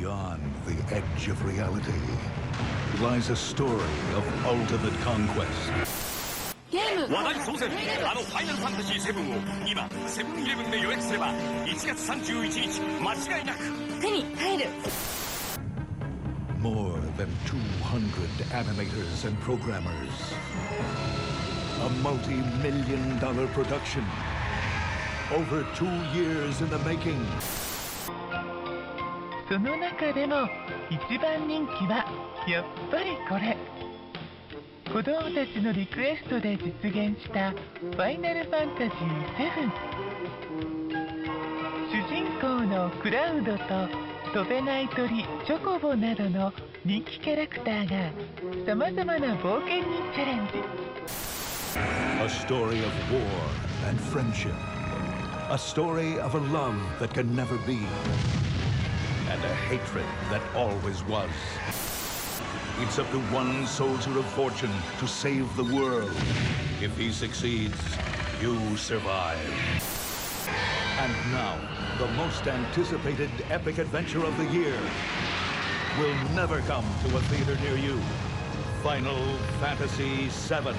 Beyond the edge of reality lies a story of ultimate conquest. 話題騒然ファイナルファンタジー7を今セブンイレブンで予約すれば1月31日間違いなく手に入る More than 200 animators and programmers. A multi-million-dollar production. Over 2 years in the making. その中でも一番人気はやっぱりこれ。子供たちのリクエストで実現したファイナルファンタジー7。主人公のクラウドと飛べない鳥チョコボなどの人気キャラクターがさまざまな冒険にチャレンジ。A story of war and friendship. A story of a love that can never be. And a hatred that always was. It's up to one soldier of fortune to save the world. If he succeeds, you survive. And now, the most anticipated epic adventure of the year will never come to a theater near you. Final Fantasy VII.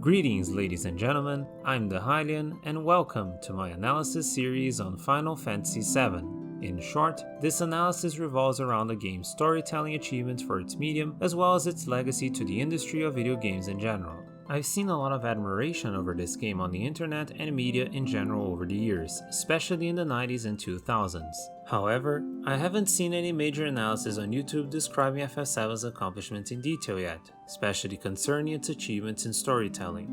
Greetings, ladies and gentlemen, I'm the Hylian, and welcome to my analysis series on Final Fantasy VII. In short, this analysis revolves around the game's storytelling achievements for its medium, as well as its legacy to the industry of video games in general. I've seen a lot of admiration over this game on the internet and media in general over the years, especially in the 90s and 2000s. However, I haven't seen any major analysis on YouTube describing FF7's accomplishments in detail yet, especially concerning its achievements in storytelling.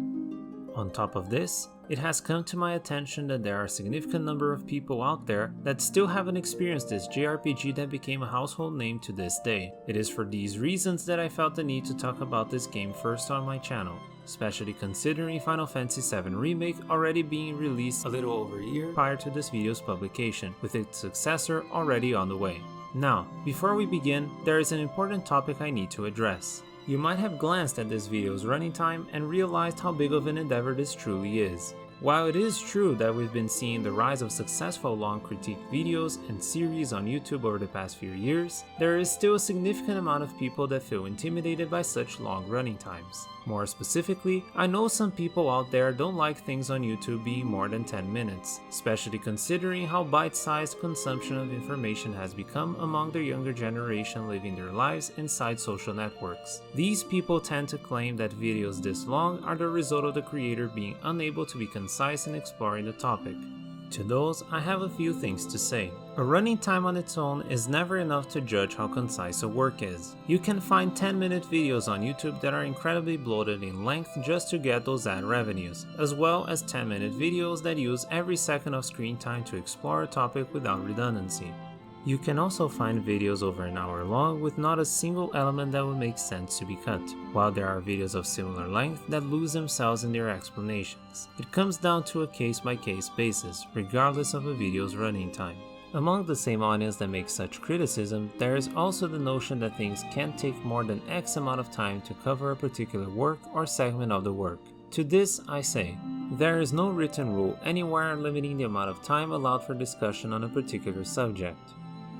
On top of this, it has come to my attention that there are a significant number of people out there that still haven't experienced this JRPG that became a household name to this day. It is for these reasons that I felt the need to talk about this game first on my channel, especially considering Final Fantasy VII Remake already being released a little over a year prior to this video's publication, with its successor already on the way. Now, before we begin, there is an important topic I need to address. You might have glanced at this video's running time and realized how big of an endeavor this truly is. While it is true that we've been seeing the rise of successful long critique videos and series on YouTube over the past few years, there is still a significant amount of people that feel intimidated by such long running times. More specifically, I know some people out there don't like things on YouTube being more than 10 minutes, especially considering how bite-sized consumption of information has become among the younger generation living their lives inside social networks. These people tend to claim that videos this long are the result of the creator being unable to be concise in exploring the topic. To those, I have a few things to say. A running time on its own is never enough to judge how concise a work is. You can find 10-minute videos on YouTube that are incredibly bloated in length just to get those ad revenues, as well as 10-minute videos that use every second of screen time to explore a topic without redundancy. You can also find videos over an hour long with not a single element that would make sense to be cut, while there are videos of similar length that lose themselves in their explanations. It comes down to a case-by-case basis, regardless of a video's running time. Among the same audience that makes such criticism, there is also the notion that things can't take more than X amount of time to cover a particular work or segment of the work. To this I say, there is no written rule anywhere limiting the amount of time allowed for discussion on a particular subject.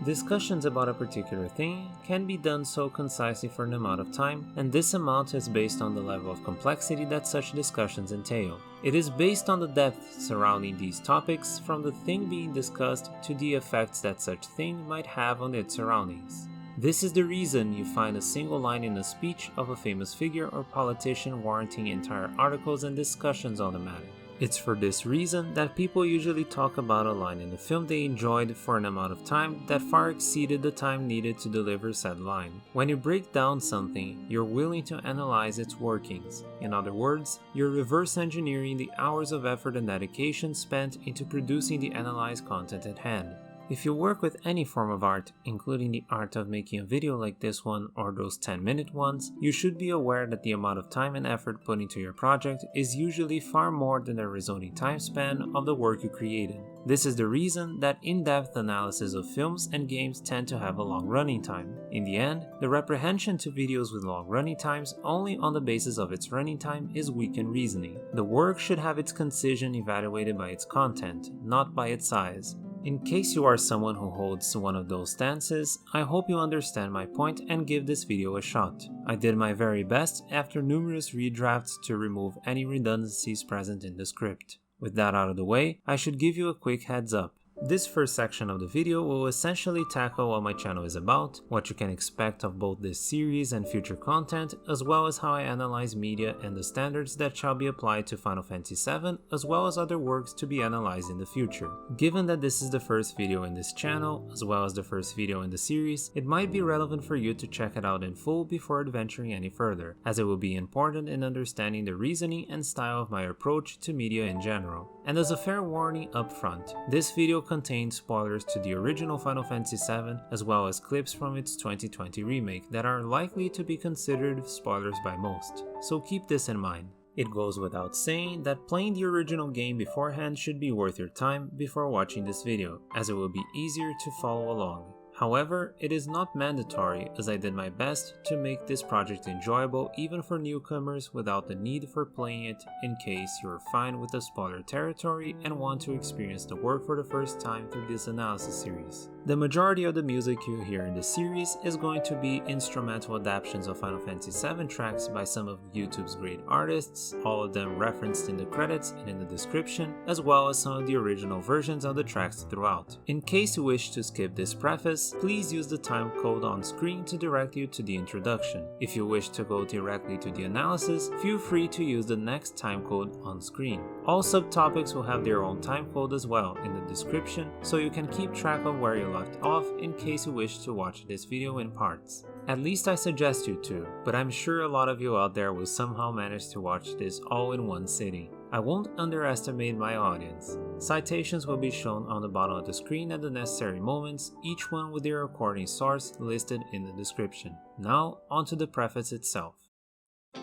Discussions about a particular thing can be done so concisely for an amount of time, and this amount is based on the level of complexity that such discussions entail. It is based on the depth surrounding these topics, from the thing being discussed to the effects that such thing might have on its surroundings. This is the reason you find a single line in a speech of a famous figure or politician warranting entire articles and discussions on the matter. It's for this reason that people usually talk about a line in a film they enjoyed for an amount of time that far exceeded the time needed to deliver said line. When you break down something, you're willing to analyze its workings. In other words, you're reverse engineering the hours of effort and dedication spent into producing the analyzed content at hand. If you work with any form of art, including the art of making a video like this one or those 10-minute ones, you should be aware that the amount of time and effort put into your project is usually far more than the resulting time span of the work you created. This is the reason that in-depth analysis of films and games tend to have a long running time. In the end, the reprehension to videos with long running times only on the basis of its running time is weakened reasoning. The work should have its concision evaluated by its content, not by its size. In case you are someone who holds one of those stances, I hope you understand my point and give this video a shot. I did my very best after numerous redrafts to remove any redundancies present in the script. With that out of the way, I should give you a quick heads up. This first section of the video will essentially tackle what my channel is about, what you can expect of both this series and future content, as well as how I analyze media and the standards that shall be applied to Final Fantasy VII, as well as other works to be analyzed in the future. Given that this is the first video in this channel, as well as the first video in the series, it might be relevant for you to check it out in full before adventuring any further, as it will be important in understanding the reasoning and style of my approach to media in general. And as a fair warning up front, this video contains spoilers to the original Final Fantasy VII, as well as clips from its 2020 remake that are likely to be considered spoilers by most, so keep this in mind. It goes without saying that playing the original game beforehand should be worth your time before watching this video, as it will be easier to follow along. However, it is not mandatory, as I did my best to make this project enjoyable even for newcomers without the need for playing it in case you are fine with the spoiler territory and want to experience the work for the first time through this analysis series. The majority of the music you hear in this series is going to be instrumental adaptations of Final Fantasy VII tracks by some of YouTube's great artists, all of them referenced in the credits and in the description, as well as some of the original versions of the tracks throughout. In case you wish to skip this preface, please use the time code on screen to direct you to the introduction. If you wish to go directly to the analysis, feel free to use the next time code on screen. All subtopics will have their own time code as well in the description, so you can keep track of where you left off in case you wish to watch this video in parts. At least I suggest you to, but I'm sure a lot of you out there will somehow manage to watch this all in one sitting. I won't underestimate my audience. Citations will be shown on the bottom of the screen at the necessary moments, each one with their recording source listed in the description. Now, onto the preface itself.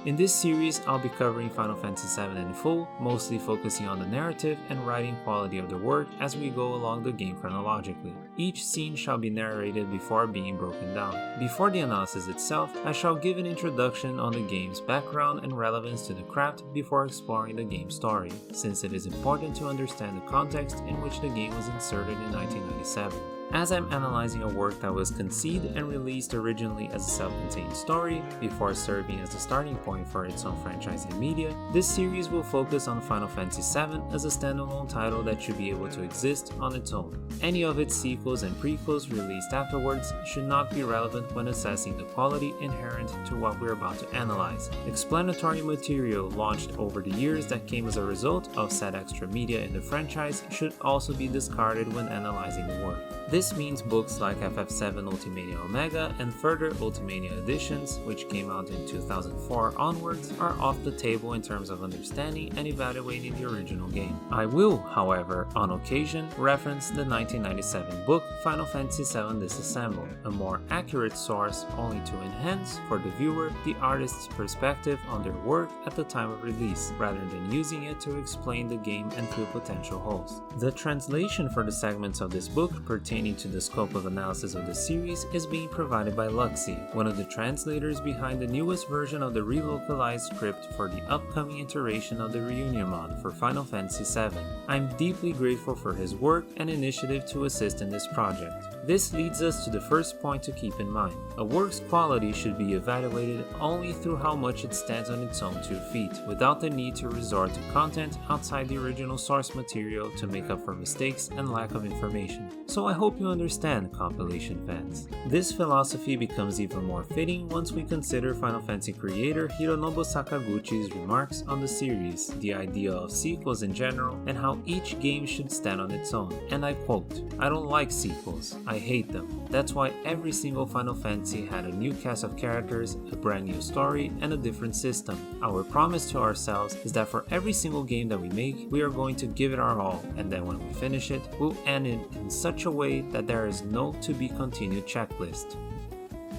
In this series, I'll be covering Final Fantasy VII in full, mostly focusing on the narrative and writing quality of the work as we go along the game chronologically. Each scene shall be narrated before being broken down. Before the analysis itself, I shall give an introduction on the game's background and relevance to the craft before exploring the game's story, since it is important to understand the context in which the game was inserted in 1997. As I'm analyzing a work that was conceived and released originally as a self-contained story, before serving as the starting point for its own franchise and media, this series will focus on Final Fantasy VII as a standalone title that should be able to exist on its own. Any of its sequels and prequels released afterwards should not be relevant when assessing the quality inherent to what we're about to analyze. Explanatory material launched over the years that came as a result of said extra media in the franchise should also be discarded when analyzing the work. This means books like FF7 Ultimania Omega and further Ultimania editions, which came out in 2004 onwards, are off the table in terms of understanding and evaluating the original game. I will, however, on occasion, reference the 1997 book Final Fantasy VII Disassembled, a more accurate source only to enhance, for the viewer, the artist's perspective on their work at the time of release, rather than using it to explain the game and fill potential holes. The translation for the segments of this book pertaining to the scope of analysis of the series is being provided by Luxie, one of the translators behind the newest version of the relocalized script for the upcoming iteration of the Reunion mod for Final Fantasy VII. I'm deeply grateful for his work and initiative to assist in this project. This leads us to the first point to keep in mind. A work's quality should be evaluated only through how much it stands on its own 2 feet, without the need to resort to content outside the original source material to make up for mistakes and lack of information. So I hope you understand, compilation fans. This philosophy becomes even more fitting once we consider Final Fantasy creator Hironobu Sakaguchi's remarks on the series, the idea of sequels in general, and how each game should stand on its own. And I quote, "I don't like sequels. I hate them. That's why every single Final Fantasy had a new cast of characters, a brand new story, and a different system. Our promise to ourselves is that for every single game that we make, we are going to give it our all, and then when we finish it, we'll end it in such a way that there is no to be continued checklist.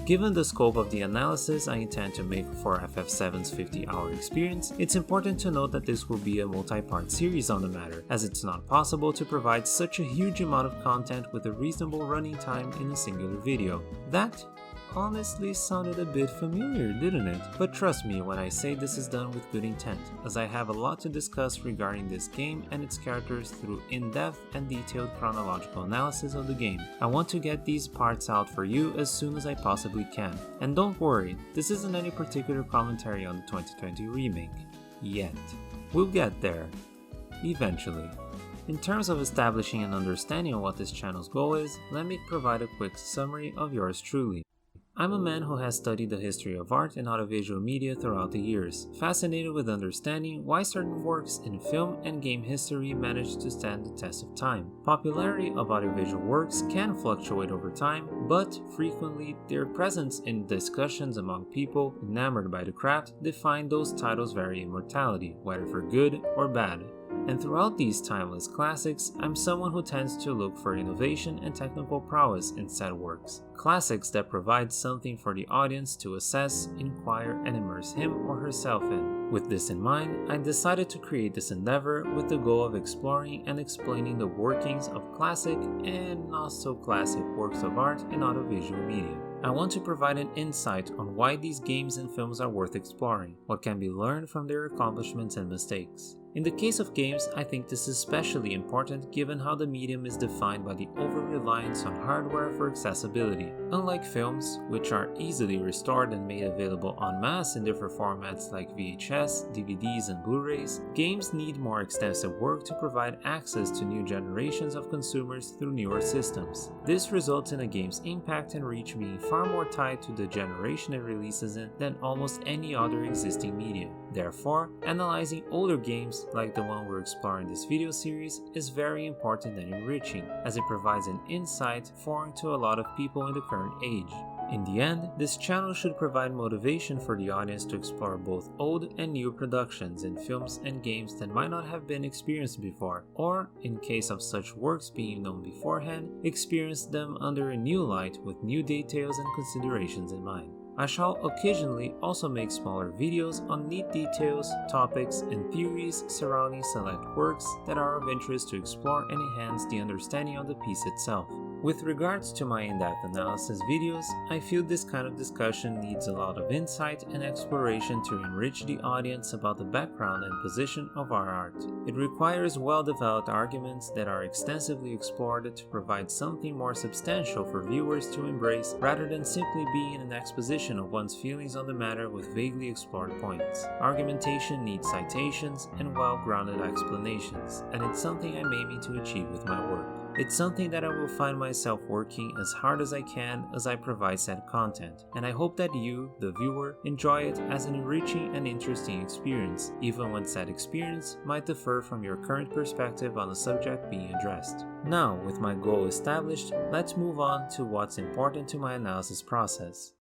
Given the scope of the analysis I intend to make for FF7's 50-hour experience, it's important to note that this will be a multi-part series on the matter, as it's not possible to provide such a huge amount of content with a reasonable running time in a singular video. That honestly sounded a bit familiar, didn't it? But trust me when I say this is done with good intent, as I have a lot to discuss regarding this game and its characters through in-depth and detailed chronological analysis of the game. I want to get these parts out for you as soon as I possibly can. And don't worry, this isn't any particular commentary on the 2020 remake. Yet. We'll get there. Eventually. In terms of establishing an understanding of what this channel's goal is, let me provide a quick summary of yours truly. I'm a man who has studied the history of art and audiovisual media throughout the years, fascinated with understanding why certain works in film and game history manage to stand the test of time. Popularity of audiovisual works can fluctuate over time, but frequently their presence in discussions among people enamored by the craft define those titles' very immortality, whether for good or bad. And throughout these timeless classics, I'm someone who tends to look for innovation and technical prowess in said works. Classics that provide something for the audience to assess, inquire, and immerse him or herself in. With this in mind, I decided to create this endeavor with the goal of exploring and explaining the workings of classic and not so classic works of art in audiovisual media. I want to provide an insight on why these games and films are worth exploring, what can be learned from their accomplishments and mistakes. In the case of games, I think this is especially important given how the medium is defined by the over-reliance on hardware for accessibility. Unlike films, which are easily restored and made available en masse in different formats like VHS, DVDs, and Blu-rays, games need more extensive work to provide access to new generations of consumers through newer systems. This results in a game's impact and reach being far more tied to the generation it releases in than almost any other existing media. Therefore, analyzing older games like the one we're exploring in this video series is very important and enriching, as it provides an insight foreign to a lot of people in the current age. In the end, this channel should provide motivation for the audience to explore both old and new productions in films and games that might not have been experienced before, or, in case of such works being known beforehand, experience them under a new light with new details and considerations in mind. I shall occasionally also make smaller videos on neat details, topics, and theories surrounding select works that are of interest to explore and enhance the understanding of the piece itself. With regards to my in-depth analysis videos, I feel this kind of discussion needs a lot of insight and exploration to enrich the audience about the background and position of our art. It requires well-developed arguments that are extensively explored to provide something more substantial for viewers to embrace rather than simply being an exposition of one's feelings on the matter with vaguely explored points. Argumentation needs citations and well-grounded explanations, and it's something I'm aiming to achieve with my work. It's something that I will find myself working as hard as I can as I provide said content, and I hope that you, the viewer, enjoy it as an enriching and interesting experience, even when said experience might differ from your current perspective on the subject being addressed. Now, with my goal established, let's move on to what's important to my analysis process.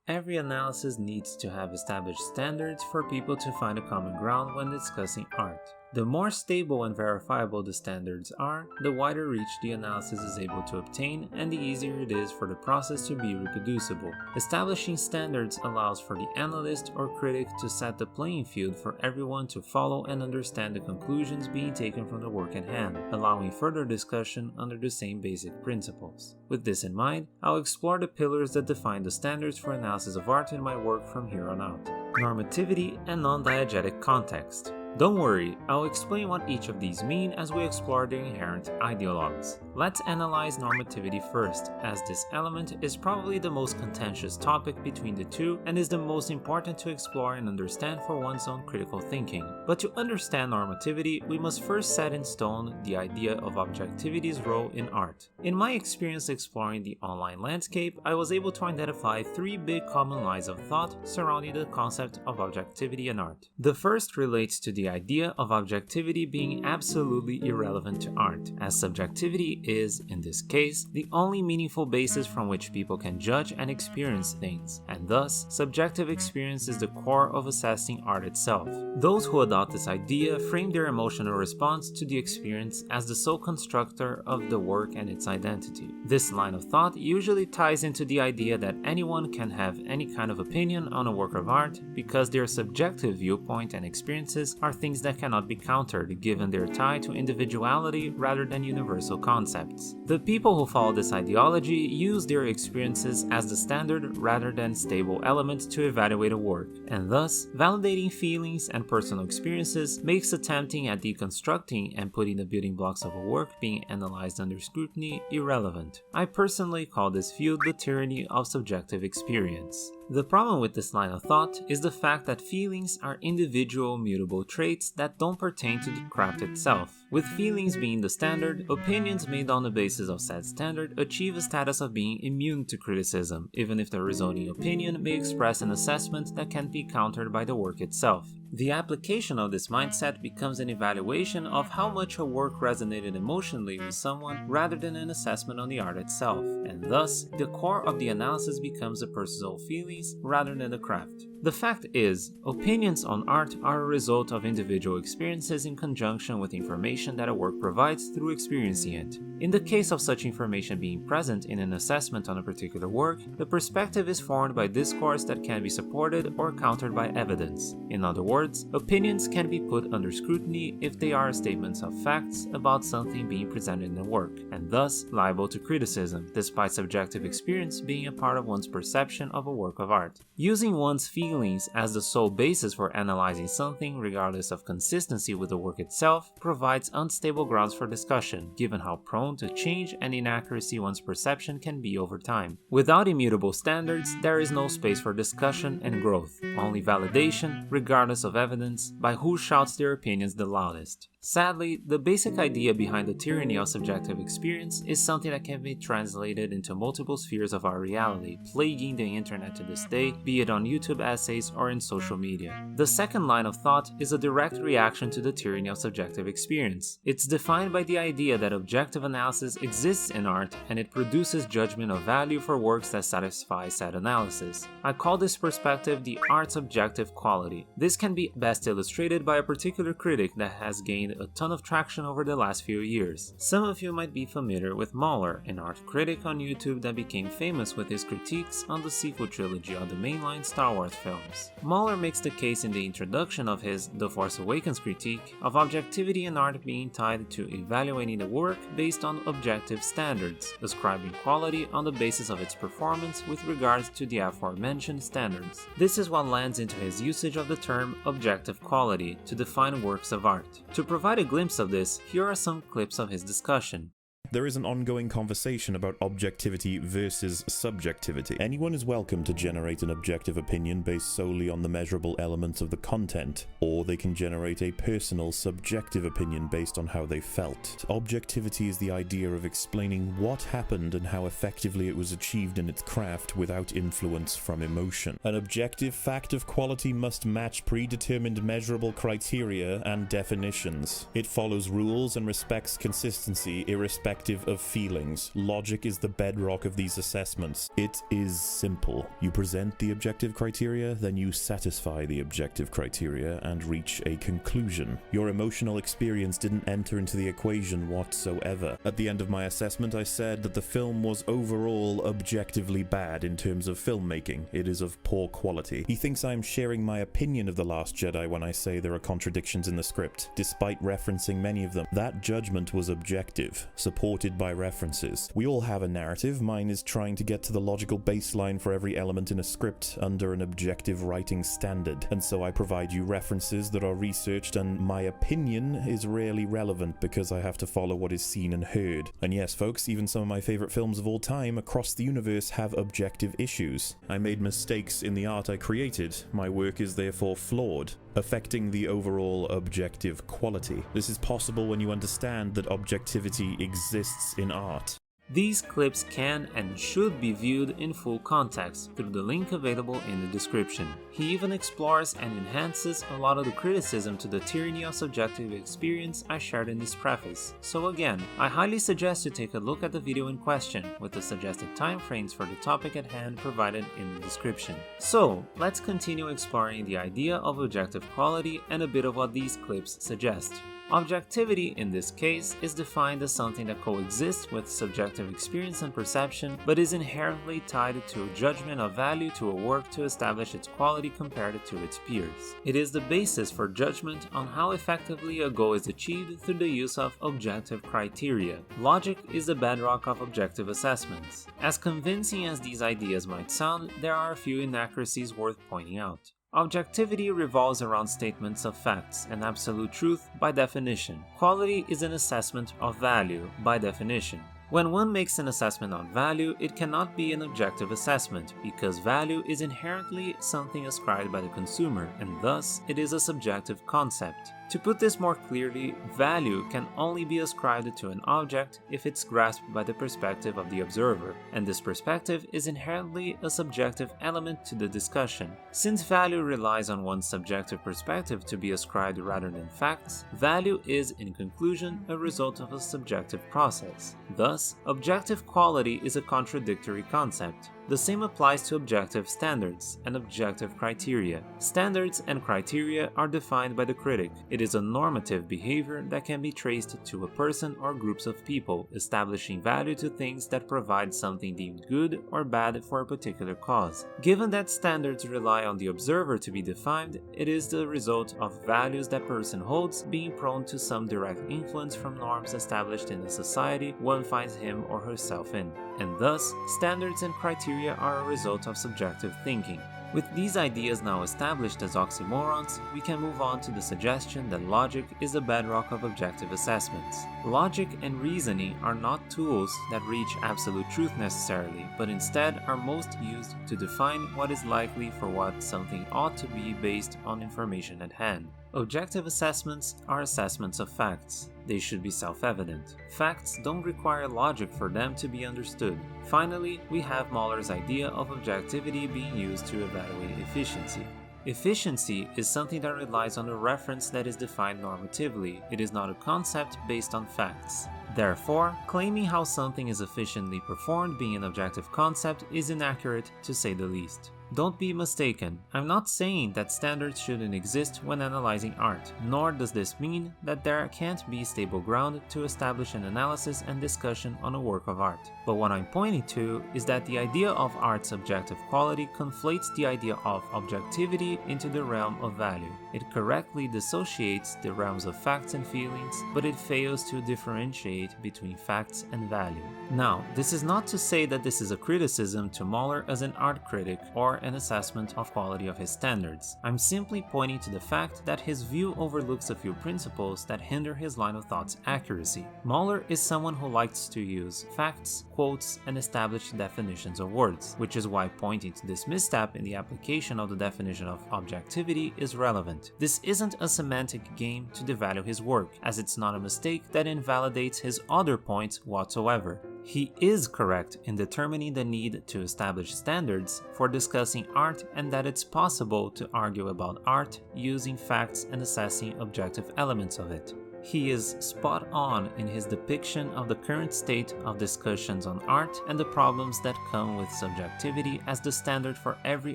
Every analysis needs to have established standards for people to find a common ground when discussing art. The more stable and verifiable the standards are, the wider reach the analysis is able to obtain and the easier it is for the process to be reproducible. Establishing standards allows for the analyst or critic to set the playing field for everyone to follow and understand the conclusions being taken from the work at hand, allowing further discussion under the same basic principles. With this in mind, I'll explore the pillars that define the standards for analysis of art in my work from here on out. Normativity and non-diegetic context. Don't worry, I'll explain what each of these mean as we explore their inherent ideologues. Let's analyze normativity first, as this element is probably the most contentious topic between the two and is the most important to explore and understand for one's own critical thinking. But to understand normativity, we must first set in stone the idea of objectivity's role in art. In my experience exploring the online landscape, I was able to identify three big common lines of thought surrounding the concept of objectivity in art. The first relates to the the idea of objectivity being absolutely irrelevant to art, as subjectivity is, in this case, the only meaningful basis from which people can judge and experience things, and thus, subjective experience is the core of assessing art itself. Those who adopt this idea frame their emotional response to the experience as the sole constructor of the work and its identity. This line of thought usually ties into the idea that anyone can have any kind of opinion on a work of art because their subjective viewpoint and experiences are things that cannot be countered given their tie to individuality rather than universal concepts. The people who follow this ideology use their experiences as the standard rather than stable elements to evaluate a work, and thus, validating feelings and personal experiences makes attempting at deconstructing and putting the building blocks of a work being analyzed under scrutiny irrelevant. I personally call this view the tyranny of subjective experience. The problem with this line of thought is the fact that feelings are individual mutable traits that don't pertain to the craft itself. With feelings being the standard, opinions made on the basis of said standard achieve a status of being immune to criticism, even if the resulting opinion may express an assessment that can be countered by the work itself. The application of this mindset becomes an evaluation of how much a work resonated emotionally with someone rather than an assessment on the art itself, and thus, the core of the analysis becomes the personal feelings rather than the craft. The fact is, opinions on art are a result of individual experiences in conjunction with information that a work provides through experiencing it. In the case of such information being present in an assessment on a particular work, the perspective is formed by discourse that can be supported or countered by evidence. In other words, opinions can be put under scrutiny if they are statements of facts about something being presented in a work, and thus liable to criticism, despite subjective experience being a part of one's perception of a work of art. Using one's feelings as the sole basis for analyzing something regardless of consistency with the work itself provides unstable grounds for discussion, given how prone to change and inaccuracy one's perception can be over time. Without immutable standards, there is no space for discussion and growth, only validation, regardless of evidence, by who shouts their opinions the loudest. Sadly, the basic idea behind the tyranny of subjective experience is something that can be translated into multiple spheres of our reality, plaguing the internet to this day, be it on YouTube essays or in social media. The second line of thought is a direct reaction to the tyranny of subjective experience. It's defined by the idea that objective analysis exists in art and it produces judgment of value for works that satisfy said analysis. I call this perspective the art's objective quality. This can be best illustrated by a particular critic that has gained a ton of traction over the last few years. Some of you might be familiar with Mahler, an art critic on YouTube that became famous with his critiques on the sequel trilogy of the mainline Star Wars films. Mahler makes the case in the introduction of his The Force Awakens critique of objectivity in art being tied to evaluating the work based on objective standards, ascribing quality on the basis of its performance with regards to the aforementioned standards. This is what lands into his usage of the term objective quality to define works of art. To provide a glimpse of this, here are some clips of his discussion. There is an ongoing conversation about objectivity versus subjectivity. Anyone is welcome to generate an objective opinion based solely on the measurable elements of the content, or they can generate a personal subjective opinion based on how they felt. Objectivity is the idea of explaining what happened and how effectively it was achieved in its craft without influence from emotion. An objective fact of quality must match predetermined measurable criteria and definitions. It follows rules and respects consistency irrespective of feelings. Logic is the bedrock of these assessments. It is simple. You present the objective criteria, then you satisfy the objective criteria and reach a conclusion. Your emotional experience didn't enter into the equation whatsoever. At the end of my assessment, I said that the film was overall objectively bad in terms of filmmaking. It is of poor quality. He thinks I'm sharing my opinion of The Last Jedi when I say there are contradictions in the script, despite referencing many of them. That judgment was objective, supported by references. We all have a narrative. Mine is trying to get to the logical baseline for every element in a script under an objective writing standard, and so I provide you references that are researched, and my opinion is rarely relevant because I have to follow what is seen and heard. And yes, folks, even some of my favorite films of all time across the universe have objective issues. I made mistakes in the art I created. My work is therefore flawed, affecting the overall objective quality. This is possible when you understand that objectivity exists in art. These clips can and should be viewed in full context through the link available in the description. He even explores and enhances a lot of the criticism to the tyranny of subjective experience I shared in this preface. So again, I highly suggest you take a look at the video in question, with the suggested timeframes for the topic at hand provided in the description. So, let's continue exploring the idea of objective quality and a bit of what these clips suggest. Objectivity, in this case, is defined as something that coexists with subjective experience and perception, but is inherently tied to a judgment of value to a work to establish its quality compared to its peers. It is the basis for judgment on how effectively a goal is achieved through the use of objective criteria. Logic is the bedrock of objective assessments. As convincing as these ideas might sound, there are a few inaccuracies worth pointing out. Objectivity revolves around statements of facts and absolute truth by definition. Quality is an assessment of value by definition. When one makes an assessment on value, it cannot be an objective assessment, because value is inherently something ascribed by the consumer, and thus it is a subjective concept. To put this more clearly, value can only be ascribed to an object if it's grasped by the perspective of the observer, and this perspective is inherently a subjective element to the discussion. Since value relies on one's subjective perspective to be ascribed rather than facts, value is, in conclusion, a result of a subjective process. Thus, objective quality is a contradictory concept. The same applies to objective standards and objective criteria. Standards and criteria are defined by the critic. It is a normative behavior that can be traced to a person or groups of people, establishing value to things that provide something deemed good or bad for a particular cause. Given that standards rely on the observer to be defined, it is the result of values that person holds being prone to some direct influence from norms established in the society one finds him or herself in. And thus, standards and criteria are a result of subjective thinking. With these ideas now established as oxymorons, we can move on to the suggestion that logic is the bedrock of objective assessments. Logic and reasoning are not tools that reach absolute truth necessarily, but instead are most used to define what is likely for what something ought to be based on information at hand. Objective assessments are assessments of facts. They should be self-evident. Facts don't require logic for them to be understood. Finally, we have Mahler's idea of objectivity being used to evaluate efficiency. Efficiency is something that relies on a reference that is defined normatively. It is not a concept based on facts. Therefore, claiming how something is efficiently performed being an objective concept is inaccurate, to say the least. Don't be mistaken, I'm not saying that standards shouldn't exist when analyzing art, nor does this mean that there can't be stable ground to establish an analysis and discussion on a work of art. But what I'm pointing to is that the idea of art's objective quality conflates the idea of objectivity into the realm of value. It correctly dissociates the realms of facts and feelings, but it fails to differentiate between facts and value. Now, this is not to say that this is a criticism to Mahler as an art critic or an assessment of quality of his standards. I'm simply pointing to the fact that his view overlooks a few principles that hinder his line of thought's accuracy. Mahler is someone who likes to use facts, quotes, and established definitions of words, which is why pointing to this misstep in the application of the definition of objectivity is relevant. This isn't a semantic game to devalue his work, as it's not a mistake that invalidates his other points whatsoever. He is correct in determining the need to establish standards for discussing art, and that it's possible to argue about art using facts and assessing objective elements of it. He is spot on in his depiction of the current state of discussions on art and the problems that come with subjectivity as the standard for every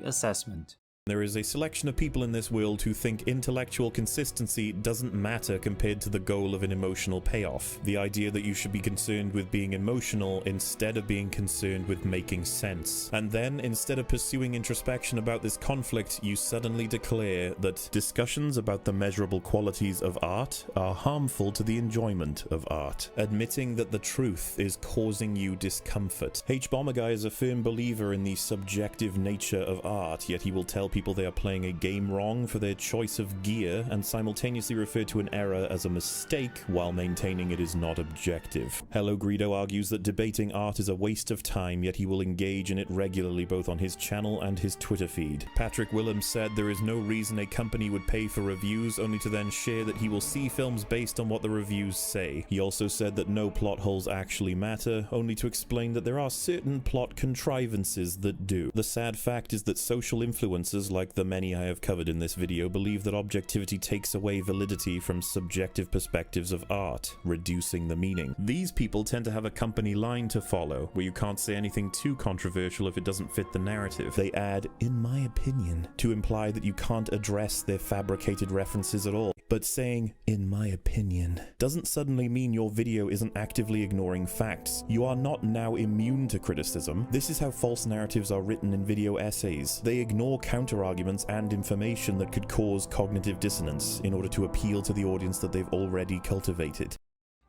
assessment. There is a selection of people in this world who think intellectual consistency doesn't matter compared to the goal of an emotional payoff. The idea that you should be concerned with being emotional instead of being concerned with making sense. And then, instead of pursuing introspection about this conflict, you suddenly declare that discussions about the measurable qualities of art are harmful to the enjoyment of art, admitting that the truth is causing you discomfort. H. Bomberguy is a firm believer in the subjective nature of art, yet he will tell people they are playing a game wrong for their choice of gear and simultaneously refer to an error as a mistake while maintaining it is not objective. Hello Greedo argues that debating art is a waste of time, yet he will engage in it regularly both on his channel and his Twitter feed. Patrick Willems said there is no reason a company would pay for reviews only to then share that he will see films based on what the reviews say. He also said that no plot holes actually matter, only to explain that there are certain plot contrivances that do. The sad fact is that social influencers others, like the many I have covered in this video, believe that objectivity takes away validity from subjective perspectives of art, reducing the meaning. These people tend to have a company line to follow, where you can't say anything too controversial if it doesn't fit the narrative. They add, "in my opinion," to imply that you can't address their fabricated references at all. But saying, "in my opinion," doesn't suddenly mean your video isn't actively ignoring facts. You are not now immune to criticism. This is how false narratives are written in video essays. They ignore counter-arguments and information that could cause cognitive dissonance in order to appeal to the audience that they've already cultivated.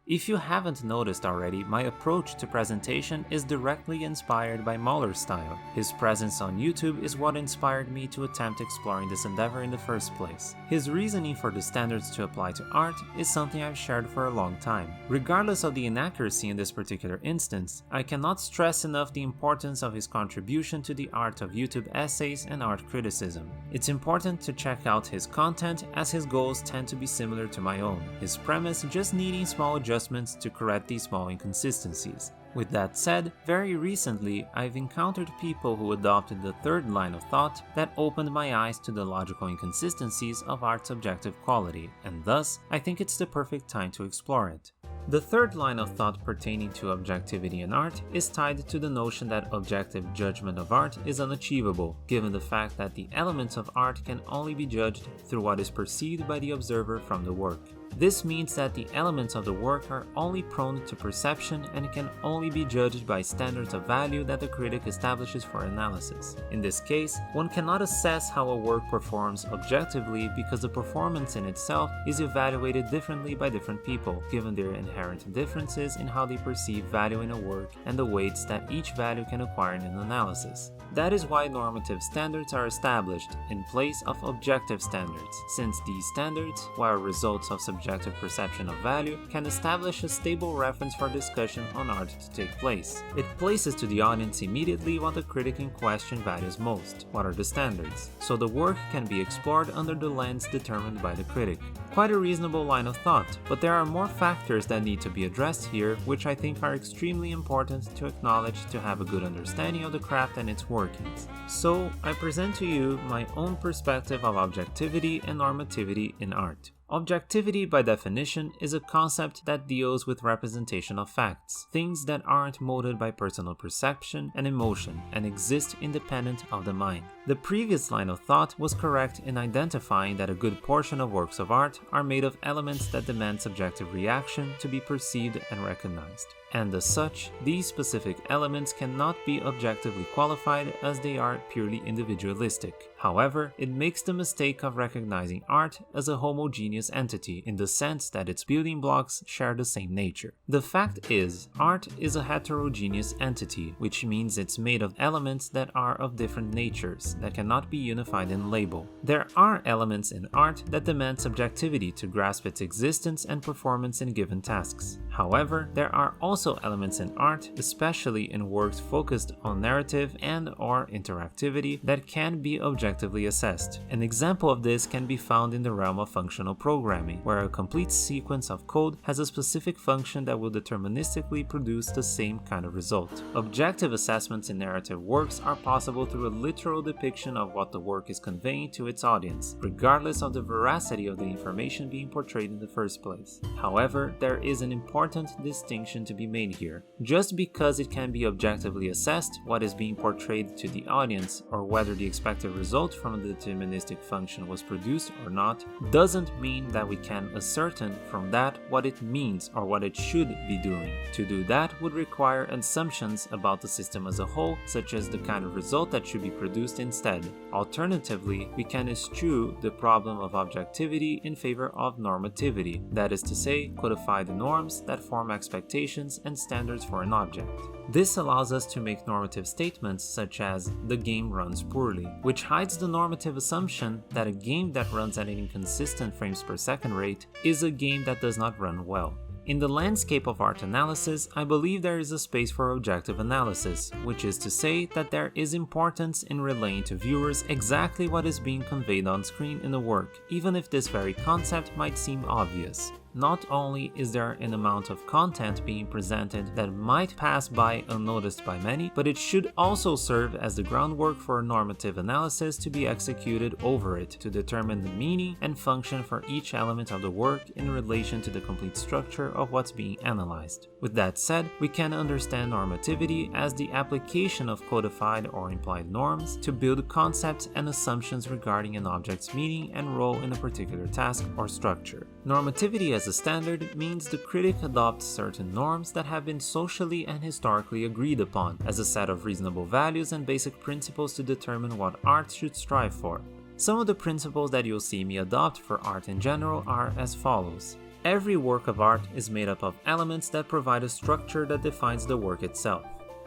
If you haven't noticed already, my approach to presentation is directly inspired by Mahler's style. His presence on YouTube is what inspired me to attempt exploring this endeavor in the first place. His reasoning for the standards to apply to art is something I've shared for a long time. Regardless of the inaccuracy in this particular instance, I cannot stress enough the importance of his contribution to the art of YouTube essays and art criticism. It's important to check out his content, as his goals tend to be similar to my own, his premise just needing small adjustments to correct these small inconsistencies. With that said, very recently I've encountered people who adopted the third line of thought that opened my eyes to the logical inconsistencies of art's objective quality, and thus I think it's the perfect time to explore it. The third line of thought pertaining to objectivity in art is tied to the notion that objective judgment of art is unachievable, given the fact that the elements of art can only be judged through what is perceived by the observer from the work. This means that the elements of the work are only prone to perception and can only be judged by standards of value that the critic establishes for analysis. In this case, one cannot assess how a work performs objectively because the performance in itself is evaluated differently by different people, given their inherent differences in how they perceive value in a work and the weights that each value can acquire in an analysis. That is why normative standards are established in place of objective standards, since these standards, while results of subjective perception of value, can establish a stable reference for discussion on art to take place. It places to the audience immediately what the critic in question values most, what are the standards, so the work can be explored under the lens determined by the critic. Quite a reasonable line of thought, but there are more factors that need to be addressed here, which I think are extremely important to acknowledge to have a good understanding of the craft and its workings. So, I present to you my own perspective of objectivity and normativity in art. Objectivity, by definition, is a concept that deals with representation of facts, things that aren't molded by personal perception and emotion and exist independent of the mind. The previous line of thought was correct in identifying that a good portion of works of art are made of elements that demand subjective reaction to be perceived and recognized. And as such, these specific elements cannot be objectively qualified as they are purely individualistic. However, it makes the mistake of recognizing art as a homogeneous entity in the sense that its building blocks share the same nature. The fact is, art is a heterogeneous entity, which means it's made of elements that are of different natures, that cannot be unified in label. There are elements in art that demand subjectivity to grasp its existence and performance in given tasks. However, there are also elements in art, especially in works focused on narrative and/or interactivity, that can be objectively assessed. An example of this can be found in the realm of functional programming, where a complete sequence of code has a specific function that will deterministically produce the same kind of result. Objective assessments in narrative works are possible through a literal depiction of what the work is conveying to its audience, regardless of the veracity of the information being portrayed in the first place. However, there is an important distinction to be made here. Just because it can be objectively assessed what is being portrayed to the audience, or whether the expected result from a deterministic function was produced or not, doesn't mean that we can ascertain from that what it means or what it should be doing. To do that would require assumptions about the system as a whole, such as the kind of result that should be produced instead. Alternatively, we can eschew the problem of objectivity in favor of normativity, that is to say, codify the norms that form expectations and standards for an object. This allows us to make normative statements such as "the game runs poorly," which hides the normative assumption that a game that runs at an inconsistent frames per second rate is a game that does not run well. In the landscape of art analysis, I believe there is a space for objective analysis, which is to say that there is importance in relaying to viewers exactly what is being conveyed on screen in a work, even if this very concept might seem obvious. not only is there an amount of content being presented that might pass by unnoticed by many, but it should also serve as the groundwork for a normative analysis to be executed over it to determine the meaning and function for each element of the work in relation to the complete structure of what's being analyzed. With that said, we can understand normativity as the application of codified or implied norms to build concepts and assumptions regarding an object's meaning and role in a particular task or structure. Normativity as a standard means the critic adopts certain norms that have been socially and historically agreed upon as a set of reasonable values and basic principles to determine what art should strive for. Some of the principles that you'll see me adopt for art in general are as follows. Every work of art is made up of elements that provide a structure that defines the work itself.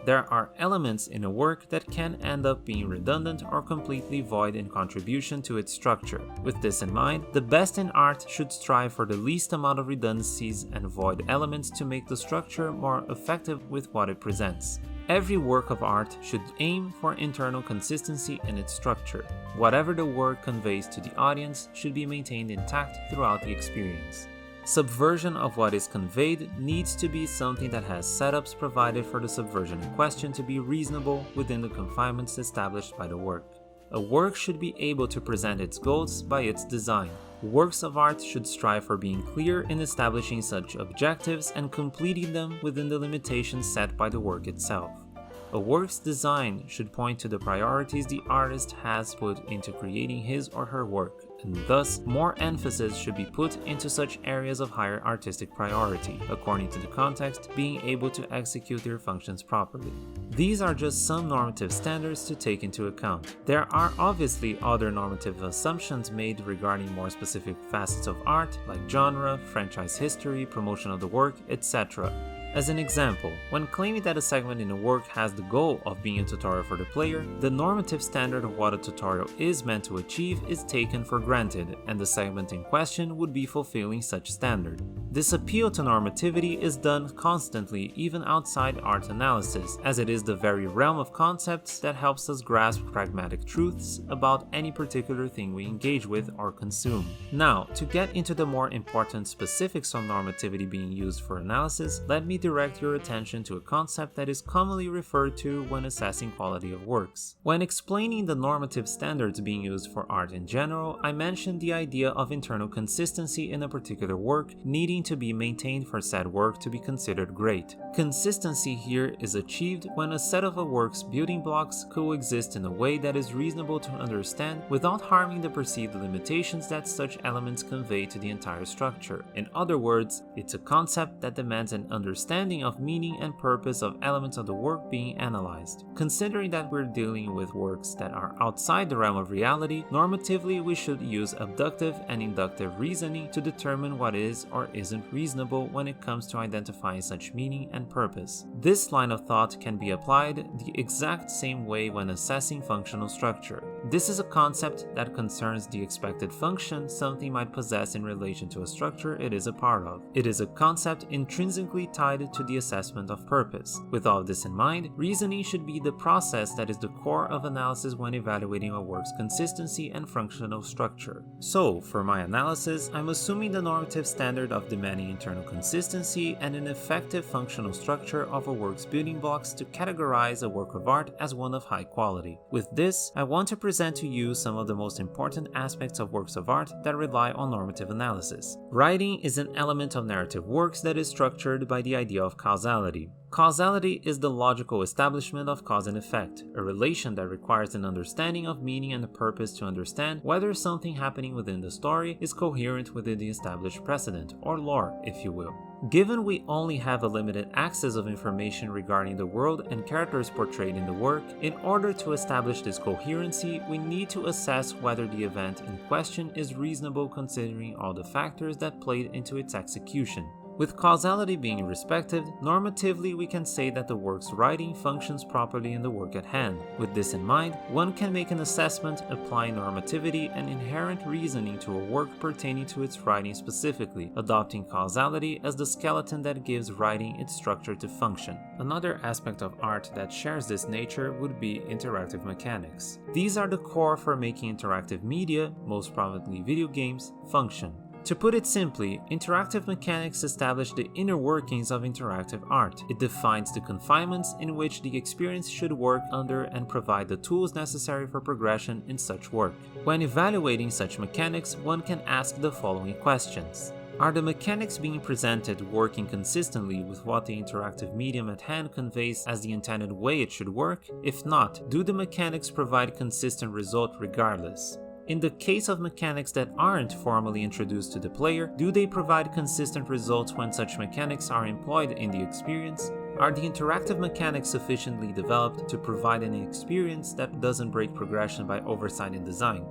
There are elements in a work that can end up being redundant or completely void in contribution to its structure. With this in mind, the best in art should strive for the least amount of redundancies and void elements to make the structure more effective with what it presents. Every work of art should aim for internal consistency in its structure. Whatever the work conveys to the audience should be maintained intact throughout the experience. Subversion of what is conveyed needs to be something that has setups provided for the subversion in question to be reasonable within the confinements established by the work. A work should be able to present its goals by its design. Works of art should strive for being clear in establishing such objectives and completing them within the limitations set by the work itself. A work's design should point to the priorities the artist has put into creating his or her work, and thus more emphasis should be put into such areas of higher artistic priority, according to the context, being able to execute their functions properly. These are just some normative standards to take into account. There are obviously other normative assumptions made regarding more specific facets of art, like genre, franchise history, promotion of the work, etc. As an example, when claiming that a segment in a work has the goal of being a tutorial for the player, the normative standard of what a tutorial is meant to achieve is taken for granted, and the segment in question would be fulfilling such standard. This appeal to normativity is done constantly even outside art analysis, as it is the very realm of concepts that helps us grasp pragmatic truths about any particular thing we engage with or consume. Now, to get into the more important specifics on normativity being used for analysis, let me direct your attention to a concept that is commonly referred to when assessing quality of works. When explaining the normative standards being used for art in general, I mentioned the idea of internal consistency in a particular work needing to be maintained for said work to be considered great. Consistency here is achieved when a set of a work's building blocks coexist in a way that is reasonable to understand without harming the perceived limitations that such elements convey to the entire structure. In other words, it's a concept that demands an understanding of meaning and purpose of elements of the work being analyzed. Considering that we're dealing with works that are outside the realm of reality, normatively we should use abductive and inductive reasoning to determine what is or isn't reasonable when it comes to identifying such meaning and purpose. This line of thought can be applied the exact same way when assessing functional structure. This is a concept that concerns the expected function something might possess in relation to a structure it is a part of. It is a concept intrinsically tied to the assessment of purpose. With all this in mind, reasoning should be the process that is the core of analysis when evaluating a work's consistency and functional structure. So, for my analysis, I'm assuming the normative standard of demanding internal consistency and an effective functional structure of a work's building blocks to categorize a work of art as one of high quality. With this, I want to present to you some of the most important aspects of works of art that rely on normative analysis. Writing is an element of narrative works that is structured by the idea of causality. Causality is the logical establishment of cause and effect, a relation that requires an understanding of meaning and a purpose to understand whether something happening within the story is coherent within the established precedent, or lore, if you will. Given we only have a limited access of information regarding the world and characters portrayed in the work, in order to establish this coherency, we need to assess whether the event in question is reasonable considering all the factors that played into its execution. With causality being respected, normatively we can say that the work's writing functions properly in the work at hand. With this in mind, one can make an assessment applying normativity and inherent reasoning to a work pertaining to its writing specifically, adopting causality as the skeleton that gives writing its structure to function. Another aspect of art that shares this nature would be interactive mechanics. These are the core for making interactive media, most prominently video games, function. To put it simply, interactive mechanics establish the inner workings of interactive art. It defines the confinements in which the experience should work under and provide the tools necessary for progression in such work. When evaluating such mechanics, one can ask the following questions. Are the mechanics being presented working consistently with what the interactive medium at hand conveys as the intended way it should work? If not, do the mechanics provide consistent result regardless? In the case of mechanics that aren't formally introduced to the player, do they provide consistent results when such mechanics are employed in the experience? Are the interactive mechanics sufficiently developed to provide an experience that doesn't break progression by oversight in design?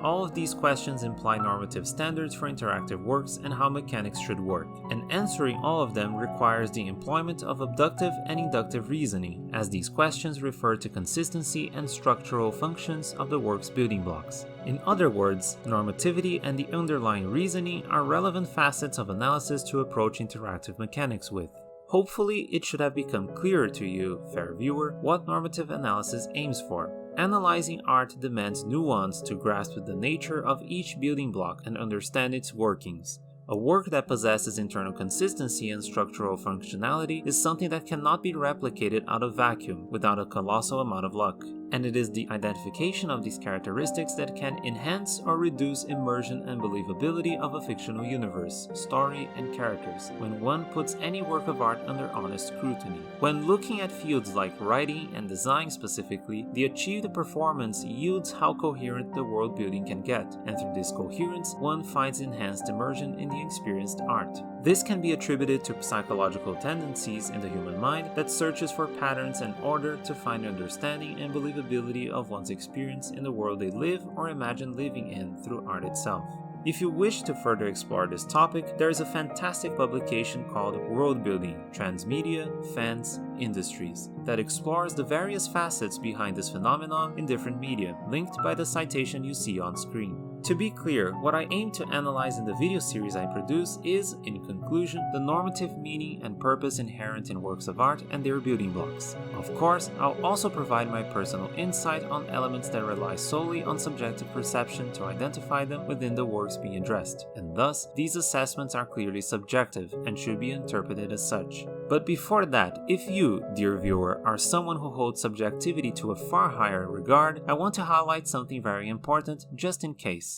All of these questions imply normative standards for interactive works and how mechanics should work, and answering all of them requires the employment of abductive and inductive reasoning, as these questions refer to consistency and structural functions of the work's building blocks. In other words, normativity and the underlying reasoning are relevant facets of analysis to approach interactive mechanics with. Hopefully, it should have become clearer to you, fair viewer, what normative analysis aims for. Analyzing art demands nuance to grasp the nature of each building block and understand its workings. A work that possesses internal consistency and structural functionality is something that cannot be replicated out of vacuum without a colossal amount of luck, and it is the identification of these characteristics that can enhance or reduce immersion and believability of a fictional universe, story, and characters when one puts any work of art under honest scrutiny. When looking at fields like writing and design specifically, the achieved performance yields how coherent the world building can get, and through this coherence, one finds enhanced immersion in the experienced art. This can be attributed to psychological tendencies in the human mind that searches for patterns and order to find understanding and believability of one's experience in the world they live or imagine living in through art itself. If you wish to further explore this topic, there is a fantastic publication called Worldbuilding, Transmedia, Fans, Industries that explores the various facets behind this phenomenon in different media, linked by the citation you see on screen. To be clear, what I aim to analyze in the video series I produce is, in conclusion, the normative meaning and purpose inherent in works of art and their building blocks. Of course, I'll also provide my personal insight on elements that rely solely on subjective perception to identify them within the works being addressed, and thus, these assessments are clearly subjective and should be interpreted as such. But before that, if you, dear viewer, are someone who holds subjectivity to a far higher regard, I want to highlight something very important just in case.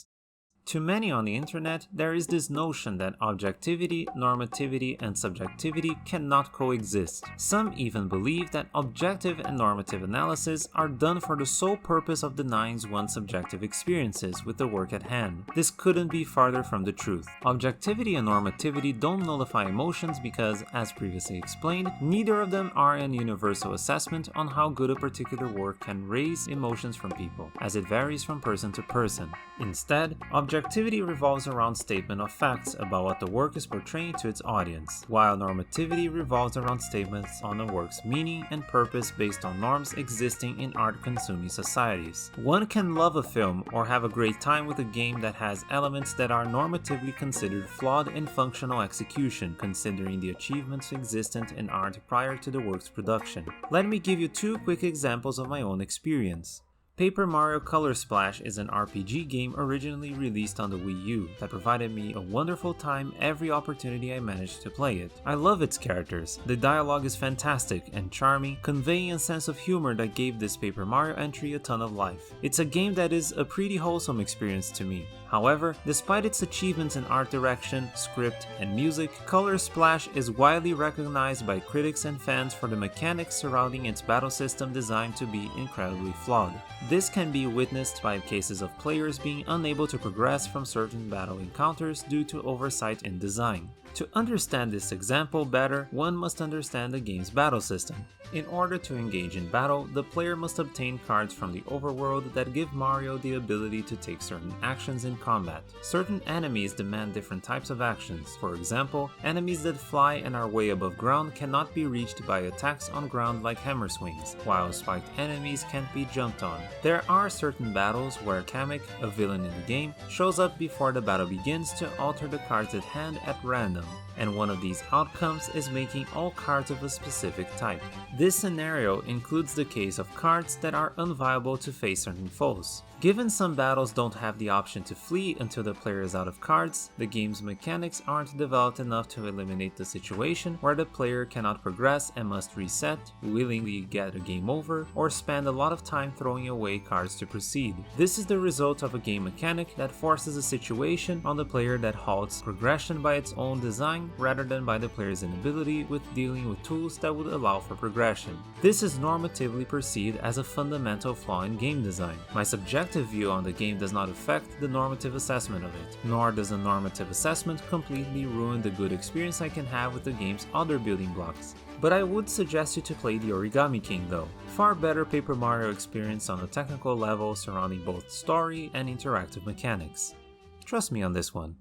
To many on the internet, there is this notion that objectivity, normativity, and subjectivity cannot coexist. Some even believe that objective and normative analysis are done for the sole purpose of denying one's subjective experiences with the work at hand. This couldn't be farther from the truth. Objectivity and normativity don't nullify emotions because, as previously explained, neither of them are an universal assessment on how good a particular work can raise emotions from people, as it varies from person to person. Instead, objectivity revolves around statement of facts about what the work is portraying to its audience, while normativity revolves around statements on the work's meaning and purpose based on norms existing in art-consuming societies. One can love a film or have a great time with a game that has elements that are normatively considered flawed in functional execution, considering the achievements existent in art prior to the work's production. Let me give you two quick examples of my own experience. Paper Mario Color Splash is an RPG game originally released on the Wii U that provided me a wonderful time every opportunity I managed to play it. I love its characters, the dialogue is fantastic and charming, conveying a sense of humor that gave this Paper Mario entry a ton of life. It's a game that is a pretty wholesome experience to me. However, despite its achievements in art direction, script, and music, Color Splash is widely recognized by critics and fans for the mechanics surrounding its battle system designed to be incredibly flawed. This can be witnessed by cases of players being unable to progress from certain battle encounters due to oversight in design. To understand this example better, one must understand the game's battle system. In order to engage in battle, the player must obtain cards from the overworld that give Mario the ability to take certain actions in combat. Certain enemies demand different types of actions. For example, enemies that fly and are way above ground cannot be reached by attacks on ground like hammer swings, while spiked enemies can't be jumped on. There are certain battles where Kamek, a villain in the game, shows up before the battle begins to alter the cards at hand at random, and one of these outcomes is making all cards of a specific type. This scenario includes the case of cards that are unviable to face certain foes. Given some battles don't have the option to flee until the player is out of cards, the game's mechanics aren't developed enough to eliminate the situation where the player cannot progress and must reset, willingly get a game over, or spend a lot of time throwing away cards to proceed. This is the result of a game mechanic that forces a situation on the player that halts progression by its own design rather than by the player's inability with dealing with tools that would allow for progression. This is normatively perceived as a fundamental flaw in game design. My subjective view on the game does not affect the normative assessment of it, nor does a normative assessment completely ruin the good experience I can have with the game's other building blocks. But I would suggest you to play the Origami King though. Far better Paper Mario experience on a technical level surrounding both story and interactive mechanics. Trust me on this one.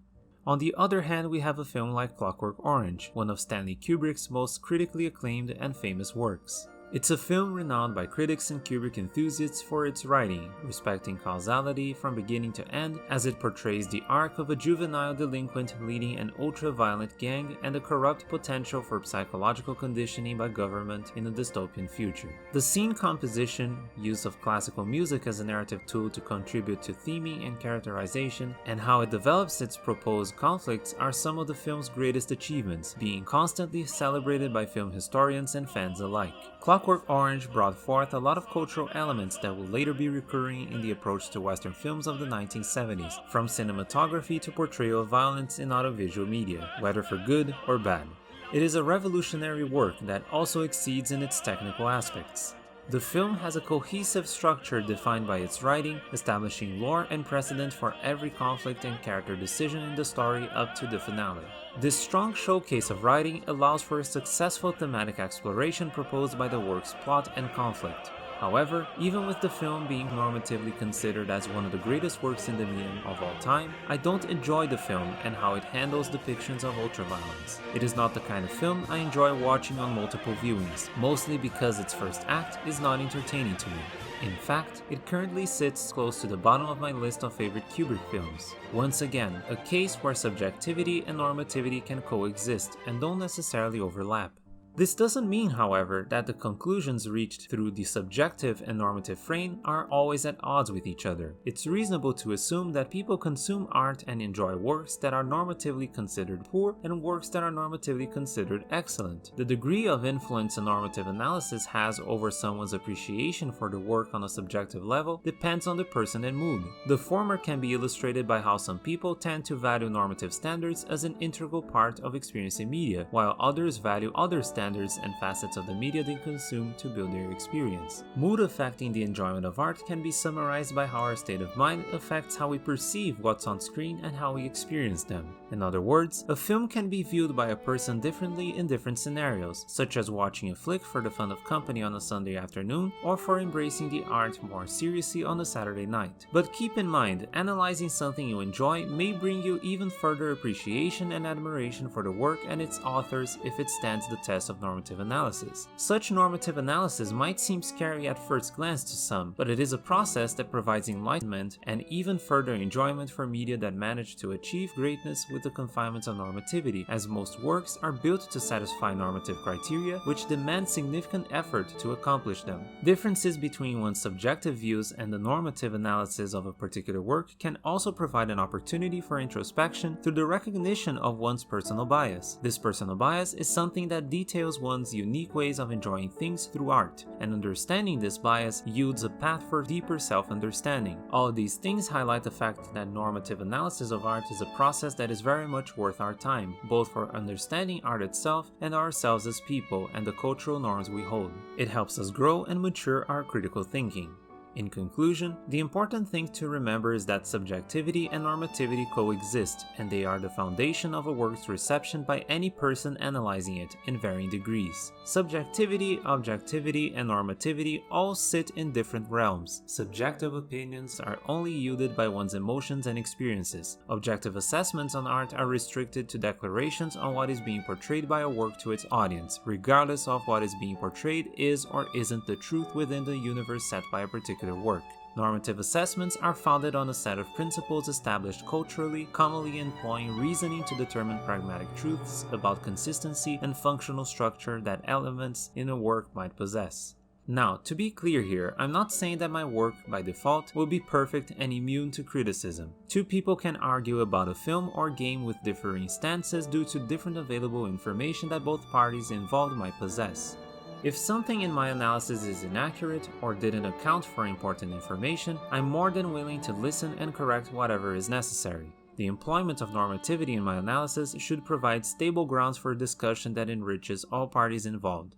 On the other hand, we have a film like Clockwork Orange, one of Stanley Kubrick's most critically acclaimed and famous works. It's a film renowned by critics and Kubrick enthusiasts for its writing, respecting causality from beginning to end as it portrays the arc of a juvenile delinquent leading an ultra-violent gang and the corrupt potential for psychological conditioning by government in a dystopian future. The scene composition, use of classical music as a narrative tool to contribute to theming and characterization, and how it develops its proposed conflicts are some of the film's greatest achievements, being constantly celebrated by film historians and fans alike. Clockwork Orange brought forth a lot of cultural elements that will later be recurring in the approach to Western films of the 1970s, from cinematography to portrayal of violence in audiovisual media, whether for good or bad. It is a revolutionary work that also exceeds in its technical aspects. The film has a cohesive structure defined by its writing, establishing lore and precedent for every conflict and character decision in the story up to the finale. This strong showcase of writing allows for a successful thematic exploration proposed by the work's plot and conflict. However, even with the film being normatively considered as one of the greatest works in the medium of all time, I don't enjoy the film and how it handles depictions of ultraviolence. It is not the kind of film I enjoy watching on multiple viewings, mostly because its first act is not entertaining to me. In fact, it currently sits close to the bottom of my list of favorite Kubrick films. Once again, a case where subjectivity and normativity can coexist and don't necessarily overlap. This doesn't mean, however, that the conclusions reached through the subjective and normative frame are always at odds with each other. It's reasonable to assume that people consume art and enjoy works that are normatively considered poor and works that are normatively considered excellent. The degree of influence a normative analysis has over someone's appreciation for the work on a subjective level depends on the person and mood. The former can be illustrated by how some people tend to value normative standards as an integral part of experiencing media, while others value other standards and facets of the media they consume to build their experience. Mood affecting the enjoyment of art can be summarized by how our state of mind affects how we perceive what's on screen and how we experience them. In other words, a film can be viewed by a person differently in different scenarios, such as watching a flick for the fun of company on a Sunday afternoon or for embracing the art more seriously on a Saturday night. But keep in mind, analyzing something you enjoy may bring you even further appreciation and admiration for the work and its authors if it stands the test of normative analysis. Such normative analysis might seem scary at first glance to some, but it is a process that provides enlightenment and even further enjoyment for media that manage to achieve greatness with the confinements of normativity, as most works are built to satisfy normative criteria which demand significant effort to accomplish them. Differences between one's subjective views and the normative analysis of a particular work can also provide an opportunity for introspection through the recognition of one's personal bias. This personal bias is something that details one's unique ways of enjoying things through art, and understanding this bias yields a path for deeper self-understanding. All of these things highlight the fact that normative analysis of art is a process that is very much worth our time, both for understanding art itself and ourselves as people and the cultural norms we hold. It helps us grow and mature our critical thinking. In conclusion, the important thing to remember is that subjectivity and normativity coexist, and they are the foundation of a work's reception by any person analyzing it in varying degrees. Subjectivity, objectivity, and normativity all sit in different realms. Subjective opinions are only yielded by one's emotions and experiences. Objective assessments on art are restricted to declarations on what is being portrayed by a work to its audience, regardless of what is being portrayed is or isn't the truth within the universe set by a particular work. Normative assessments are founded on a set of principles established culturally, commonly employing reasoning to determine pragmatic truths about consistency and functional structure that elements in a work might possess. Now, to be clear here, I'm not saying that my work, by default, will be perfect and immune to criticism. Two people can argue about a film or game with differing stances due to different available information that both parties involved might possess. If something in my analysis is inaccurate or didn't account for important information, I'm more than willing to listen and correct whatever is necessary. The employment of normativity in my analysis should provide stable grounds for a discussion that enriches all parties involved.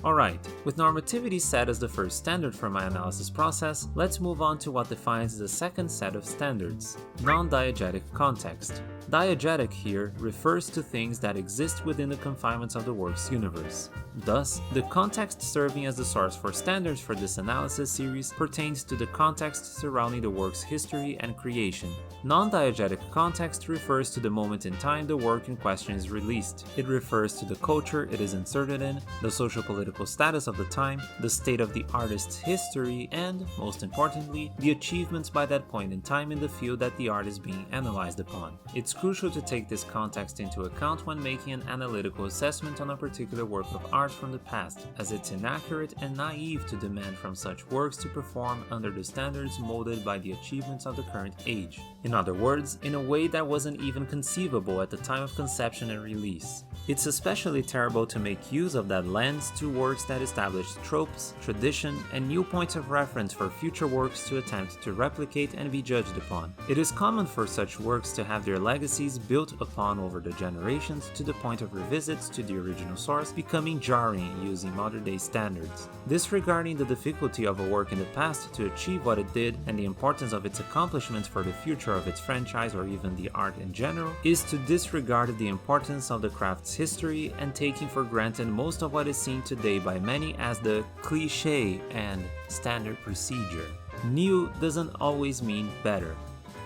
Alright, with normativity set as the first standard for my analysis process, let's move on to what defines the second set of standards: non-diegetic context. Diegetic here refers to things that exist within the confinements of the work's universe. Thus, the context serving as the source for standards for this analysis series pertains to the context surrounding the work's history and creation. Non-diegetic context refers to the moment in time the work in question is released. It refers to the culture it is inserted in, the socio-political status of the time, the state of the artist's history, and, most importantly, the achievements by that point in time in the field that the art is being analyzed upon. It's crucial to take this context into account when making an analytical assessment on a particular work of art from the past, as it's inaccurate and naive to demand from such works to perform under the standards molded by the achievements of the current age. In other words, in a way that wasn't even conceivable at the time of conception and release. It's especially terrible to make use of that lens to works that establish tropes, tradition, and new points of reference for future works to attempt to replicate and be judged upon. It is common for such works to have their legacies built upon over the generations to the point of revisits to the original source becoming jarring using modern-day standards. Disregarding the difficulty of a work in the past to achieve what it did and the importance of its accomplishments for the future of its franchise or even the art in general is to disregard the importance of the craft's history and taking for granted most of what is seen today by many as the cliché and standard procedure. New doesn't always mean better.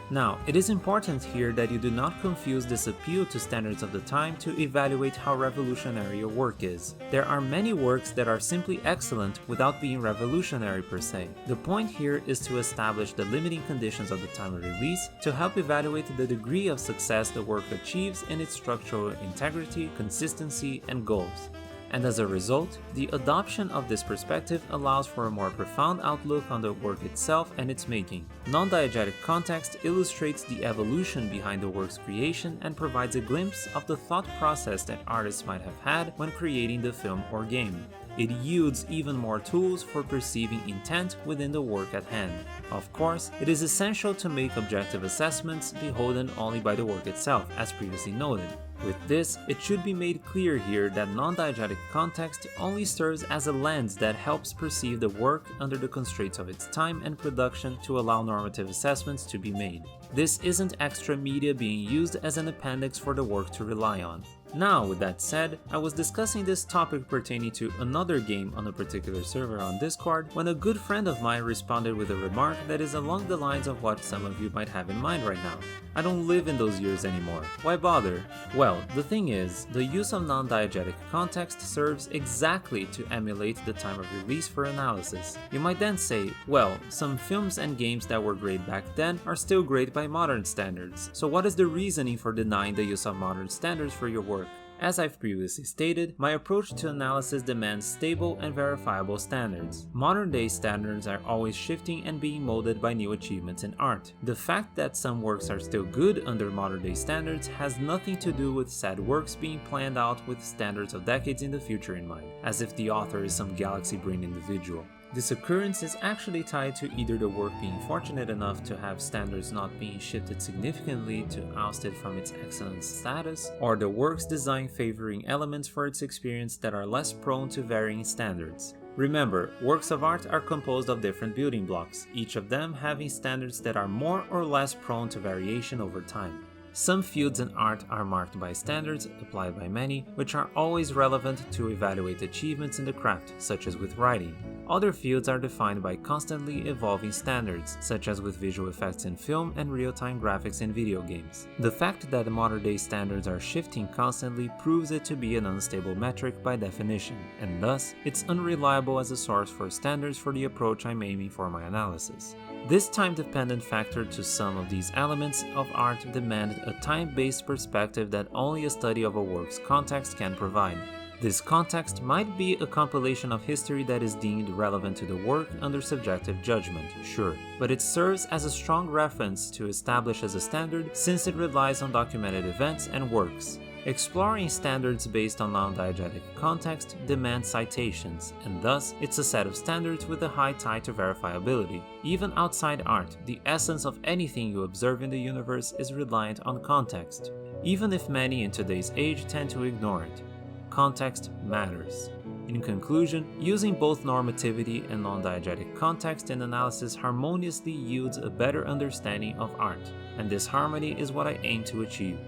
Now, it is important here that you do not confuse this appeal to standards of the time to evaluate how revolutionary a work is. There are many works that are simply excellent without being revolutionary per se. The point here is to establish the limiting conditions of the time of release to help evaluate the degree of success the work achieves in its structural integrity, consistency, and goals. And as a result, the adoption of this perspective allows for a more profound outlook on the work itself and its making. Non-diegetic context illustrates the evolution behind the work's creation and provides a glimpse of the thought process that artists might have had when creating the film or game. It yields even more tools for perceiving intent within the work at hand. Of course, it is essential to make objective assessments beholden only by the work itself, as previously noted. With this, it should be made clear here that non-diegetic context only serves as a lens that helps perceive the work under the constraints of its time and production to allow normative assessments to be made. This isn't extra media being used as an appendix for the work to rely on. Now, with that said, I was discussing this topic pertaining to another game on a particular server on Discord when a good friend of mine responded with a remark that is along the lines of what some of you might have in mind right now. I don't live in those years anymore. Why bother? Well, the thing is, the use of non-diegetic context serves exactly to emulate the time of release for analysis. You might then say, well, some films and games that were great back then are still great by modern standards, so what is the reasoning for denying the use of modern standards for your work? As I've previously stated, my approach to analysis demands stable and verifiable standards. Modern-day standards are always shifting and being molded by new achievements in art. The fact that some works are still good under modern-day standards has nothing to do with said works being planned out with standards of decades in the future in mind, as if the author is some galaxy-brain individual. This occurrence is actually tied to either the work being fortunate enough to have standards not being shifted significantly to oust it from its excellence status, or the work's design favoring elements for its experience that are less prone to varying standards. Remember, works of art are composed of different building blocks, each of them having standards that are more or less prone to variation over time. Some fields in art are marked by standards, applied by many, which are always relevant to evaluate achievements in the craft, such as with writing. Other fields are defined by constantly evolving standards, such as with visual effects in film and real-time graphics in video games. The fact that the modern-day standards are shifting constantly proves it to be an unstable metric by definition, and thus, it's unreliable as a source for standards for the approach I'm aiming for my analysis. This time-dependent factor to some of these elements of art demand a time-based perspective that only a study of a work's context can provide. This context might be a compilation of history that is deemed relevant to the work under subjective judgment, sure, but it serves as a strong reference to establish as a standard since it relies on documented events and works. Exploring standards based on non-diegetic context demands citations, and thus it's a set of standards with a high tie to verifiability. Even outside art, the essence of anything you observe in the universe is reliant on context, even if many in today's age tend to ignore it. Context matters. In conclusion, using both normativity and non-diegetic context in analysis harmoniously yields a better understanding of art, and this harmony is what I aim to achieve.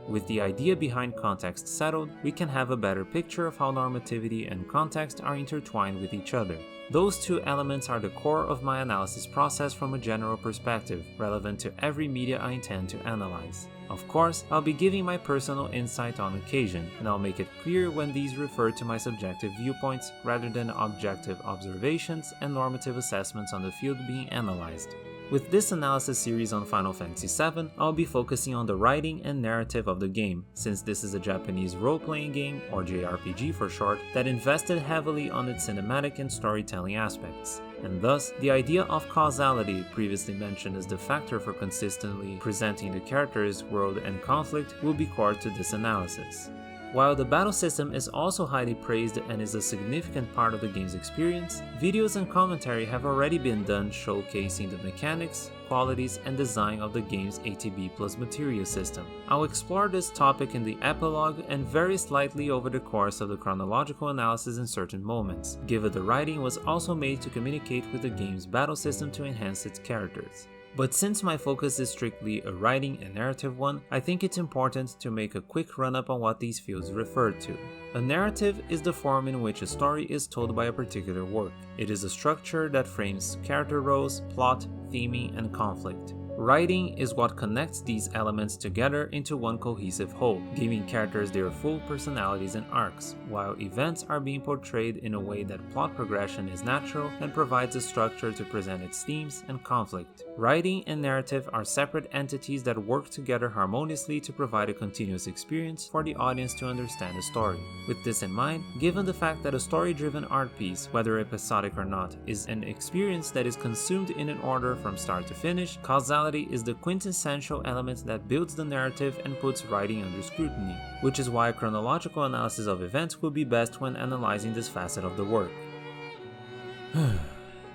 With the idea behind context settled, we can have a better picture of how normativity and context are intertwined with each other. Those two elements are the core of my analysis process from a general perspective, relevant to every media I intend to analyze. Of course, I'll be giving my personal insight on occasion, and I'll make it clear when these refer to my subjective viewpoints rather than objective observations and normative assessments on the field being analyzed. With this analysis series on Final Fantasy VII, I'll be focusing on the writing and narrative of the game, since this is a Japanese role-playing game, or JRPG for short, that invested heavily on its cinematic and storytelling aspects. And thus, the idea of causality, previously mentioned as the factor for consistently presenting the characters, world, and conflict, will be core to this analysis. While the battle system is also highly praised and is a significant part of the game's experience, videos and commentary have already been done showcasing the mechanics, qualities, and design of the game's ATB plus materia system. I'll explore this topic in the epilogue and very slightly over the course of the chronological analysis in certain moments, given the writing was also made to communicate with the game's battle system to enhance its characters. But since my focus is strictly a writing and narrative one, I think it's important to make a quick run-up on what these fields refer to. A narrative is the form in which a story is told by a particular work. It is a structure that frames character roles, plot, theming, and conflict. Writing is what connects these elements together into one cohesive whole, giving characters their full personalities and arcs, while events are being portrayed in a way that plot progression is natural and provides a structure to present its themes and conflict. Writing and narrative are separate entities that work together harmoniously to provide a continuous experience for the audience to understand the story. With this in mind, given the fact that a story-driven art piece, whether episodic or not, is an experience that is consumed in an order from start to finish, causality is the quintessential element that builds the narrative and puts writing under scrutiny, which is why a chronological analysis of events will be best when analyzing this facet of the work.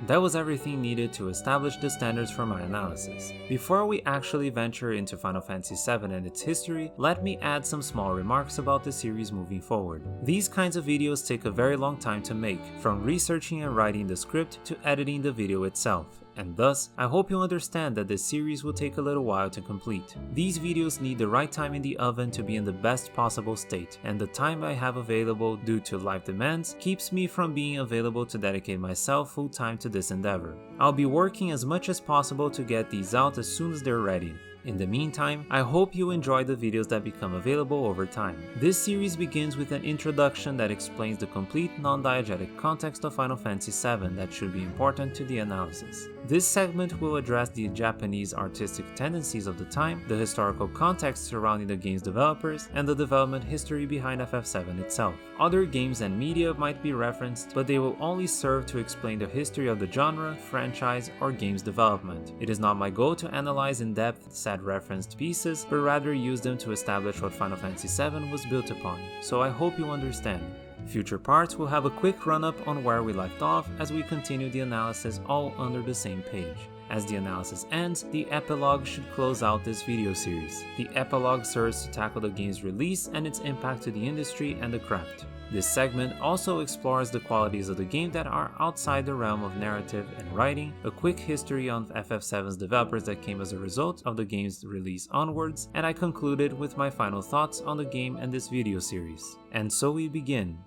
That was everything needed to establish the standards for my analysis. Before we actually venture into Final Fantasy VII and its history, let me add some small remarks about the series moving forward. These kinds of videos take a very long time to make, from researching and writing the script to editing the video itself. And thus, I hope you understand that this series will take a little while to complete. These videos need the right time in the oven to be in the best possible state, and the time I have available due to life demands keeps me from being available to dedicate myself full time to this endeavor. I'll be working as much as possible to get these out as soon as they're ready. In the meantime, I hope you enjoy the videos that become available over time. This series begins with an introduction that explains the complete non-diegetic context of Final Fantasy VII that should be important to the analysis. This segment will address the Japanese artistic tendencies of the time, the historical context surrounding the game's developers, and the development history behind FF7 itself. Other games and media might be referenced, but they will only serve to explain the history of the genre, franchise, or game's development. It is not my goal to analyze in depth said referenced pieces, but rather use them to establish what Final Fantasy VII was built upon, so I hope you understand. Future parts will have a quick run-up on where we left off as we continue the analysis all under the same page. As the analysis ends, the epilogue should close out this video series. The epilogue serves to tackle the game's release and its impact to the industry and the craft. This segment also explores the qualities of the game that are outside the realm of narrative and writing, a quick history on FF7's developers that came as a result of the game's release onwards, and I concluded with my final thoughts on the game and this video series. And so we begin,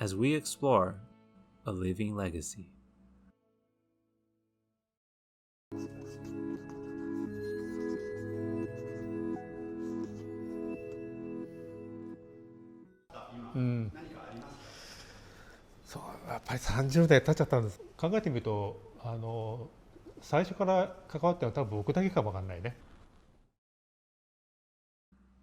as we explore a living legacy. Mm. そうやっぱり30年経っちゃったんです。考えてみると最初から関わったのは多分僕だけかもわかんないね。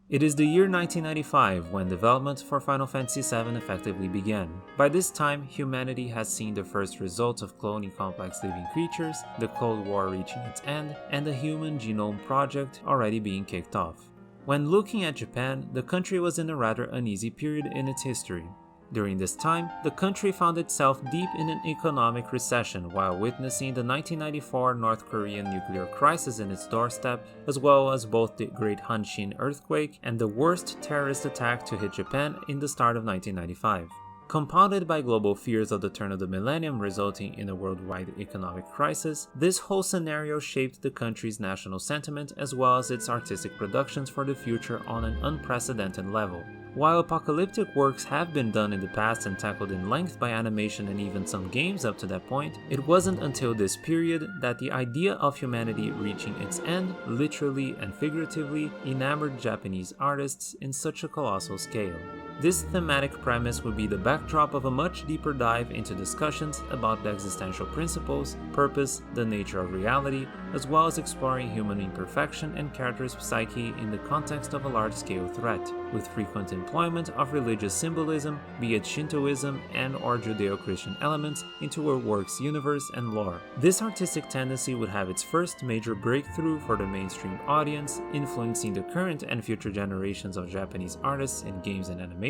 It is the year 1995 when development for Final Fantasy VII effectively began. By this time, humanity has seen the first results of cloning complex living creatures, the Cold War reaching its end, and the Human Genome Project already being kicked off. When looking at Japan, the country was in a rather uneasy period in its history. During this time, the country found itself deep in an economic recession while witnessing the 1994 North Korean nuclear crisis in its doorstep, as well as both the Great Hanshin earthquake and the worst terrorist attack to hit Japan in the start of 1995. Compounded by global fears of the turn of the millennium resulting in a worldwide economic crisis, this whole scenario shaped the country's national sentiment as well as its artistic productions for the future on an unprecedented level. While apocalyptic works have been done in the past and tackled in length by animation and even some games up to that point, it wasn't until this period that the idea of humanity reaching its end, literally and figuratively, enamored Japanese artists in such a colossal scale. This thematic premise would be the backdrop of a much deeper dive into discussions about the existential principles, purpose, the nature of reality, as well as exploring human imperfection and characters' psyche in the context of a large-scale threat, with frequent employment of religious symbolism, be it Shintoism and/or Judeo-Christian elements, into a work's universe and lore. This artistic tendency would have its first major breakthrough for the mainstream audience, influencing the current and future generations of Japanese artists in games and animation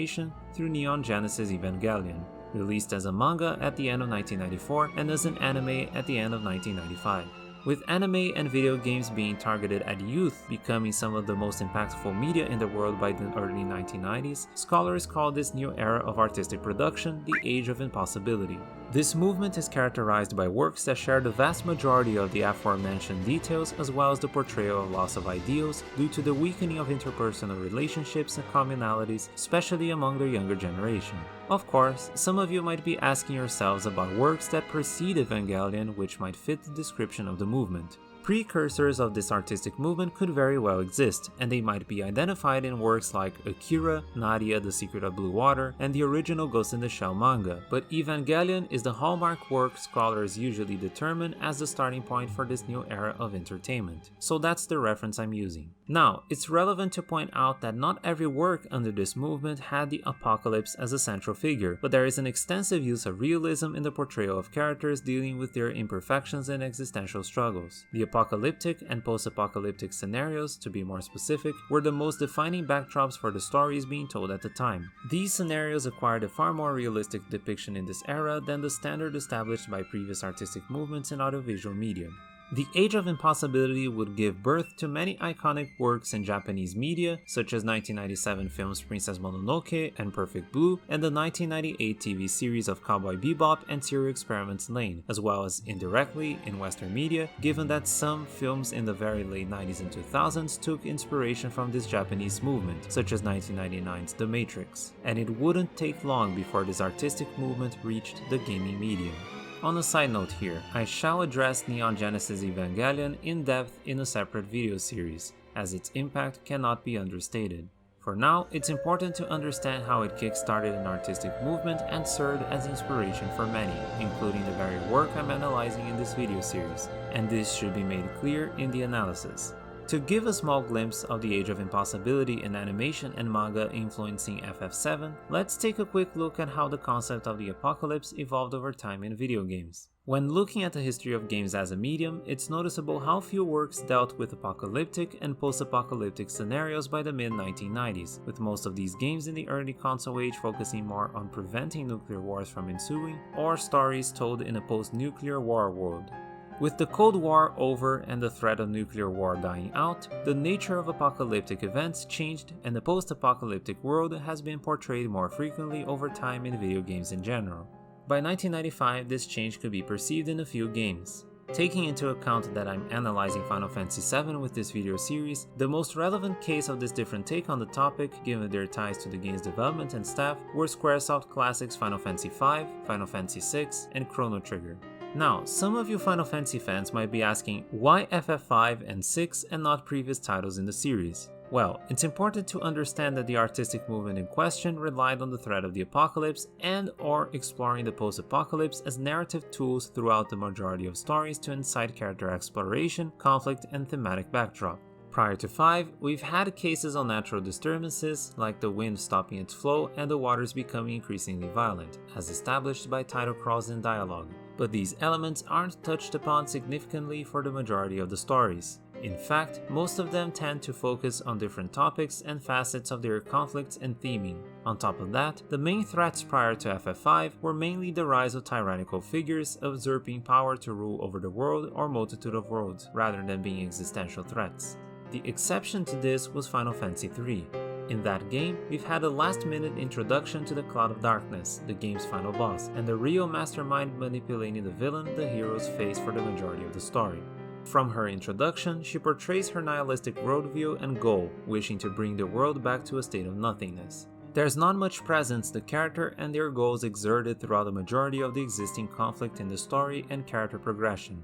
through Neon Genesis Evangelion, released as a manga at the end of 1994 and as an anime at the end of 1995. With anime and video games being targeted at youth becoming some of the most impactful media in the world by the early 1990s, scholars call this new era of artistic production the Age of Impossibility. This movement is characterized by works that share the vast majority of the aforementioned details as well as the portrayal of loss of ideals due to the weakening of interpersonal relationships and communalities, especially among the younger generation. Of course, some of you might be asking yourselves about works that precede Evangelion which might fit the description of the movement. Precursors of this artistic movement could very well exist, and they might be identified in works like Akira, Nadia, The Secret of Blue Water, and the original Ghost in the Shell manga, but Evangelion is the hallmark work scholars usually determine as the starting point for this new era of entertainment, so that's the reference I'm using. Now, it's relevant to point out that not every work under this movement had the apocalypse as a central figure, but there is an extensive use of realism in the portrayal of characters dealing with their imperfections and existential struggles. The apocalyptic and post-apocalyptic scenarios, to be more specific, were the most defining backdrops for the stories being told at the time. These scenarios acquired a far more realistic depiction in this era than the standard established by previous artistic movements in audiovisual media. The Age of Impossibility would give birth to many iconic works in Japanese media, such as 1997 films Princess Mononoke and Perfect Blue, and the 1998 TV series of Cowboy Bebop and Serial Experiments Lain, as well as indirectly in Western media, given that some films in the very late 90s and 2000s took inspiration from this Japanese movement, such as 1999's The Matrix. And it wouldn't take long before this artistic movement reached the gaming medium. On a side note here, I shall address Neon Genesis Evangelion in depth in a separate video series, as its impact cannot be understated. For now, it's important to understand how it kickstarted an artistic movement and served as inspiration for many, including the very work I'm analyzing in this video series, and this should be made clear in the analysis. To give a small glimpse of the Age of Impossibility in animation and manga influencing FF7, let's take a quick look at how the concept of the apocalypse evolved over time in video games. When looking at the history of games as a medium, it's noticeable how few works dealt with apocalyptic and post-apocalyptic scenarios by the mid-1990s, with most of these games in the early console age focusing more on preventing nuclear wars from ensuing, or stories told in a post-nuclear war world. With the Cold War over and the threat of nuclear war dying out, the nature of apocalyptic events changed and the post-apocalyptic world has been portrayed more frequently over time in video games in general. By 1995, this change could be perceived in a few games. Taking into account that I'm analyzing Final Fantasy VII with this video series, the most relevant case of this different take on the topic, given their ties to the game's development and staff, were Squaresoft classics Final Fantasy V, Final Fantasy VI, and Chrono Trigger. Now, some of you Final Fantasy fans might be asking, why FF5 and 6 and not previous titles in the series? Well, it's important to understand that the artistic movement in question relied on the threat of the apocalypse and/or exploring the post-apocalypse as narrative tools throughout the majority of stories to incite character exploration, conflict, and thematic backdrop. Prior to 5, we've had cases of natural disturbances, like the wind stopping its flow and the waters becoming increasingly violent, as established by title crawls and dialogue. But these elements aren't touched upon significantly for the majority of the stories. In fact, most of them tend to focus on different topics and facets of their conflicts and theming. On top of that, the main threats prior to FF5 were mainly the rise of tyrannical figures usurping power to rule over the world or multitude of worlds, rather than being existential threats. The exception to this was Final Fantasy VIII. In that game, we've had a last-minute introduction to the Cloud of Darkness, the game's final boss, and the real mastermind manipulating the villain the heroes face for the majority of the story. From her introduction, she portrays her nihilistic worldview and goal, wishing to bring the world back to a state of nothingness. There's not much presence the character and their goals exerted throughout the majority of the existing conflict in the story and character progression.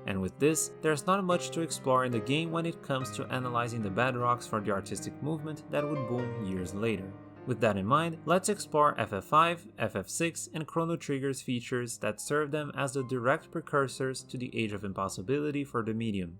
And with this, there's not much to explore in the game when it comes to analyzing the bedrocks for the artistic movement that would boom years later. With that in mind, let's explore FF5, FF6, and Chrono Trigger's features that serve them as the direct precursors to the Age of Impossibility for the medium.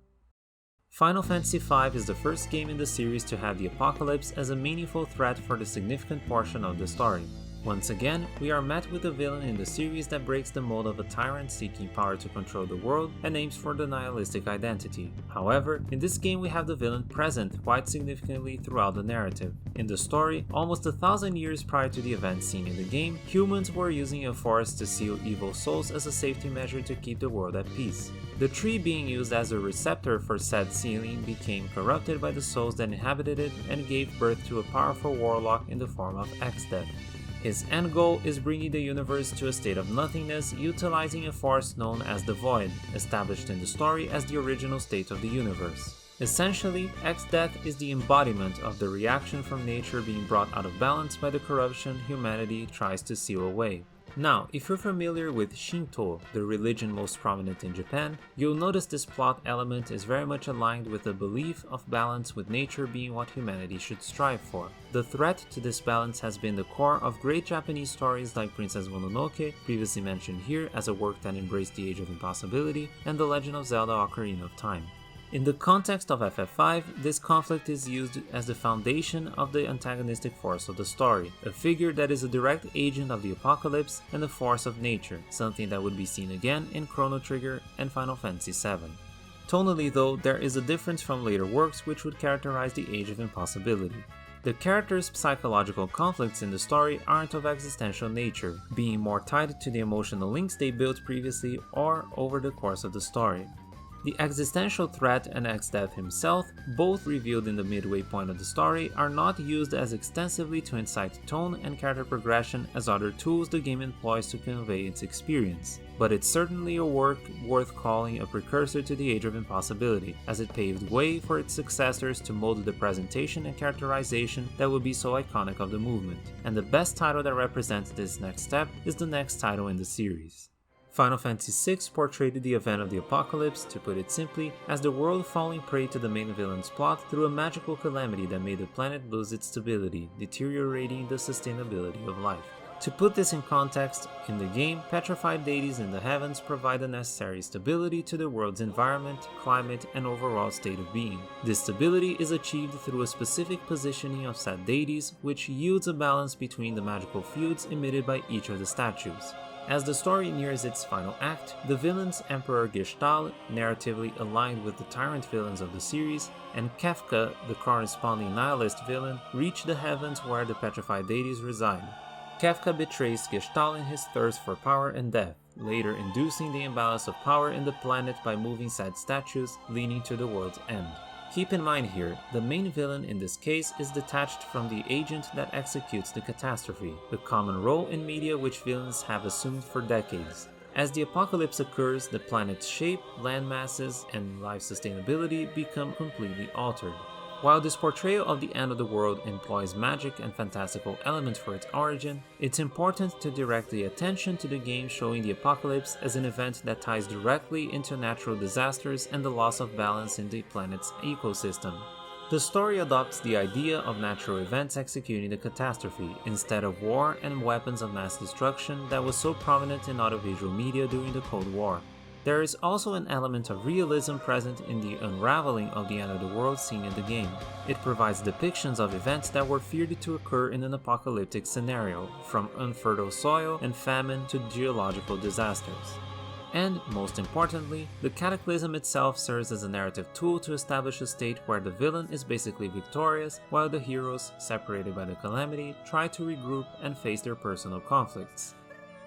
Final Fantasy V is the first game in the series to have the apocalypse as a meaningful threat for the significant portion of the story. Once again, we are met with a villain in the series that breaks the mold of a tyrant seeking power to control the world and aims for the nihilistic identity. However, in this game we have the villain present quite significantly throughout the narrative. In the story, almost 1,000 years prior to the events seen in the game, humans were using a forest to seal evil souls as a safety measure to keep the world at peace. The tree being used as a receptor for said sealing became corrupted by the souls that inhabited it and gave birth to a powerful warlock in the form of X-Death. His end goal is bringing the universe to a state of nothingness utilizing a force known as the Void, established in the story as the original state of the universe. Essentially, X-Death is the embodiment of the reaction from nature being brought out of balance by the corruption humanity tries to seal away. Now, if you're familiar with Shinto, the religion most prominent in Japan, you'll notice this plot element is very much aligned with the belief of balance with nature being what humanity should strive for. The threat to this balance has been the core of great Japanese stories like Princess Mononoke, previously mentioned here as a work that embraced the Age of Impossibility, and The Legend of Zelda: Ocarina of Time. In the context of FF5, this conflict is used as the foundation of the antagonistic force of the story, a figure that is a direct agent of the apocalypse and the force of nature, something that would be seen again in Chrono Trigger and Final Fantasy VII. Tonally though, there is a difference from later works which would characterize the Age of Impossibility. The characters' psychological conflicts in the story aren't of existential nature, being more tied to the emotional links they built previously or over the course of the story. The existential threat and X-Death himself, both revealed in the midway point of the story, are not used as extensively to incite tone and character progression as other tools the game employs to convey its experience. But it's certainly a work worth calling a precursor to the Age of Impossibility, as it paved way for its successors to mold the presentation and characterization that would be so iconic of the movement. And the best title that represents this next step is the next title in the series. Final Fantasy VI portrayed the event of the apocalypse, to put it simply, as the world falling prey to the main villain's plot through a magical calamity that made the planet lose its stability, deteriorating the sustainability of life. To put this in context, in the game, petrified deities in the heavens provide the necessary stability to the world's environment, climate, and overall state of being. This stability is achieved through a specific positioning of said deities, which yields a balance between the magical fields emitted by each of the statues. As the story nears its final act, the villains Emperor Gestahl, narratively aligned with the tyrant villains of the series, and Kefka, the corresponding nihilist villain, reach the heavens where the petrified deities reside. Kefka betrays Gestahl in his thirst for power and death, later inducing the imbalance of power in the planet by moving said statues, leading to the world's end. Keep in mind here, the main villain in this case is detached from the agent that executes the catastrophe, a common role in media which villains have assumed for decades. As the apocalypse occurs, the planet's shape, land masses, and life sustainability become completely altered. While this portrayal of the end of the world employs magic and fantastical elements for its origin, it's important to direct the attention to the game showing the apocalypse as an event that ties directly into natural disasters and the loss of balance in the planet's ecosystem. The story adopts the idea of natural events executing the catastrophe, instead of war and weapons of mass destruction that was so prominent in audiovisual media during the Cold War. There is also an element of realism present in the unraveling of the end of the world seen in the game. It provides depictions of events that were feared to occur in an apocalyptic scenario, from unfertile soil and famine to geological disasters. And, most importantly, the cataclysm itself serves as a narrative tool to establish a state where the villain is basically victorious, while the heroes, separated by the calamity, try to regroup and face their personal conflicts.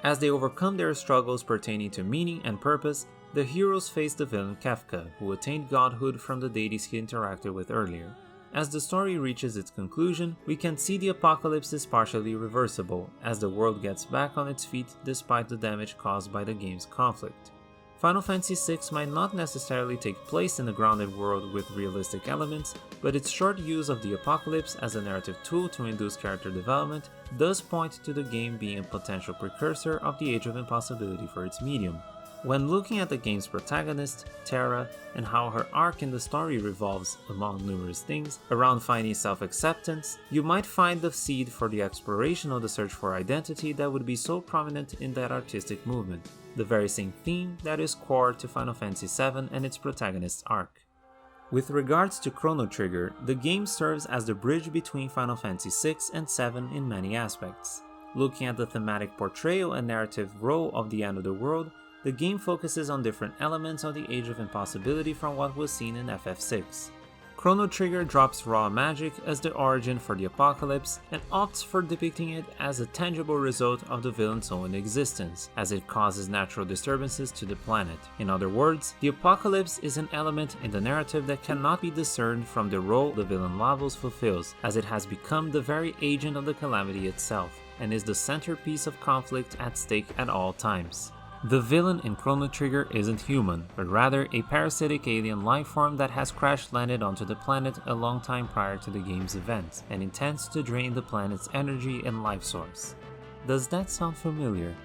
As they overcome their struggles pertaining to meaning and purpose, the heroes face the villain Kefka, who attained godhood from the deities he interacted with earlier. As the story reaches its conclusion, we can see the apocalypse is partially reversible, as the world gets back on its feet despite the damage caused by the game's conflict. Final Fantasy VI might not necessarily take place in a grounded world with realistic elements, but its short use of the apocalypse as a narrative tool to induce character development does point to the game being a potential precursor of the Age of Impossibility for its medium. When looking at the game's protagonist, Terra, and how her arc in the story revolves, among numerous things, around finding self-acceptance, you might find the seed for the exploration of the search for identity that would be so prominent in that artistic movement, the very same theme that is core to Final Fantasy VII and its protagonist's arc. With regards to Chrono Trigger, the game serves as the bridge between Final Fantasy VI and VII in many aspects. Looking at the thematic portrayal and narrative role of the end of the world, the game focuses on different elements of the Age of Impossibility from what was seen in FF6. Chrono Trigger drops raw magic as the origin for the apocalypse and opts for depicting it as a tangible result of the villain's own existence, as it causes natural disturbances to the planet. In other words, the apocalypse is an element in the narrative that cannot be discerned from the role the villain Lavos fulfills, as it has become the very agent of the calamity itself, and is the centerpiece of conflict at stake at all times. The villain in Chrono Trigger isn't human, but rather a parasitic alien lifeform that has crash-landed onto the planet a long time prior to the game's events, and intends to drain the planet's energy and life source. Does that sound familiar?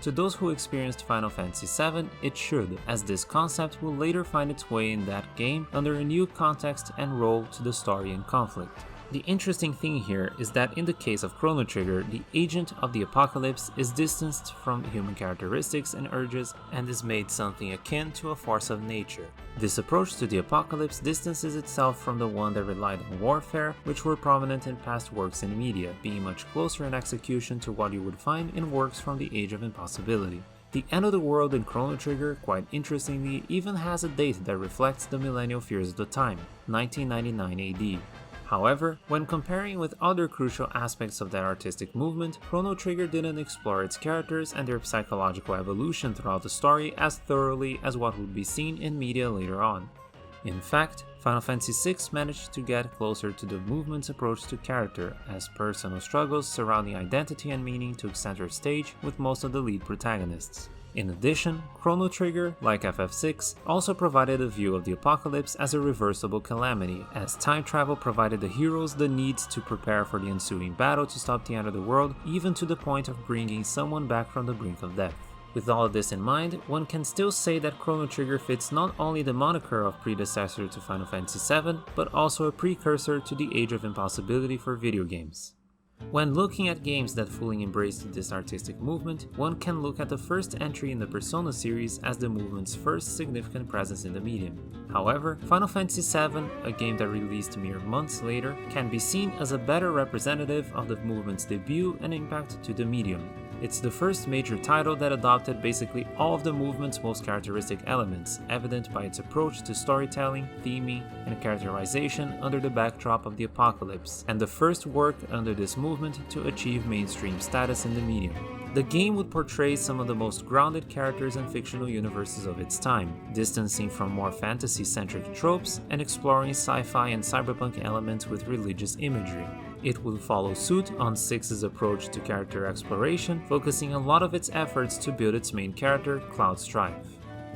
To those who experienced Final Fantasy VII, it should, as this concept will later find its way in that game under a new context and role to the story and conflict. The interesting thing here is that in the case of Chrono Trigger, the agent of the apocalypse is distanced from human characteristics and urges and is made something akin to a force of nature. This approach to the apocalypse distances itself from the one that relied on warfare, which were prominent in past works in media, being much closer in execution to what you would find in works from the Age of Impossibility. The end of the world in Chrono Trigger, quite interestingly, even has a date that reflects the millennial fears of the time, 1999 AD. However, when comparing with other crucial aspects of that artistic movement, Chrono Trigger didn't explore its characters and their psychological evolution throughout the story as thoroughly as what would be seen in media later on. In fact, Final Fantasy VI managed to get closer to the movement's approach to character, as personal struggles surrounding identity and meaning took center stage with most of the lead protagonists. In addition, Chrono Trigger, like FF6, also provided a view of the apocalypse as a reversible calamity, as time travel provided the heroes the needs to prepare for the ensuing battle to stop the end of the world, even to the point of bringing someone back from the brink of death. With all of this in mind, one can still say that Chrono Trigger fits not only the moniker of predecessor to Final Fantasy VII, but also a precursor to the Age of Impossibility for video games. When looking at games that fully embraced this artistic movement, one can look at the first entry in the Persona series as the movement's first significant presence in the medium. However, Final Fantasy VII, a game that released mere months later, can be seen as a better representative of the movement's debut and impact to the medium. It's the first major title that adopted basically all of the movement's most characteristic elements, evident by its approach to storytelling, theming, and characterization under the backdrop of the apocalypse, and the first work under this movement to achieve mainstream status in the medium. The game would portray some of the most grounded characters and fictional universes of its time, distancing from more fantasy-centric tropes and exploring sci-fi and cyberpunk elements with religious imagery. It will follow suit on 6's approach to character exploration, focusing a lot of its efforts to build its main character, Cloud Strife.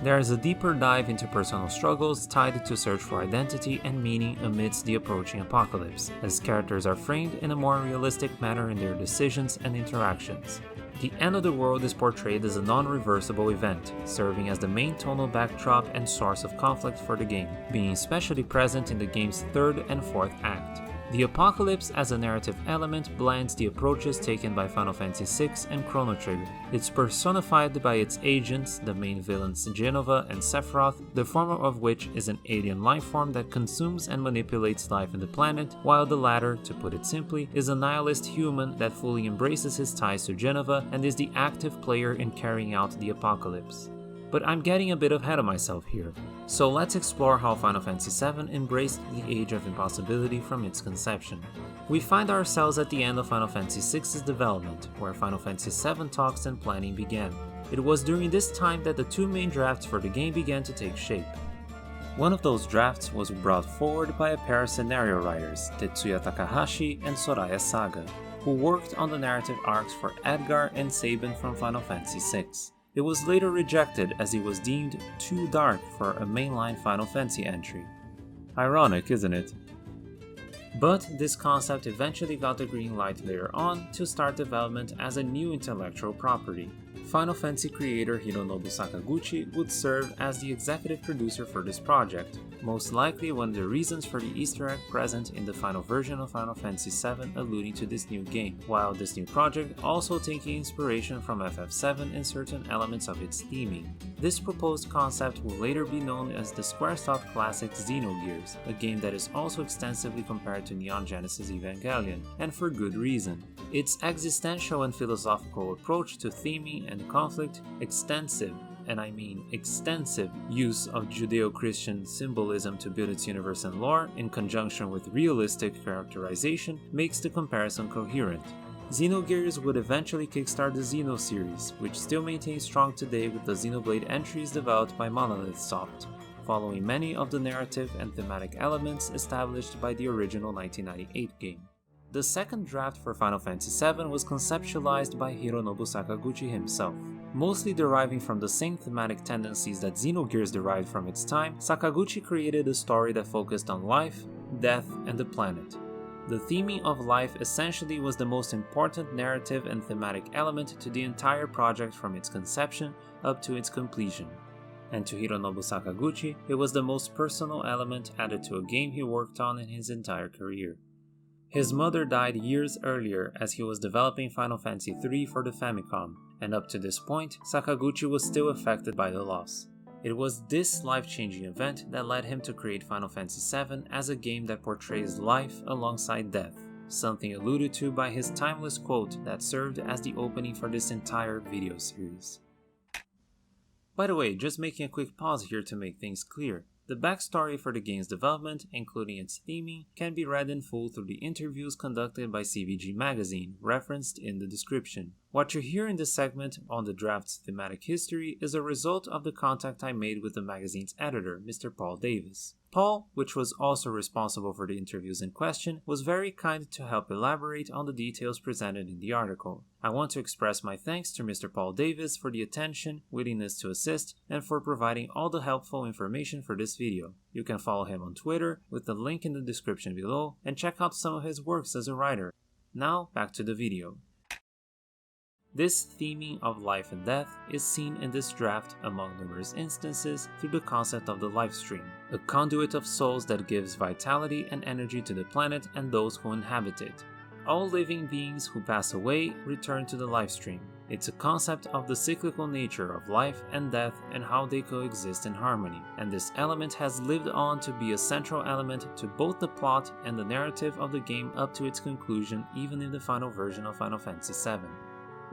There is a deeper dive into personal struggles tied to search for identity and meaning amidst the approaching apocalypse, as characters are framed in a more realistic manner in their decisions and interactions. The end of the world is portrayed as a non-reversible event, serving as the main tonal backdrop and source of conflict for the game, being especially present in the game's third and fourth act. The apocalypse as a narrative element blends the approaches taken by Final Fantasy VI and Chrono Trigger. It's personified by its agents, the main villains Genova and Sephiroth, the former of which is an alien lifeform that consumes and manipulates life in the planet, while the latter, to put it simply, is a nihilist human that fully embraces his ties to Genova and is the active player in carrying out the apocalypse. But I'm getting a bit ahead of myself here. So let's explore how Final Fantasy VII embraced the Age of Impossibility from its conception. We find ourselves at the end of Final Fantasy VI's development, where Final Fantasy VII talks and planning began. It was during this time that the two main drafts for the game began to take shape. One of those drafts was brought forward by a pair of scenario writers, Tetsuya Takahashi and Soraya Saga, who worked on the narrative arcs for Edgar and Sabin from Final Fantasy VI. It was later rejected as it was deemed too dark for a mainline Final Fantasy entry. Ironic, isn't it? But this concept eventually got the green light later on to start development as a new intellectual property. Final Fantasy creator Hironobu Sakaguchi would serve as the executive producer for this project, most likely one of the reasons for the Easter egg present in the final version of Final Fantasy VII alluding to this new game, while this new project also taking inspiration from FF7 and certain elements of its theming. This proposed concept will later be known as the Squaresoft classic Xenogears, a game that is also extensively compared to Neon Genesis Evangelion, and for good reason. Its existential and philosophical approach to theming and conflict, extensive use of Judeo-Christian symbolism to build its universe and lore in conjunction with realistic characterization makes the comparison coherent. Xenogears would eventually kickstart the Xeno series, which still maintains strong today with the Xenoblade entries developed by Monolith Soft, following many of the narrative and thematic elements established by the original 1998 game. The second draft for Final Fantasy VII was conceptualized by Hironobu Sakaguchi himself. Mostly deriving from the same thematic tendencies that Xenogears derived from its time, Sakaguchi created a story that focused on life, death, and the planet. The theming of life essentially was the most important narrative and thematic element to the entire project from its conception up to its completion. And to Hironobu Sakaguchi, it was the most personal element added to a game he worked on in his entire career. His mother died years earlier as he was developing Final Fantasy III for the Famicom, and up to this point, Sakaguchi was still affected by the loss. It was this life-changing event that led him to create Final Fantasy VII as a game that portrays life alongside death, something alluded to by his timeless quote that served as the opening for this entire video series. By the way, just making a quick pause here to make things clear. The backstory for the game's development, including its theming, can be read in full through the interviews conducted by CVG Magazine, referenced in the description. What you hear in this segment on the draft's thematic history is a result of the contact I made with the magazine's editor, Mr. Paul Davis. Paul, which was also responsible for the interviews in question, was very kind to help elaborate on the details presented in the article. I want to express my thanks to Mr. Paul Davis for the attention, willingness to assist, and for providing all the helpful information for this video. You can follow him on Twitter with the link in the description below and check out some of his works as a writer. Now, back to the video. This theming of life and death is seen in this draft among numerous instances through the concept of the life stream, a conduit of souls that gives vitality and energy to the planet and those who inhabit it. All living beings who pass away return to the life stream. It's a concept of the cyclical nature of life and death and how they coexist in harmony, and this element has lived on to be a central element to both the plot and the narrative of the game up to its conclusion even in the final version of Final Fantasy VII.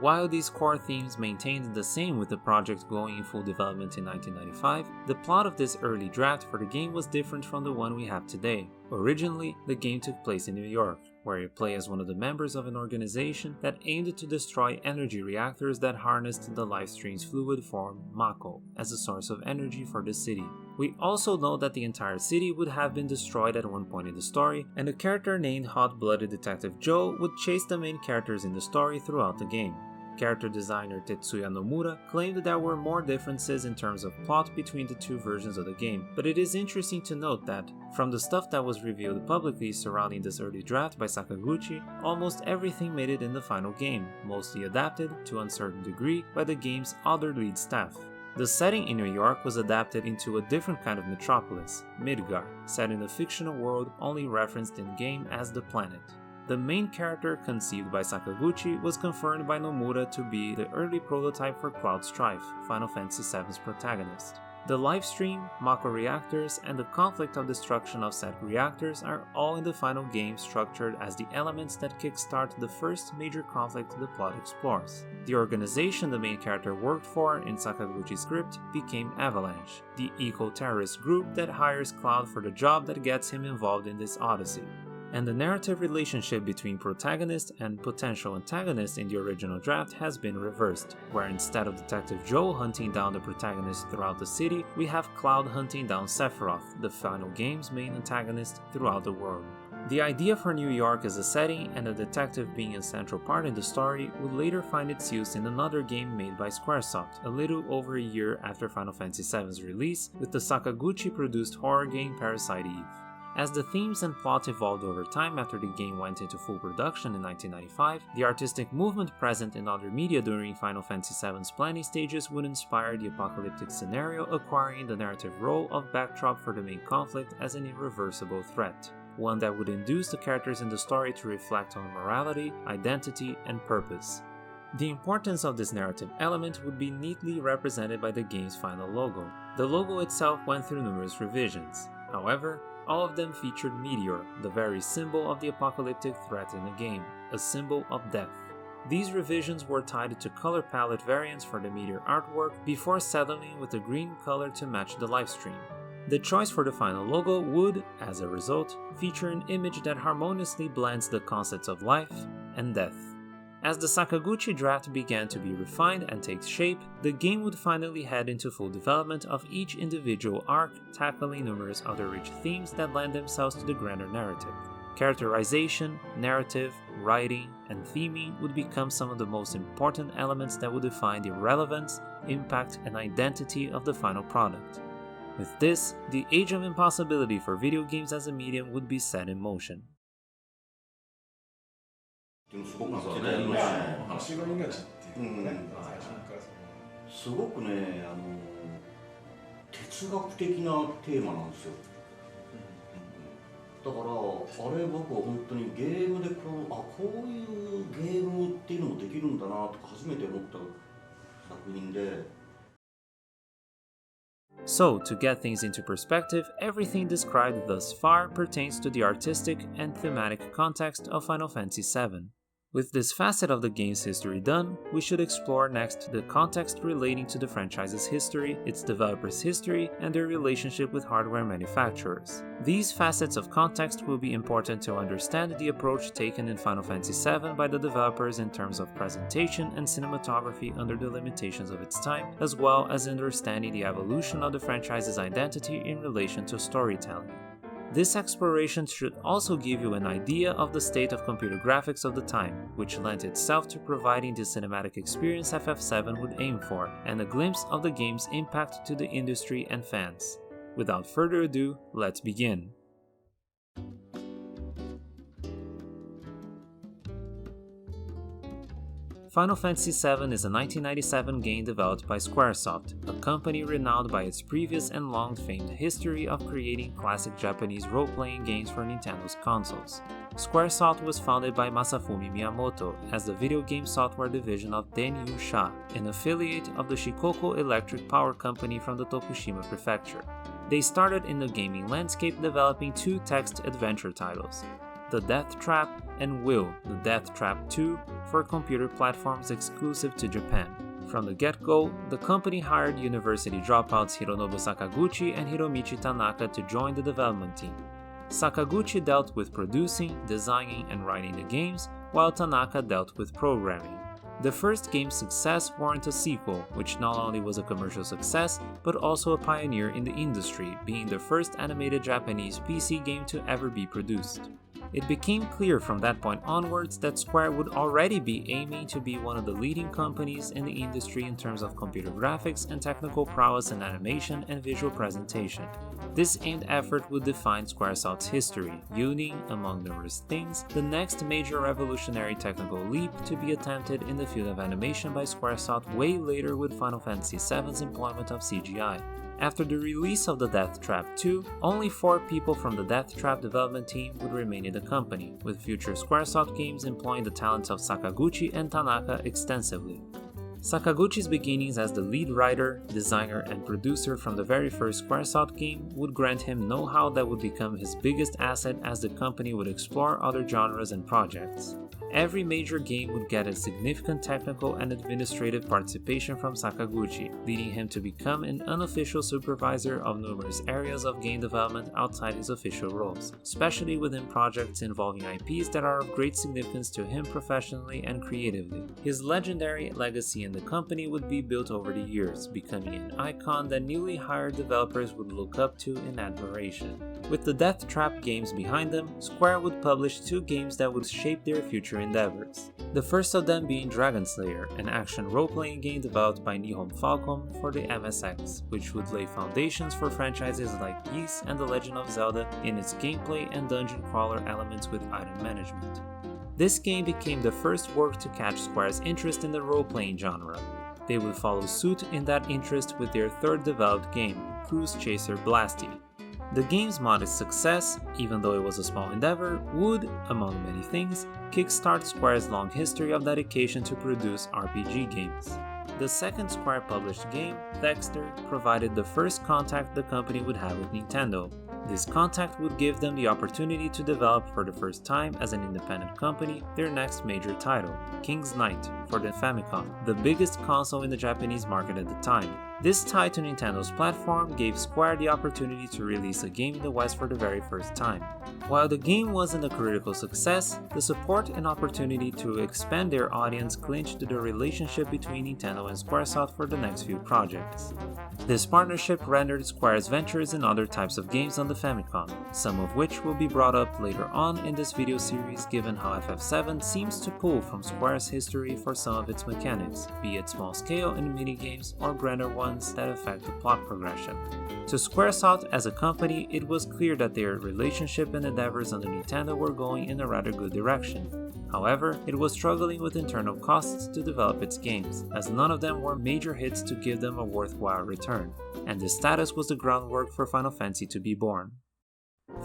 While these core themes maintained the same with the project going in full development in 1995, the plot of this early draft for the game was different from the one we have today. Originally, the game took place in New York, where you play as one of the members of an organization that aimed to destroy energy reactors that harnessed the lifestream's fluid form, Mako, as a source of energy for the city. We also know that the entire city would have been destroyed at one point in the story, and a character named Hot-Blooded Detective Joe would chase the main characters in the story throughout the game. Character designer Tetsuya Nomura claimed that there were more differences in terms of plot between the two versions of the game, but it is interesting to note that, from the stuff that was revealed publicly surrounding this early draft by Sakaguchi, almost everything made it in the final game, mostly adapted, to a certain degree, by the game's other lead staff. The setting in New York was adapted into a different kind of metropolis, Midgar, set in a fictional world only referenced in-game as the planet. The main character, conceived by Sakaguchi, was confirmed by Nomura to be the early prototype for Cloud Strife, Final Fantasy VII's protagonist. The lifestream, Mako Reactors, and the conflict of destruction of said reactors are all in the final game structured as the elements that kickstart the first major conflict the plot explores. The organization the main character worked for in Sakaguchi's script became Avalanche, the eco-terrorist group that hires Cloud for the job that gets him involved in this odyssey. And the narrative relationship between protagonist and potential antagonist in the original draft has been reversed, where instead of Detective Joe hunting down the protagonist throughout the city, we have Cloud hunting down SEPHIROTH, the final game's main antagonist, throughout the world. The idea for New York as a setting and a detective being a central part in the story would later find its use in another game made by Squaresoft a little over a year after Final Fantasy VII's release, with the Sakaguchi-produced horror game Parasite Eve. As the themes and plot evolved over time after the game went into full production in 1995, the artistic movement present in other media during Final Fantasy VII's planning stages would inspire the apocalyptic scenario, acquiring the narrative role of backdrop for the main conflict as an irreversible threat, one that would induce the characters in the story to reflect on morality, identity, and purpose. The importance of this narrative element would be neatly represented by the game's final logo. The logo itself went through numerous revisions. However, all of them featured Meteor, the very symbol of the apocalyptic threat in the game, a symbol of death. These revisions were tied to color palette variants for the Meteor artwork before settling with a green color to match the livestream. The choice for the final logo would, as a result, feature an image that harmoniously blends the concepts of life and death. As the Sakaguchi draft began to be refined and take shape, the game would finally head into full development of each individual arc, tackling numerous other rich themes that lend themselves to the grander narrative. Characterization, narrative, writing, and theming would become some of the most important elements that would define the relevance, impact, and identity of the final product. With this, the Age of Impossibility for video games as a medium would be set in motion. でもすごく間違いない話が命っていうね、すごくね、哲学的なテーマなんですよ。だからあれ僕は本当にゲームでこういうゲームっていうのもできるんだなとか初めて思った作品で。So, to get things into perspective, everything described thus far pertains to the artistic and thematic context of Final Fantasy VII. With this facet of the game's history done, we should explore next the context relating to the franchise's history, its developers' history, and their relationship with hardware manufacturers. These facets of context will be important to understand the approach taken in Final Fantasy VII by the developers in terms of presentation and cinematography under the limitations of its time, as well as understanding the evolution of the franchise's identity in relation to storytelling. This exploration should also give you an idea of the state of computer graphics of the time, which lent itself to providing the cinematic experience FF7 would aim for, and a glimpse of the game's impact to the industry and fans. Without further ado, let's begin. Final Fantasy VII is a 1997 game developed by Squaresoft, a company renowned by its previous and long-famed history of creating classic Japanese role-playing games for Nintendo's consoles. Squaresoft was founded by Masafumi Miyamoto as the video game software division of Denyu Sha, an affiliate of the Shikoku Electric Power Company from the Tokushima Prefecture. They started in the gaming landscape developing two text adventure titles, The Death Trap and Will, The Death Trap 2, for computer platforms exclusive to Japan. From the get-go, the company hired university dropouts Hironobu Sakaguchi and Hiromichi Tanaka to join the development team. Sakaguchi dealt with producing, designing, and writing the games, while Tanaka dealt with programming. The first game's success warranted a sequel, which not only was a commercial success, but also a pioneer in the industry, being the first animated Japanese PC game to ever be produced. It became clear from that point onwards that Square would already be aiming to be one of the leading companies in the industry in terms of computer graphics and technical prowess in animation and visual presentation. This aimed effort would define Squaresoft's history, yielding, among numerous things, the next major revolutionary technical leap to be attempted in the field of animation by Squaresoft way later with Final Fantasy VII's employment of CGI. After the release of the Death Trap 2, only 4 people from the Death Trap development team would remain in the company, with future Squaresoft games employing the talents of Sakaguchi and Tanaka extensively. Sakaguchi's beginnings as the lead writer, designer, and producer from the very first Squaresoft game would grant him know-how that would become his biggest asset as the company would explore other genres and projects. Every major game would get a significant technical and administrative participation from Sakaguchi, leading him to become an unofficial supervisor of numerous areas of game development outside his official roles, especially within projects involving IPs that are of great significance to him professionally and creatively. His legendary legacy in the company would be built over the years, becoming an icon that newly hired developers would look up to in admiration. With the Death Trap games behind them, Square would publish 2 games that would shape their future endeavors. The first of them being Dragon Slayer, an action role-playing game developed by Nihon Falcom for the MSX, which would lay foundations for franchises like Ys and The Legend of Zelda in its gameplay and dungeon crawler elements with item management. This game became the first work to catch Square's interest in the role-playing genre. They would follow suit in that interest with their third developed game, Cruise Chaser Blasty. The game's modest success, even though it was a small endeavor, would, among many things, kickstart Square's long history of dedication to produce RPG games. The second Square-published game, Dexter, provided the first contact the company would have with Nintendo. This contact would give them the opportunity to develop for the first time as an independent company their next major title, King's Knight, for the Famicom, the biggest console in the Japanese market at the time. This tie to Nintendo's platform gave Square the opportunity to release a game in the West for the very first time. While the game wasn't a critical success, the support and opportunity to expand their audience clinched the relationship between Nintendo and Squaresoft for the next few projects. This partnership rendered Square's ventures in other types of games on the Famicom, some of which will be brought up later on in this video series given how FF7 seems to pull from Square's history for some of its mechanics, be it small scale in minigames or grander ones that affect the plot progression. To Squaresoft as a company, it was clear that their relationship and endeavors under Nintendo were going in a rather good direction. However, it was struggling with internal costs to develop its games, as none of them were major hits to give them a worthwhile return, and this status was the groundwork for Final Fantasy to be born.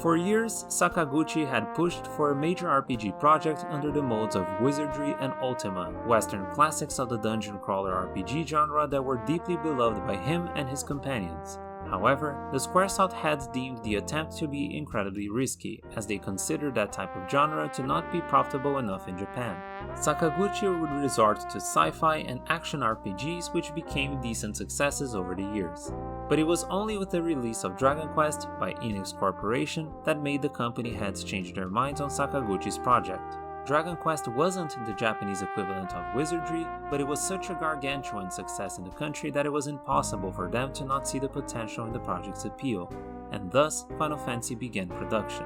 For years, Sakaguchi had pushed for a major RPG project under the modes of Wizardry and Ultima, Western classics of the dungeon crawler RPG genre that were deeply beloved by him and his companions. However, the Squaresoft heads deemed the attempt to be incredibly risky, as they considered that type of genre to not be profitable enough in Japan. Sakaguchi would resort to sci-fi and action RPGs, which became decent successes over the years. But it was only with the release of Dragon Quest by Enix Corporation that made the company heads change their minds on Sakaguchi's project. Dragon Quest wasn't the Japanese equivalent of Wizardry, but it was such a gargantuan success in the country that it was impossible for them to not see the potential in the project's appeal, and thus Final Fantasy began production.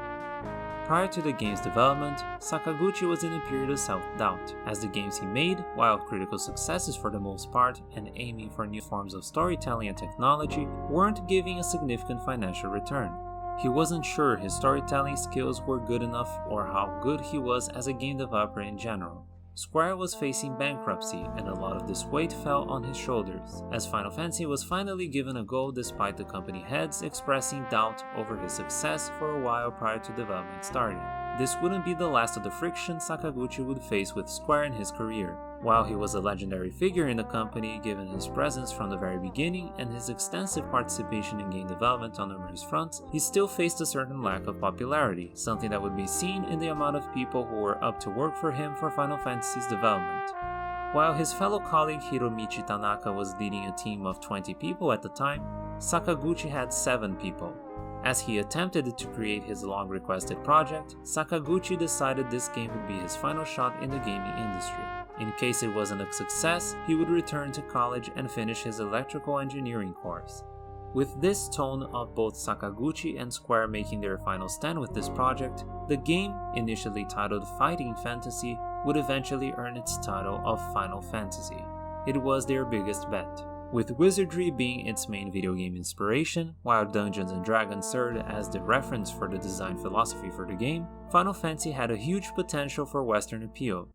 Prior to the game's development, Sakaguchi was in a period of self-doubt, as the games he made, while critical successes for the most part and aiming for new forms of storytelling and technology, weren't giving a significant financial return. He wasn't sure his storytelling skills were good enough or how good he was as a game developer in general. Square was facing bankruptcy and a lot of this weight fell on his shoulders, as Final Fantasy was finally given a go despite the company heads expressing doubt over his success for a while prior to development starting. This wouldn't be the last of the friction Sakaguchi would face with Square in his career. While he was a legendary figure in the company given his presence from the very beginning and his extensive participation in game development on numerous fronts, he still faced a certain lack of popularity, something that would be seen in the amount of people who were up to work for him for Final Fantasy's development. While his fellow colleague Hiromichi Tanaka was leading a team of 20 people at the time, Sakaguchi had 7 people. As he attempted to create his long-requested project, Sakaguchi decided this game would be his final shot in the gaming industry. In case it wasn't a success, he would return to college and finish his electrical engineering course. With this tone of both Sakaguchi and Square making their final stand with this project, the game, initially titled Fighting Fantasy, would eventually earn its title of Final Fantasy. It was their biggest bet, with wizardry being its main video game inspiration, while Dungeons & Dragons served as the reference for the design philosophy for the game. Final Fantasy had a huge potential for Western appeal.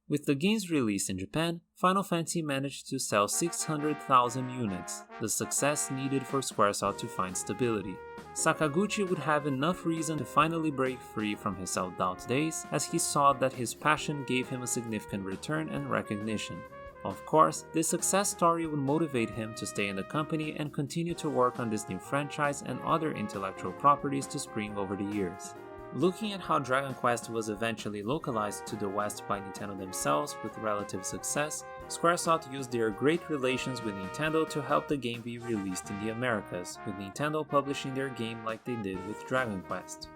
With the game's release in Japan, Final Fantasy managed to sell 600,000 units, the success needed for Squaresoft to find stability. Sakaguchi would have enough reason to finally break free from his self-doubt days, as he saw that his passion gave him a significant return and recognition. Of course, this success story would motivate him to stay in the company and continue to work on this new franchise and other intellectual properties to spring over the years. Looking at how Dragon Quest was eventually localized to the West by Nintendo themselves with relative success, Squaresoft used their great relations with Nintendo to help the game be released in the Americas, with Nintendo publishing their game like they did with Dragon Quest.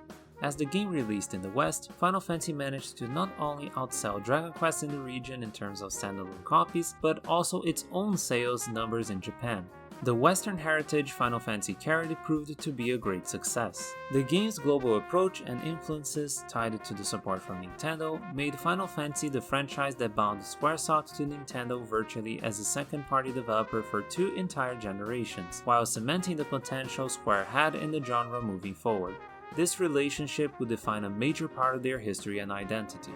As the game released in the West, Final Fantasy managed to not only outsell Dragon Quest in the region in terms of standalone copies, but also its own sales numbers in Japan. The Western heritage Final Fantasy carried proved to be a great success. The game's global approach and influences tied to the support from Nintendo made Final Fantasy the franchise that bound Squaresoft to Nintendo virtually as a second-party developer for 2 entire generations, while cementing the potential Square had in the genre moving forward. This relationship would define a major part of their history and identity.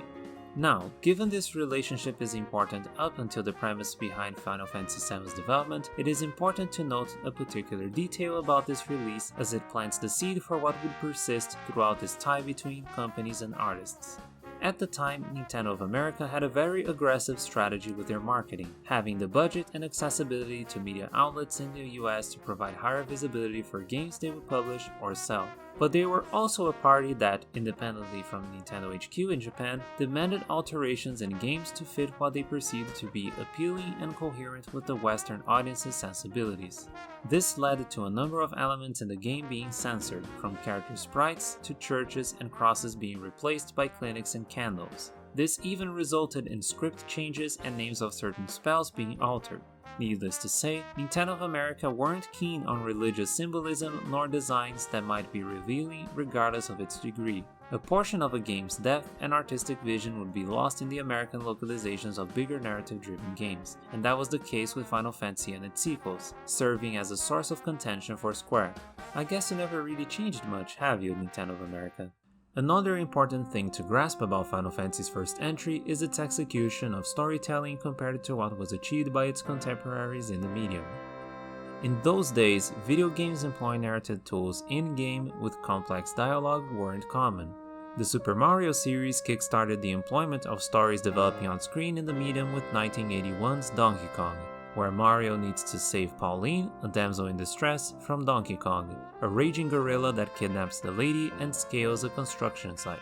Now, given this relationship is important up until the premise behind Final Fantasy VII's development, it is important to note a particular detail about this release as it plants the seed for what would persist throughout this tie between companies and artists. At the time, Nintendo of America had a very aggressive strategy with their marketing, having the budget and accessibility to media outlets in the US to provide higher visibility for games they would publish or sell. But they were also a party that, independently from Nintendo HQ in Japan, demanded alterations in games to fit what they perceived to be appealing and coherent with the Western audience's sensibilities. This led to a number of elements in the game being censored, from character sprites to churches and crosses being replaced by clinics and candles. This even resulted in script changes and names of certain spells being altered. Needless to say, Nintendo of America weren't keen on religious symbolism nor designs that might be revealing regardless of its degree. A portion of a game's depth and artistic vision would be lost in the American localizations of bigger narrative-driven games, and that was the case with Final Fantasy and its sequels, serving as a source of contention for Square. I guess you never really changed much, have you, Nintendo of America? Another important thing to grasp about Final Fantasy's first entry is its execution of storytelling compared to what was achieved by its contemporaries in the medium. In those days, video games employing narrative tools in-game with complex dialogue weren't common. The Super Mario series kickstarted the employment of stories developing on screen in the medium with 1981's Donkey Kong, where Mario needs to save Pauline, a damsel in distress, from Donkey Kong, a raging gorilla that kidnaps the lady and scales a construction site.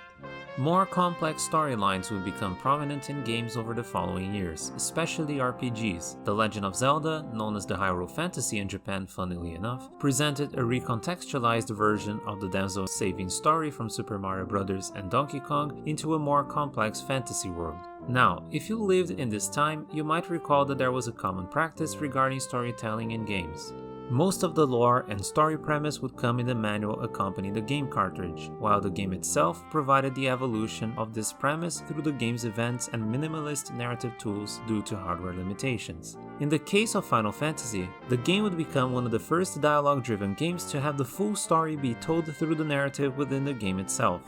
More complex storylines would become prominent in games over the following years, especially RPGs. The Legend of Zelda, known as the Hyrule Fantasy in Japan funnily enough, presented a recontextualized version of the damsel-saving story from Super Mario Bros. And Donkey Kong into a more complex fantasy world. Now, if you lived in this time, you might recall that there was a common practice regarding storytelling in games. Most of the lore and story premise would come in the manual accompanying the game cartridge, while the game itself provided the evolution of this premise through the game's events and minimalist narrative tools due to hardware limitations. In the case of Final Fantasy, the game would become one of the first dialogue-driven games to have the full story be told through the narrative within the game itself.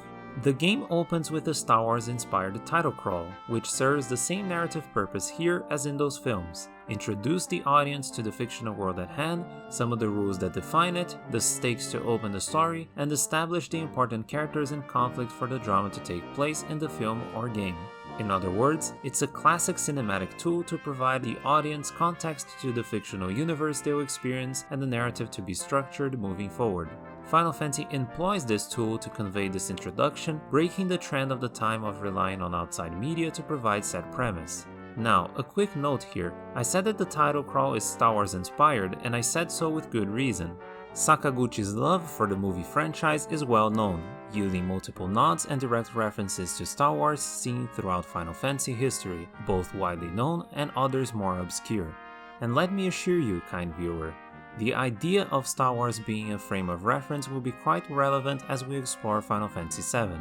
The game opens with a Star Wars-inspired title crawl, which serves the same narrative purpose here as in those films. Introduce the audience to the fictional world at hand, some of the rules that define it, the stakes to open the story, and establish the important characters and conflict for the drama to take place in the film or game. In other words, it's a classic cinematic tool to provide the audience context to the fictional universe they'll experience and the narrative to be structured moving forward. Final Fantasy employs this tool to convey this introduction, breaking the trend of the time of relying on outside media to provide said premise. Now, a quick note here, I said that the title crawl is Star Wars inspired, and I said so with good reason. Sakaguchi's love for the movie franchise is well known, yielding multiple nods and direct references to Star Wars seen throughout Final Fantasy history, both widely known and others more obscure. And let me assure you, kind viewer, The idea of Star Wars being a frame of reference will be quite relevant as we explore Final Fantasy VII,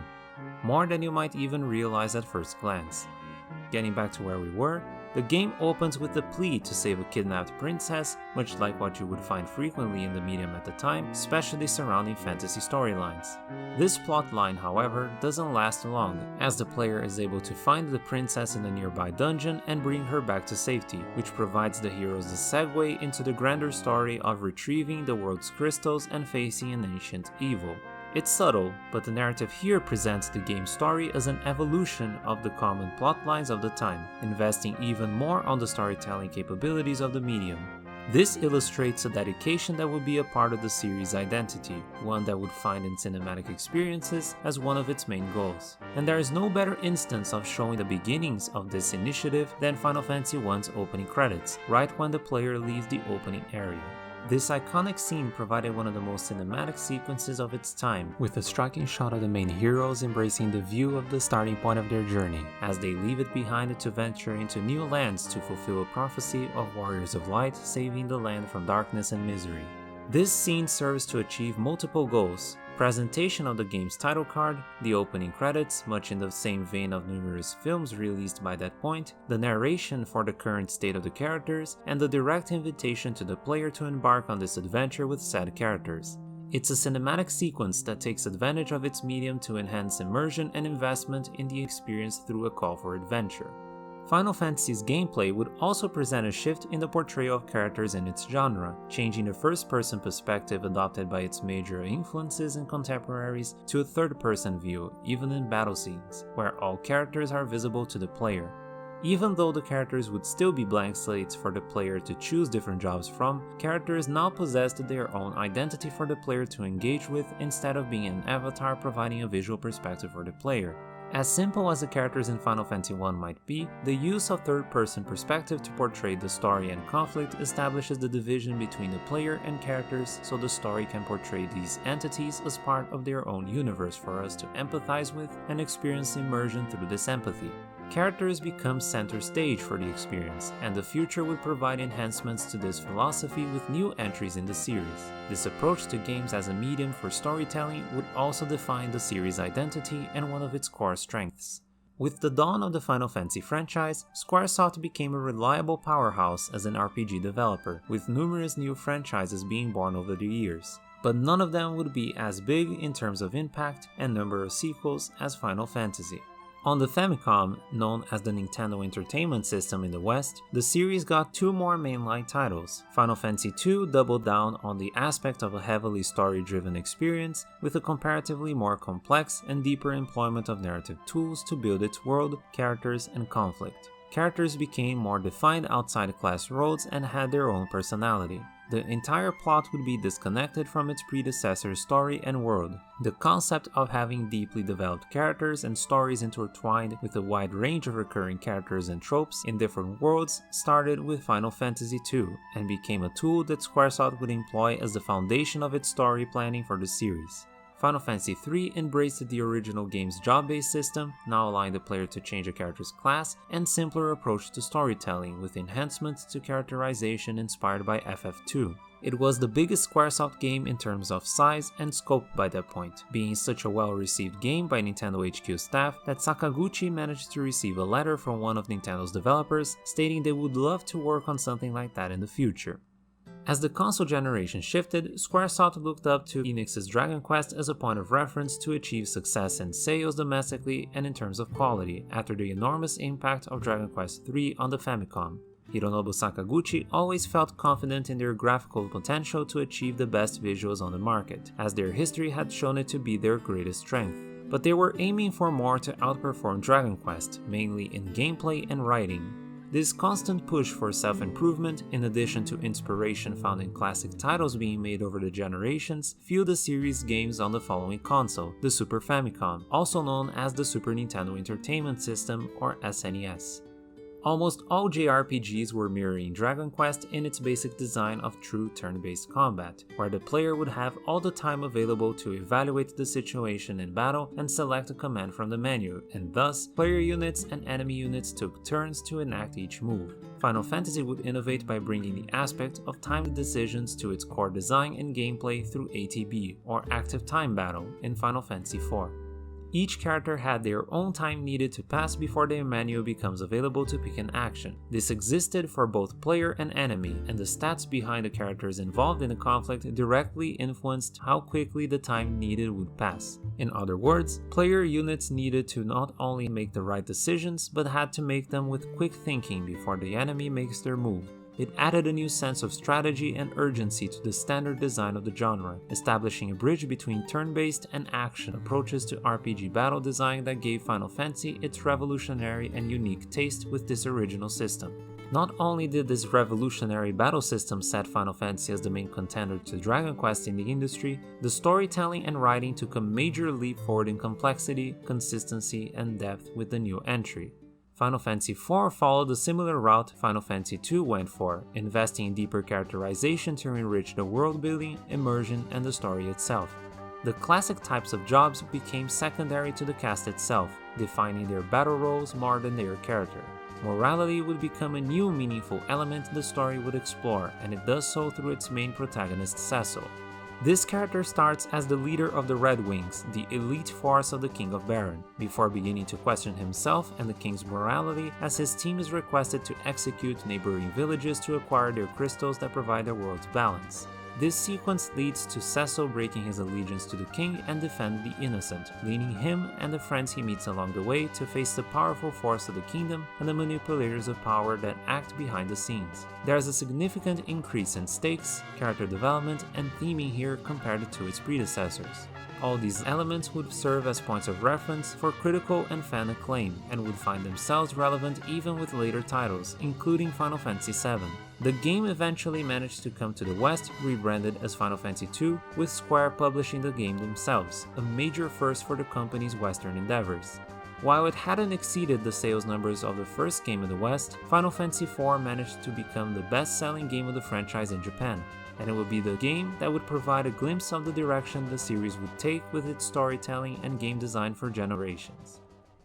more than you might even realize at first glance. Getting back to where we were, the game opens with the plea to save a kidnapped princess, much like what you would find frequently in the medium at the time, especially surrounding fantasy storylines. This plotline, however, doesn't last long, as the player is able to find the princess in a nearby dungeon and bring her back to safety, which provides the heroes a segue into the grander story of retrieving the world's crystals and facing an ancient evil. It's subtle, but the narrative here presents the game's story as an evolution of the common plotlines of the time, investing even more on the storytelling capabilities of the medium. This illustrates a dedication that would be a part of the series' identity, one that would find in cinematic experiences as one of its main goals. And there is no better instance of showing the beginnings of this initiative than Final Fantasy I's opening credits, right when the player leaves the opening area. This iconic scene provided one of the most cinematic sequences of its time, with a striking shot of the main heroes embracing the view of the starting point of their journey, as they leave it behind to venture into new lands to fulfill a prophecy of warriors of light saving the land from darkness and misery. This scene serves to achieve multiple goals: presentation of the game's title card, the opening credits, much in the same vein of numerous films released by that point, the narration for the current state of the characters, and the direct invitation to the player to embark on this adventure with said characters. It's a cinematic sequence that takes advantage of its medium to enhance immersion and investment in the experience through a call for adventure. Final Fantasy's gameplay would also present a shift in the portrayal of characters in its genre, changing the first-person perspective adopted by its major influences and contemporaries to a third-person view, even in battle scenes, where all characters are visible to the player. Even though the characters would still be blank slates for the player to choose different jobs from, characters now possessed their own identity for the player to engage with instead of being an avatar providing a visual perspective for the player. As simple as the characters in Final Fantasy I might be, the use of third-person perspective to portray the story and conflict establishes the division between the player and characters, so the story can portray these entities as part of their own universe for us to empathize with and experience immersion through this empathy. Characters become center stage for the experience, and the future would provide enhancements to this philosophy with new entries in the series. This approach to games as a medium for storytelling would also define the series' identity and one of its core strengths. With the dawn of the Final Fantasy franchise, Squaresoft became a reliable powerhouse as an RPG developer, with numerous new franchises being born over the years. But none of them would be as big in terms of impact and number of sequels as Final Fantasy. On the Famicom, known as the Nintendo Entertainment System in the West, the series got two more mainline titles. Final Fantasy II doubled down on the aspect of a heavily story-driven experience, with a comparatively more complex and deeper employment of narrative tools to build its world, characters, and conflict. Characters became more defined outside class roles and had their own personality. The entire plot would be disconnected from its predecessor's story and world. The concept of having deeply developed characters and stories intertwined with a wide range of recurring characters and tropes in different worlds started with Final Fantasy II and became a tool that Squaresoft would employ as the foundation of its story planning for the series. Final Fantasy III embraced the original game's job-based system, now allowing the player to change a character's class, and simpler approach to storytelling with enhancements to characterization inspired by FF2. It was the biggest Squaresoft game in terms of size and scope by that point, being such a well-received game by Nintendo HQ staff that Sakaguchi managed to receive a letter from one of Nintendo's developers stating they would love to work on something like that in the future. As the console generation shifted, Squaresoft looked up to Enix's Dragon Quest as a point of reference to achieve success in sales domestically and in terms of quality, after the enormous impact of Dragon Quest III on the Famicom. Hironobu Sakaguchi always felt confident in their graphical potential to achieve the best visuals on the market, as their history had shown it to be their greatest strength. But they were aiming for more to outperform Dragon Quest, mainly in gameplay and writing. This constant push for self-improvement, in addition to inspiration found in classic titles being made over the generations, fueled the series' games on the following console, the Super Famicom, also known as the Super Nintendo Entertainment System or SNES. Almost all JRPGs were mirroring Dragon Quest in its basic design of true turn-based combat, where the player would have all the time available to evaluate the situation in battle and select a command from the menu, and thus, player units and enemy units took turns to enact each move. Final Fantasy would innovate by bringing the aspect of timed decisions to its core design and gameplay through ATB, or Active Time Battle, in Final Fantasy IV. Each character had their own time needed to pass before their menu becomes available to pick an action. This existed for both player and enemy, and the stats behind the characters involved in the conflict directly influenced how quickly the time needed would pass. In other words, player units needed to not only make the right decisions, but had to make them with quick thinking before the enemy makes their move. It added a new sense of strategy and urgency to the standard design of the genre, establishing a bridge between turn-based and action approaches to RPG battle design that gave Final Fantasy its revolutionary and unique taste with this original system. Not only did this revolutionary battle system set Final Fantasy as the main contender to Dragon Quest in the industry, the storytelling and writing took a major leap forward in complexity, consistency, and depth with the new entry. Final Fantasy IV followed a similar route Final Fantasy II went for, investing in deeper characterization to enrich the world building, immersion, and the story itself. The classic types of jobs became secondary to the cast itself, defining their battle roles more than their character. Morality would become a new meaningful element the story would explore, and it does so through its main protagonist Cecil. This character starts as the leader of the Red Wings, the elite force of the King of Barron, before beginning to question himself and the king's morality as his team is requested to execute neighboring villages to acquire their crystals that provide the world's balance. This sequence leads to Cecil breaking his allegiance to the king and defend the innocent, leading him and the friends he meets along the way to face the powerful force of the kingdom and the manipulators of power that act behind the scenes. There is a significant increase in stakes, character development, and theming here compared to its predecessors. All these elements would serve as points of reference for critical and fan acclaim, and would find themselves relevant even with later titles, including Final Fantasy VII. The game eventually managed to come to the West, rebranded as Final Fantasy II, with Square publishing the game themselves, a major first for the company's Western endeavors. While it hadn't exceeded the sales numbers of the first game in the West, Final Fantasy IV managed to become the best-selling game of the franchise in Japan, and it would be the game that would provide a glimpse of the direction the series would take with its storytelling and game design for generations.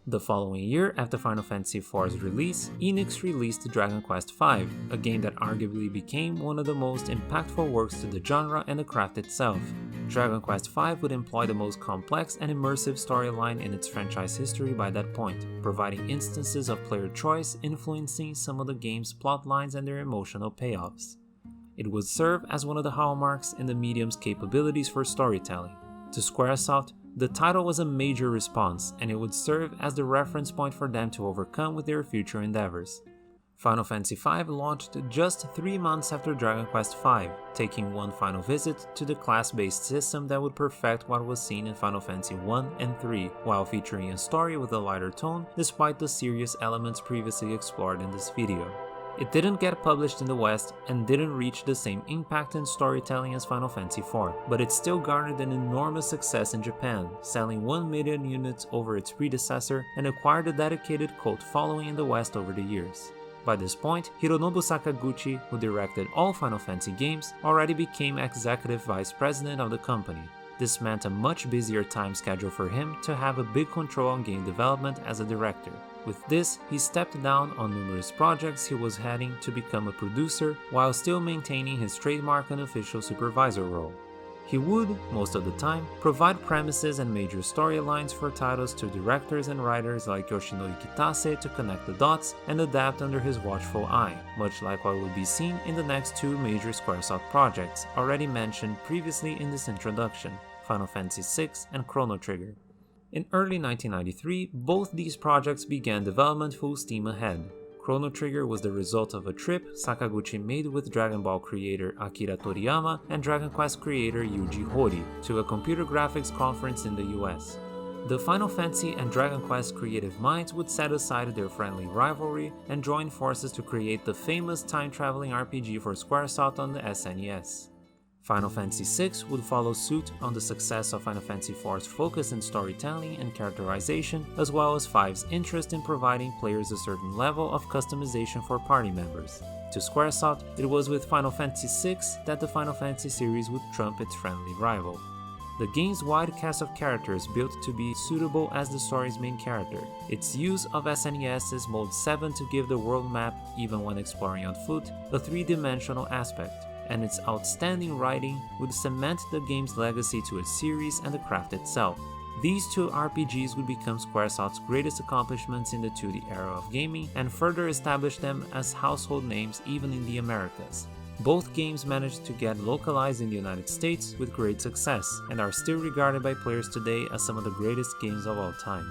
The following year, after Final Fantasy IV's release, Enix released Dragon Quest V, a game that arguably became one of the most impactful works to the genre and the craft itself. Dragon Quest V would employ the most complex and immersive storyline in its franchise history by that point, providing instances of player choice influencing some of the game's plotlines and their emotional payoffs. It would serve as one of the hallmarks in the medium's capabilities for storytelling. To Squaresoft, the title was a major response, and it would serve as the reference point for them to overcome with their future endeavors. Final Fantasy V launched just 3 months after Dragon Quest V, taking one final visit to the class-based system that would perfect what was seen in Final Fantasy I and III, while featuring a story with a lighter tone despite the serious elements previously explored in this video. It didn't get published in the West and didn't reach the same impact in storytelling as Final Fantasy IV, but it still garnered an enormous success in Japan, selling 1 million units over its predecessor and acquired a dedicated cult following in the West over the years. By this point, Hironobu Sakaguchi, who directed all Final Fantasy games, already became executive vice president of the company. This meant a much busier time schedule for him to have a big control on game development as a director. With this, he stepped down on numerous projects he was heading to become a producer while still maintaining his trademark and official supervisor role. He would, most of the time, provide premises and major storylines for titles to directors and writers like Yoshinori Kitase to connect the dots and adapt under his watchful eye, much like what would be seen in the next 2 major Squaresoft projects, already mentioned previously in this introduction, Final Fantasy VI and Chrono Trigger. In early 1993, both these projects began development full steam ahead. Chrono Trigger was the result of a trip Sakaguchi made with Dragon Ball creator Akira Toriyama and Dragon Quest creator Yuji Horii to a computer graphics conference in the US. The Final Fantasy and Dragon Quest creative minds would set aside their friendly rivalry and join forces to create the famous time-traveling RPG for Squaresoft on the SNES. Final Fantasy VI would follow suit on the success of Final Fantasy IV's focus in storytelling and characterization, as well as V's interest in providing players a certain level of customization for party members. To Squaresoft, it was with Final Fantasy VI that the Final Fantasy series would trump its friendly rival. The game's wide cast of characters built to be suitable as the story's main character, its use of SNES's Mode 7 to give the world map, even when exploring on foot, a three-dimensional aspect, and its outstanding writing would cement the game's legacy to its series and the craft itself. These two RPGs would become Squaresoft's greatest accomplishments in the 2D era of gaming and further establish them as household names even in the Americas. Both games managed to get localized in the United States with great success and are still regarded by players today as some of the greatest games of all time.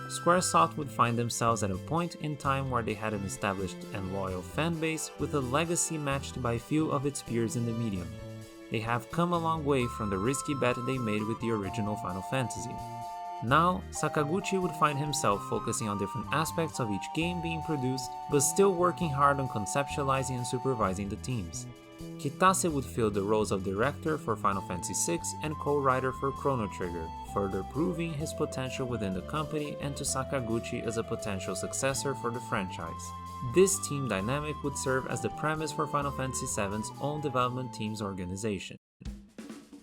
Squaresoft would find themselves at a point in time where they had an established and loyal fanbase with a legacy matched by few of its peers in the medium. They have come a long way from the risky bet they made with the original Final Fantasy. Now, Sakaguchi would find himself focusing on different aspects of each game being produced, but still working hard on conceptualizing and supervising the teams. Kitase would fill the roles of director for Final Fantasy VI and co-writer for Chrono Trigger, further proving his potential within the company and to Sakaguchi as a potential successor for the franchise. This team dynamic would serve as the premise for Final Fantasy VII's own development team's organization.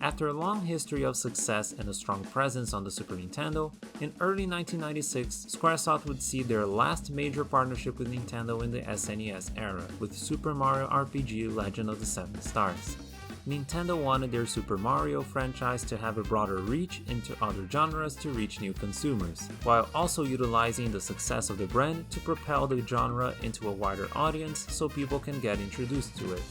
After a long history of success and a strong presence on the Super Nintendo, in early 1996, Squaresoft would see their last major partnership with Nintendo in the SNES era, with Super Mario RPG Legend of the Seven Stars. Nintendo wanted their Super Mario franchise to have a broader reach into other genres to reach new consumers, while also utilizing the success of the brand to propel the genre into a wider audience so people can get introduced to it.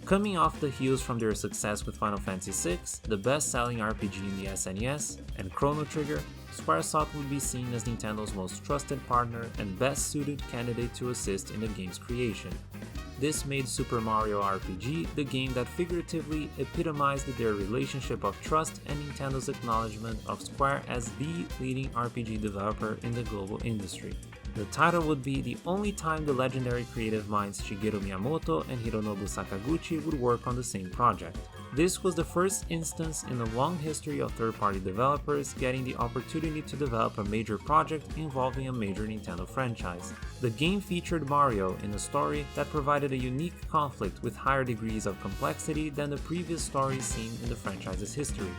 Coming off the heels from their success with Final Fantasy VI, the best-selling RPG in the SNES, and Chrono Trigger, Squaresoft would be seen as Nintendo's most trusted partner and best-suited candidate to assist in the game's creation. This made Super Mario RPG the game that figuratively epitomized their relationship of trust and Nintendo's acknowledgement of Square as the leading RPG developer in the global industry. The title would be the only time the legendary creative minds Shigeru Miyamoto and Hironobu Sakaguchi would work on the same project. This was the first instance in a long history of third-party developers getting the opportunity to develop a major project involving a major Nintendo franchise. The game featured Mario in a story that provided a unique conflict with higher degrees of complexity than the previous stories seen in the franchise's history.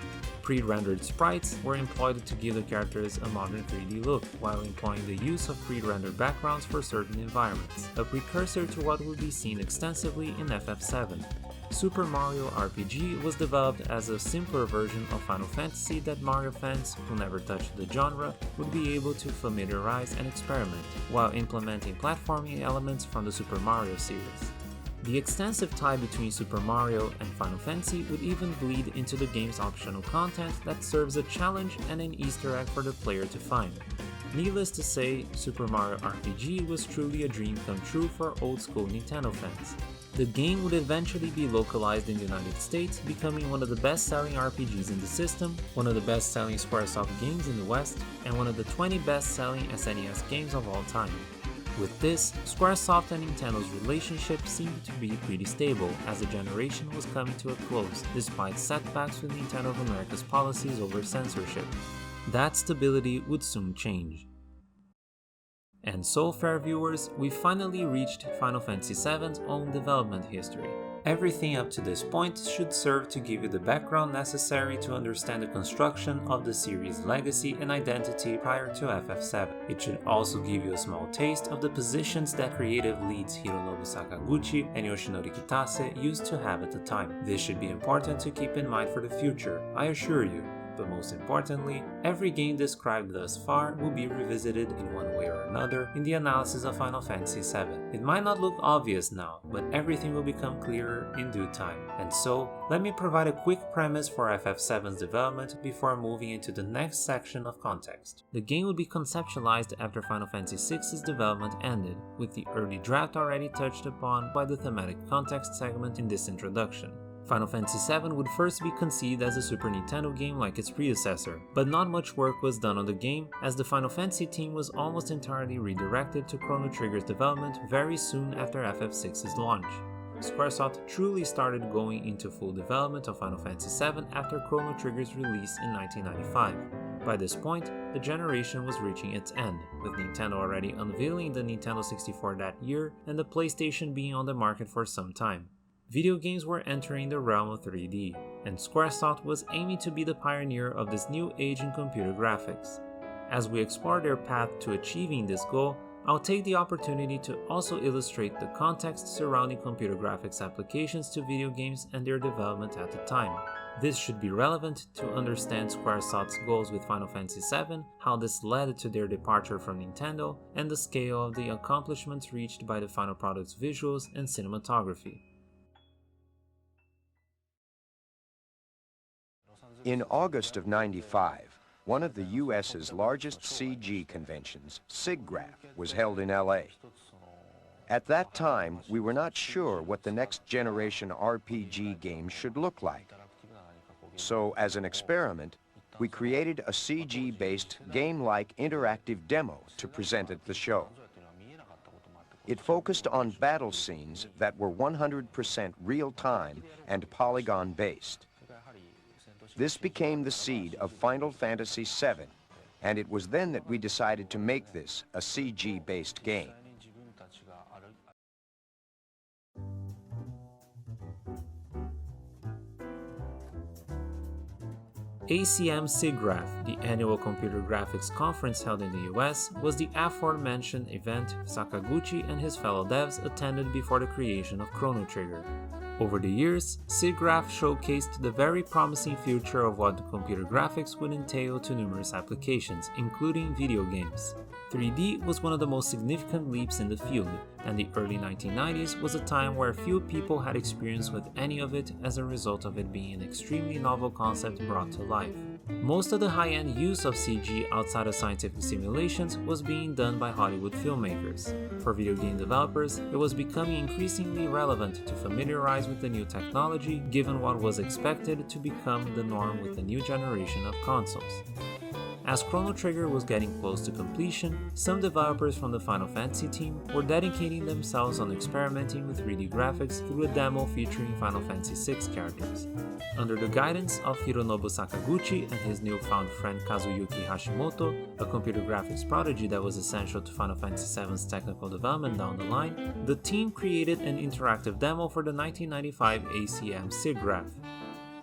Pre-rendered sprites were employed to give the characters a modern 3D look, while employing the use of pre-rendered backgrounds for certain environments, a precursor to what would be seen extensively in FF7. Super Mario RPG was developed as a simpler version of Final Fantasy that Mario fans who never touched the genre would be able to familiarize and experiment, while implementing platforming elements from the Super Mario series. The extensive tie between Super Mario and Final Fantasy would even bleed into the game's optional content that serves a challenge and an Easter egg for the player to find. Needless to say, Super Mario RPG was truly a dream come true for old-school Nintendo fans. The game would eventually be localized in the United States, becoming one of the best-selling RPGs in the system, one of the best-selling Squaresoft games in the West, and one of the 20 best-selling SNES games of all time. With this, Squaresoft and Nintendo's relationship seemed to be pretty stable as the generation was coming to a close, despite setbacks with Nintendo of America's policies over censorship. That stability would soon change. And so, fair viewers, we finally reached Final Fantasy VII's own development history. Everything up to this point should serve to give you the background necessary to understand the construction of the series' legacy and identity prior to FF7. It should also give you a small taste of the positions that creative leads Hironobu Sakaguchi and Yoshinori Kitase used to have at the time. This should be important to keep in mind for the future, I assure you. But most importantly, every game described thus far will be revisited in one way or another in the analysis of Final Fantasy VII. It might not look obvious now, but everything will become clearer in due time. And so, let me provide a quick premise for FF7's development before moving into the next section of context. The game would be conceptualized after Final Fantasy VI's development ended, with the early draft already touched upon by the thematic context segment in this introduction. Final Fantasy VII would first be conceived as a Super Nintendo game like its predecessor, but not much work was done on the game as the Final Fantasy team was almost entirely redirected to Chrono Trigger's development very soon after FF6's launch. Squaresoft truly started going into full development of Final Fantasy VII after Chrono Trigger's release in 1995. By this point, the generation was reaching its end, with Nintendo already unveiling the Nintendo 64 that year and the PlayStation being on the market for some time. Video games were entering the realm of 3D, and Squaresoft was aiming to be the pioneer of this new age in computer graphics. As we explore their path to achieving this goal, I'll take the opportunity to also illustrate the context surrounding computer graphics applications to video games and their development at the time. This should be relevant to understand Squaresoft's goals with Final Fantasy VII, how this led to their departure from Nintendo, and the scale of the accomplishments reached by the final product's visuals and cinematography. In August of '95, one of the US's largest CG conventions, SIGGRAPH, was held in LA. At that time, we were not sure what the next generation RPG game should look like. So, as an experiment, we created a CG-based game-like interactive demo to present at the show. It focused on battle scenes that were 100% real-time and polygon-based. This became the seed of Final Fantasy VII, and it was then that we decided to make this a CG-based game. ACM SIGGRAPH, the annual computer graphics conference held in the US, was the aforementioned event Sakaguchi and his fellow devs attended before the creation of Chrono Trigger. Over the years, SIGGRAPH showcased the very promising future of what computer graphics would entail to numerous applications, including video games. 3D was one of the most significant leaps in the field, and the early 1990s was a time where few people had experience with any of it as a result of it being an extremely novel concept brought to life. Most of the high-end use of CG outside of scientific simulations was being done by Hollywood filmmakers. For video game developers, it was becoming increasingly relevant to familiarize with the new technology given what was expected to become the norm with the new generation of consoles. As Chrono Trigger was getting close to completion, some developers from the Final Fantasy team were dedicating themselves on experimenting with 3D graphics through a demo featuring Final Fantasy VI characters. Under the guidance of Hironobu Sakaguchi and his newfound friend Kazuyuki Hashimoto, a computer graphics prodigy that was essential to Final Fantasy VII's technical development down the line, the team created an interactive demo for the 1995 ACM SIGGRAPH.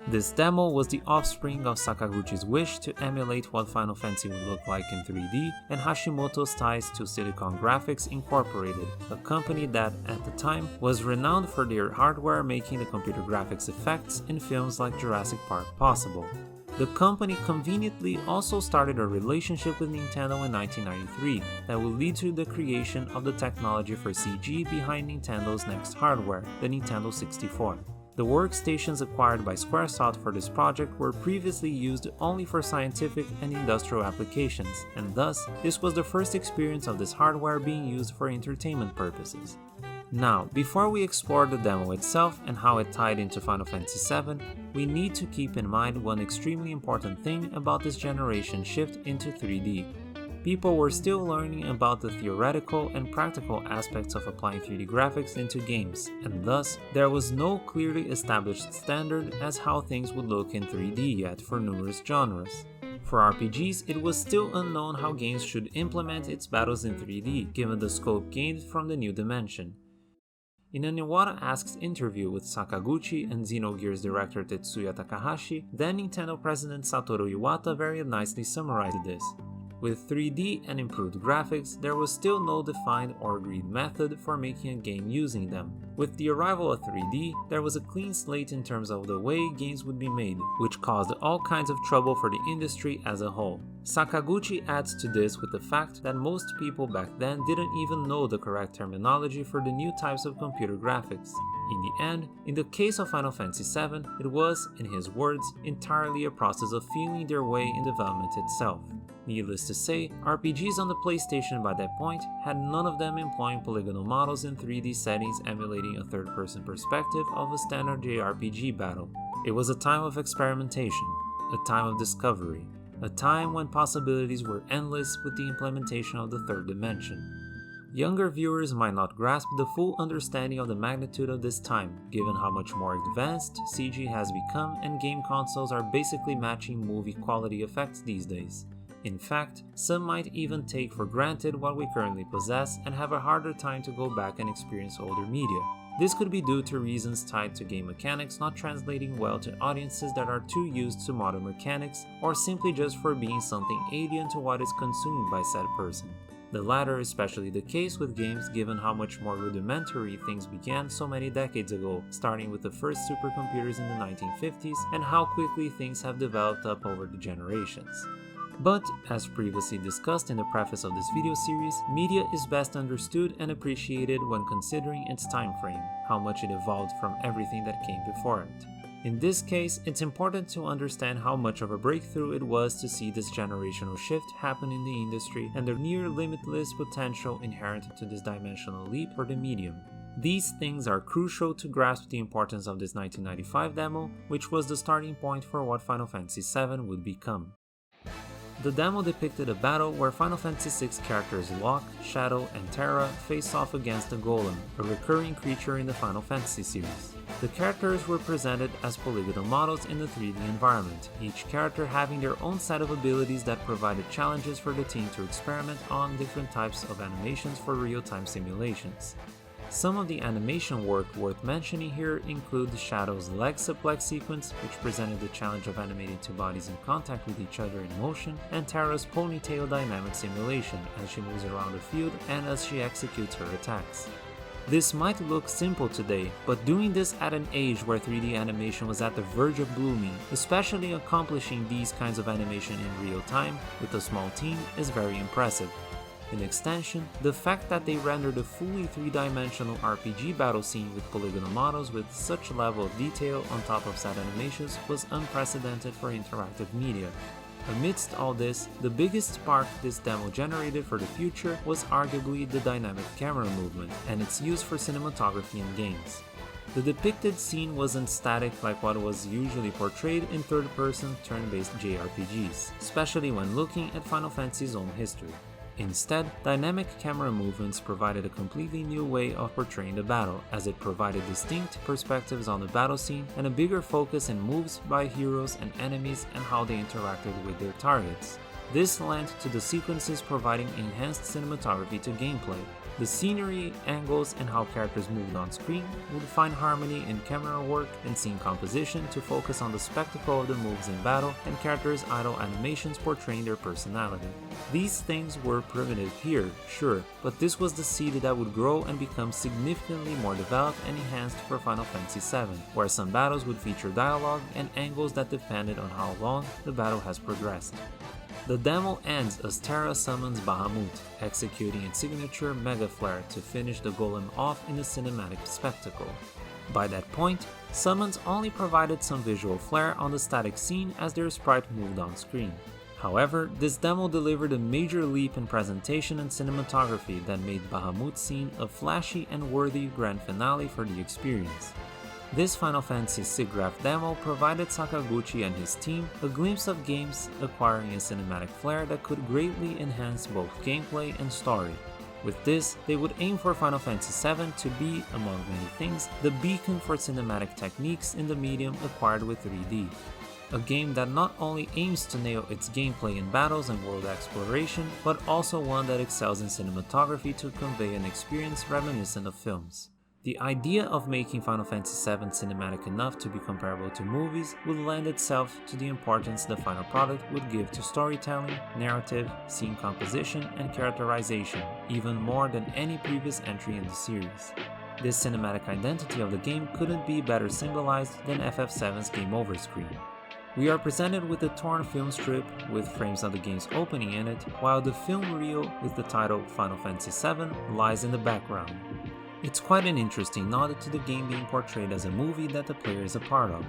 This demo was the offspring of Sakaguchi's wish to emulate what Final Fantasy would look like in 3D and Hashimoto's ties to Silicon Graphics Incorporated, a company that, at the time, was renowned for their hardware making the computer graphics effects in films like Jurassic Park possible. The company conveniently also started a relationship with Nintendo in 1993 that would lead to the creation of the technology for CG behind Nintendo's next hardware, the Nintendo 64. The workstations acquired by Squaresoft for this project were previously used only for scientific and industrial applications, and thus, this was the first experience of this hardware being used for entertainment purposes. Now, before we explore the demo itself and how it tied into Final Fantasy VII, we need to keep in mind one extremely important thing about this generation shift into 3D. People were still learning about the theoretical and practical aspects of applying 3D graphics into games, and thus, there was no clearly established standard as how things would look in 3D yet for numerous genres. For RPGs, it was still unknown how games should implement its battles in 3D given the scope gained from the new dimension. In an Iwata Asks interview with Sakaguchi and Xenogears director Tetsuya Takahashi, then Nintendo president Satoru Iwata very nicely summarized this. With 3D and improved graphics, there was still no defined or agreed method for making a game using them. With the arrival of 3D, there was a clean slate in terms of the way games would be made, which caused all kinds of trouble for the industry as a whole. Sakaguchi adds to this with the fact that most people back then didn't even know the correct terminology for the new types of computer graphics. In the end, in the case of Final Fantasy VII, it was, in his words, entirely a process of feeling their way in development itself. Needless to say, RPGs on the PlayStation by that point had none of them employing polygonal models in 3D settings emulating a third-person perspective of a standard JRPG battle. It was a time of experimentation, a time of discovery, a time when possibilities were endless with the implementation of the third dimension. Younger viewers might not grasp the full understanding of the magnitude of this time, given how much more advanced CG has become and game consoles are basically matching movie quality effects these days. In fact, some might even take for granted what we currently possess and have a harder time to go back and experience older media. This could be due to reasons tied to game mechanics not translating well to audiences that are too used to modern mechanics, or simply just for being something alien to what is consumed by said person. The latter is especially the case with games given how much more rudimentary things began so many decades ago, starting with the first supercomputers in the 1950s, and how quickly things have developed up over the generations. But, as previously discussed in the preface of this video series, media is best understood and appreciated when considering its time frame, how much it evolved from everything that came before it. In this case, it's important to understand how much of a breakthrough it was to see this generational shift happen in the industry and the near limitless potential inherent to this dimensional leap for the medium. These things are crucial to grasp the importance of this 1995 demo, which was the starting point for what Final Fantasy VII would become. The demo depicted a battle where Final Fantasy VI characters Locke, Shadow, and Terra face off against the Golem, a recurring creature in the Final Fantasy series. The characters were presented as polygonal models in the 3D environment, each character having their own set of abilities that provided challenges for the team to experiment on different types of animations for real-time simulations. Some of the animation work worth mentioning here include Shadow's leg suplex sequence, which presented the challenge of animating two bodies in contact with each other in motion, and Terra's ponytail dynamic simulation as she moves around the field and as she executes her attacks. This might look simple today, but doing this at an age where 3D animation was at the verge of blooming, especially accomplishing these kinds of animation in real time with a small team, is very impressive. In extension, the fact that they rendered a fully three-dimensional RPG battle scene with polygonal models with such a level of detail on top of said animations was unprecedented for interactive media. Amidst all this, the biggest spark this demo generated for the future was arguably the dynamic camera movement and its use for cinematography in games. The depicted scene wasn't static like what was usually portrayed in third-person turn-based JRPGs, especially when looking at Final Fantasy's own history. Instead, dynamic camera movements provided a completely new way of portraying the battle, as it provided distinct perspectives on the battle scene and a bigger focus in moves by heroes and enemies and how they interacted with their targets. This lent to the sequences providing enhanced cinematography to gameplay. The scenery, angles, and how characters moved on screen would find harmony in camera work and scene composition to focus on the spectacle of the moves in battle and characters' idle animations portraying their personality. These things were primitive here, sure, but this was the seed that would grow and become significantly more developed and enhanced for Final Fantasy VII, where some battles would feature dialogue and angles that depended on how long the battle has progressed. The demo ends as Terra summons Bahamut, executing its signature Mega Flare to finish the golem off in a cinematic spectacle. By that point, summons only provided some visual flair on the static scene as their sprite moved on screen. However, this demo delivered a major leap in presentation and cinematography that made Bahamut's scene a flashy and worthy grand finale for the experience. This Final Fantasy SIGGRAPH demo provided Sakaguchi and his team a glimpse of games acquiring a cinematic flair that could greatly enhance both gameplay and story. With this, they would aim for Final Fantasy VII to be, among many things, the beacon for cinematic techniques in the medium acquired with 3D. A game that not only aims to nail its gameplay in battles and world exploration, but also one that excels in cinematography to convey an experience reminiscent of films. The idea of making Final Fantasy VII cinematic enough to be comparable to movies would lend itself to the importance the final product would give to storytelling, narrative, scene composition, and characterization, even more than any previous entry in the series. This cinematic identity of the game couldn't be better symbolized than FF7's game over screen. We are presented with a torn film strip with frames of the game's opening in it, while the film reel with the title Final Fantasy VII lies in the background. It's quite an interesting nod to the game being portrayed as a movie that the player is a part of.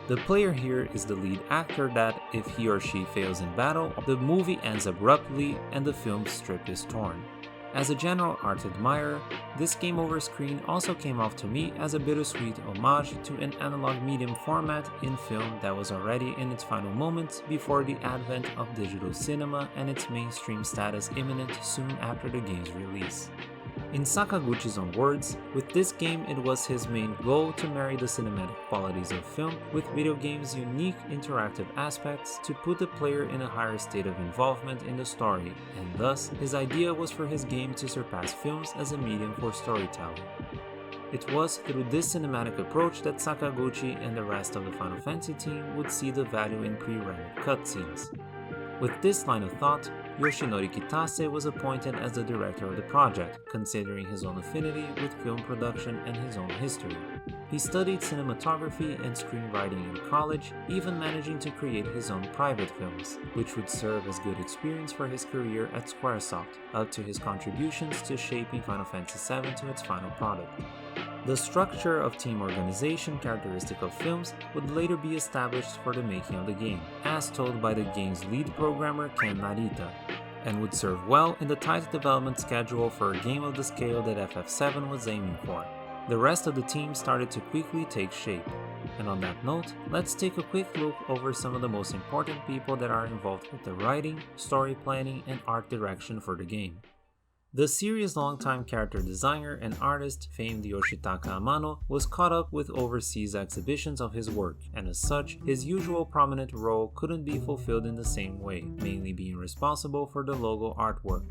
The player here is the lead actor that, if he or she fails in battle, the movie ends abruptly and the film strip is torn. As a general art admirer, this game over screen also came off to me as a bittersweet homage to an analog medium format in film that was already in its final moments before the advent of digital cinema and its mainstream status imminent soon after the game's release. In Sakaguchi's own words, with this game it was his main goal to marry the cinematic qualities of film with video games' unique interactive aspects to put the player in a higher state of involvement in the story, and thus his idea was for his game to surpass films as a medium for storytelling. It was through this cinematic approach that Sakaguchi and the rest of the Final Fantasy team would see the value in pre-rendered cutscenes. With this line of thought, Yoshinori Kitase was appointed as the director of the project, considering his own affinity with film production and his own history. He studied cinematography and screenwriting in college, even managing to create his own private films, which would serve as good experience for his career at Squaresoft, up to his contributions to shaping Final Fantasy VII to its final product. The structure of team organization characteristic of films would later be established for the making of the game, as told by the game's lead programmer Ken Narita, and would serve well in the tight development schedule for a game of the scale that FF7 was aiming for. The rest of the team started to quickly take shape. And on that note, let's take a quick look over some of the most important people that are involved with the writing, story planning, and art direction for the game. The series' longtime character designer and artist, famed Yoshitaka Amano, was caught up with overseas exhibitions of his work, and as such, his usual prominent role couldn't be fulfilled in the same way, mainly being responsible for the logo artwork.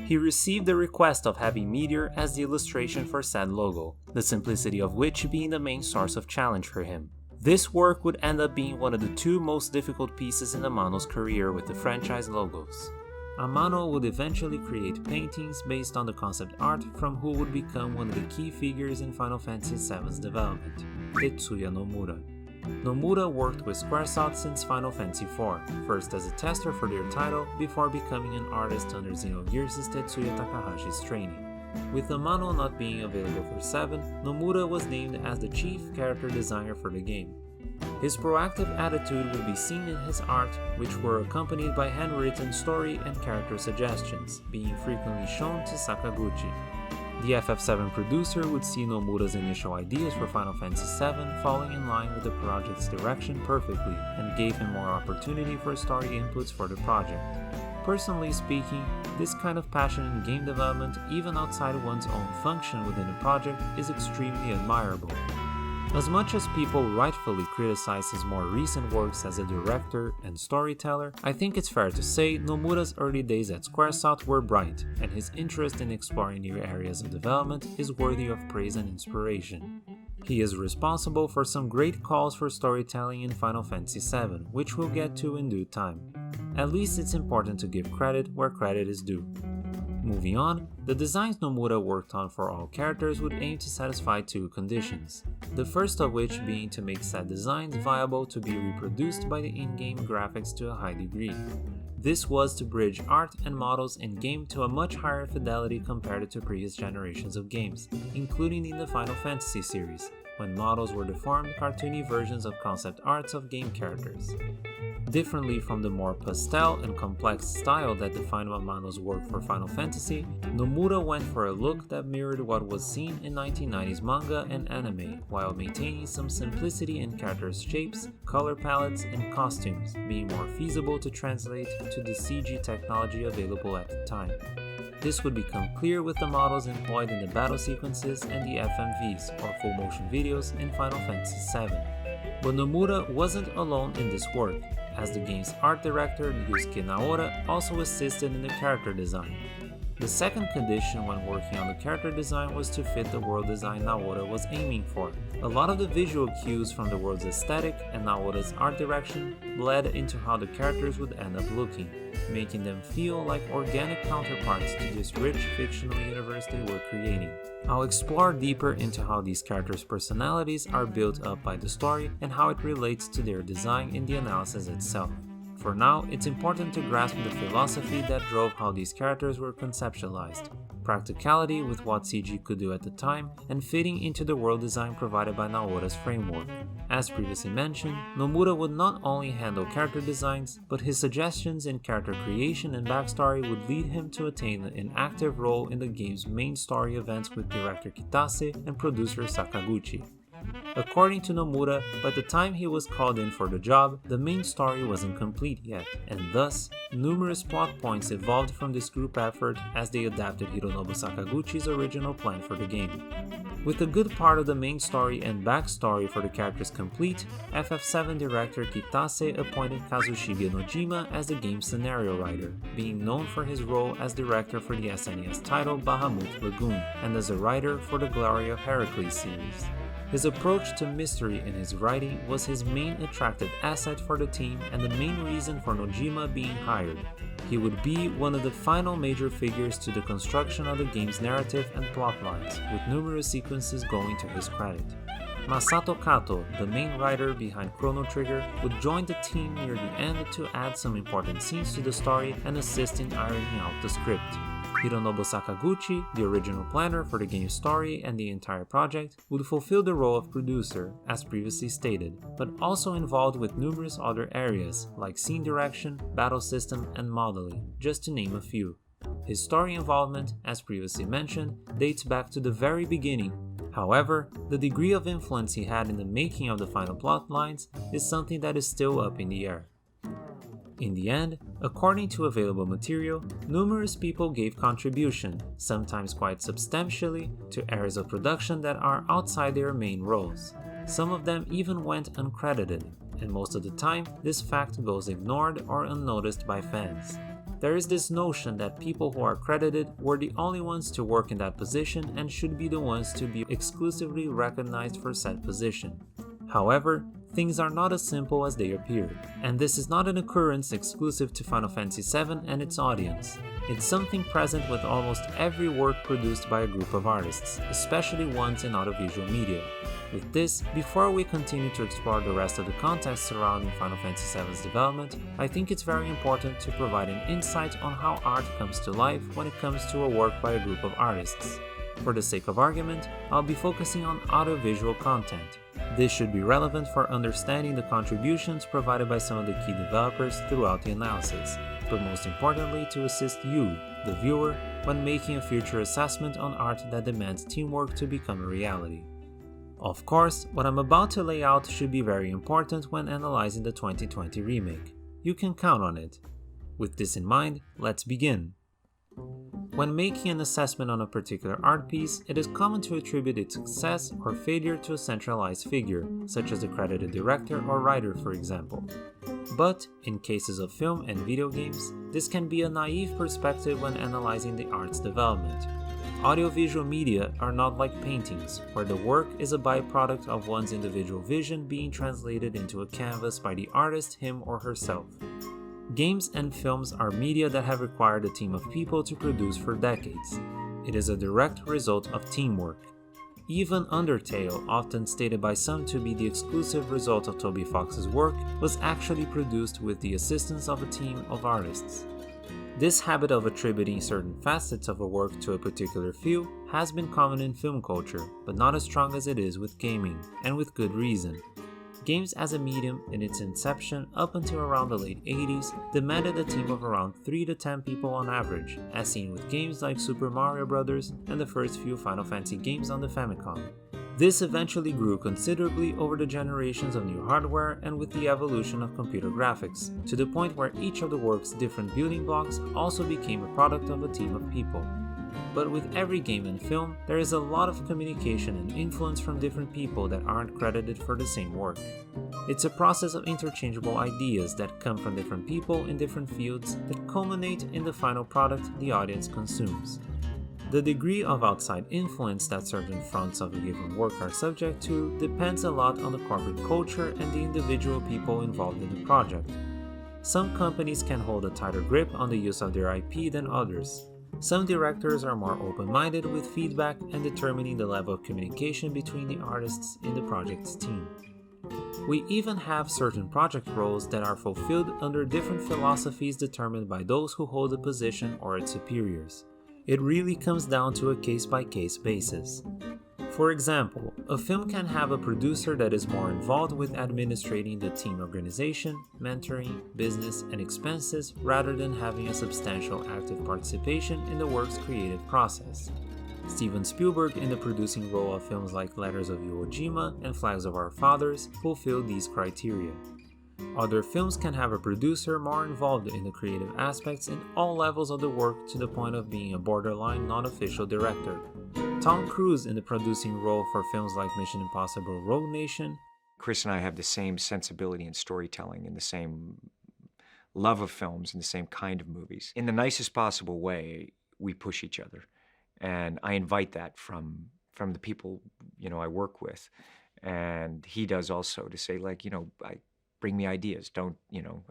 He received the request of having Meteor as the illustration for said logo, the simplicity of which being the main source of challenge for him. This work would end up being one of the two most difficult pieces in Amano's career with the franchise logos. Amano would eventually create paintings based on the concept art from who would become one of the key figures in Final Fantasy VII's development, Tetsuya Nomura. Nomura worked with Squaresoft since Final Fantasy IV, first as a tester for their title before becoming an artist under Xenogears' Tetsuya Takahashi's training. With Amano not being available for 7, Nomura was named as the chief character designer for the game. His proactive attitude would be seen in his art, which were accompanied by handwritten story and character suggestions, being frequently shown to Sakaguchi. The FF7 producer would see Nomura's initial ideas for Final Fantasy VII falling in line with the project's direction perfectly, and gave him more opportunity for story inputs for the project. Personally speaking, this kind of passion in game development, even outside one's own function within a project, is extremely admirable. As much as people rightfully criticize his more recent works as a director and storyteller, I think it's fair to say Nomura's early days at Squaresoft were bright, and his interest in exploring new areas of development is worthy of praise and inspiration. He is responsible for some great calls for storytelling in Final Fantasy VII, which we'll get to in due time. At least it's important to give credit where credit is due. Moving on, the designs Nomura worked on for all characters would aim to satisfy two conditions, the first of which being to make said designs viable to be reproduced by the in-game graphics to a high degree. This was to bridge art and models in-game to a much higher fidelity compared to previous generations of games, including in the Final Fantasy series, when models were deformed, cartoony versions of concept arts of game characters. Differently from the more pastel and complex style that defined Amano's work for Final Fantasy, Nomura went for a look that mirrored what was seen in 1990s manga and anime, while maintaining some simplicity in characters' shapes, color palettes, and costumes, being more feasible to translate to the CG technology available at the time. This would become clear with the models employed in the battle sequences and the FMVs, or full motion videos, in Final Fantasy VII. But Nomura wasn't alone in this work, as the game's art director Yusuke Naora also assisted in the character design. The second condition when working on the character design was to fit the world design Naora was aiming for. A lot of the visual cues from the world's aesthetic and Naora's art direction bled into how the characters would end up looking, making them feel like organic counterparts to this rich fictional universe they were creating. I'll explore deeper into how these characters' personalities are built up by the story and how it relates to their design in the analysis itself. For now, it's important to grasp the philosophy that drove how these characters were conceptualized, practicality with what CG could do at the time, and fitting into the world design provided by Naora's framework. As previously mentioned, Nomura would not only handle character designs, but his suggestions in character creation and backstory would lead him to attain an active role in the game's main story events with director Kitase and producer Sakaguchi. According to Nomura, by the time he was called in for the job, the main story wasn't complete yet, and thus, numerous plot points evolved from this group effort as they adapted Hironobu Sakaguchi's original plan for the game. With a good part of the main story and backstory for the characters complete, FF7 director Kitase appointed Kazushige Nojima as the game's scenario writer, being known for his role as director for the SNES title Bahamut Lagoon, and as a writer for the Glory of Heracles series. His approach to mystery in his writing was his main attractive asset for the team and the main reason for Nojima being hired. He would be one of the final major figures to the construction of the game's narrative and plotlines, with numerous sequences going to his credit. Masato Kato, the main writer behind Chrono Trigger, would join the team near the end to add some important scenes to the story and assist in ironing out the script. Hironobu Sakaguchi, the original planner for the game's story and the entire project, would fulfill the role of producer, as previously stated, but also involved with numerous other areas, like scene direction, battle system, and modeling, just to name a few. His story involvement, as previously mentioned, dates back to the very beginning. However, the degree of influence he had in the making of the final plot lines is something that is still up in the air. In the end, according to available material, numerous people gave contribution, sometimes quite substantially, to areas of production that are outside their main roles. Some of them even went uncredited, and most of the time this fact goes ignored or unnoticed by fans. There is this notion that people who are credited were the only ones to work in that position and should be the ones to be exclusively recognized for said position. However, things are not as simple as they appear, and this is not an occurrence exclusive to Final Fantasy VII and its audience. It's something present with almost every work produced by a group of artists, especially ones in audiovisual media. With this, before we continue to explore the rest of the context surrounding Final Fantasy VII's development, I think it's very important to provide an insight on how art comes to life when it comes to a work by a group of artists. For the sake of argument, I'll be focusing on audiovisual content. This should be relevant for understanding the contributions provided by some of the key developers throughout the analysis, but most importantly to assist you, the viewer, when making a future assessment on art that demands teamwork to become a reality. Of course, what I'm about to lay out should be very important when analyzing the 2020 remake. You can count on it. With this in mind, let's begin. When making an assessment on a particular art piece, it is common to attribute its success or failure to a centralized figure, such as a credited director or writer, for example. But, in cases of film and video games, this can be a naive perspective when analyzing the art's development. Audiovisual media are not like paintings, where the work is a byproduct of one's individual vision being translated into a canvas by the artist him or herself. Games and films are media that have required a team of people to produce for decades. It is a direct result of teamwork. Even Undertale, often stated by some to be the exclusive result of Toby Fox's work, was actually produced with the assistance of a team of artists. This habit of attributing certain facets of a work to a particular few has been common in film culture, but not as strong as it is with gaming, and with good reason. Games as a medium in its inception up until around the late 80s demanded a team of around 3 to 10 people on average, as seen with games like Super Mario Bros. And the first few Final Fantasy games on the Famicom. This eventually grew considerably over the generations of new hardware and with the evolution of computer graphics, to the point where each of the work's different building blocks also became a product of a team of people. But with every game and film, there is a lot of communication and influence from different people that aren't credited for the same work. It's a process of interchangeable ideas that come from different people in different fields that culminate in the final product the audience consumes. The degree of outside influence that certain fronts of a given work are subject to depends a lot on the corporate culture and the individual people involved in the project. Some companies can hold a tighter grip on the use of their IP than others. Some directors are more open-minded with feedback and determining the level of communication between the artists in the project's team. We even have certain project roles that are fulfilled under different philosophies determined by those who hold the position or its superiors. It really comes down to a case-by-case basis. For example, a film can have a producer that is more involved with administrating the team organization, mentoring, business, and expenses rather than having a substantial active participation in the work's creative process. Steven Spielberg, in the producing role of films like Letters of Iwo Jima and Flags of Our Fathers, fulfill these criteria. Other films can have a producer more involved in the creative aspects in all levels of the work to the point of being a borderline non-official director. Tom Cruise in the producing role for films like Mission Impossible Rogue Nation. Chris and I have the same sensibility in storytelling and the same love of films and the same kind of movies. In the nicest possible way, we push each other. And I invite that from the people, I work with. And he does also, to say, like, bring me ideas. Don't,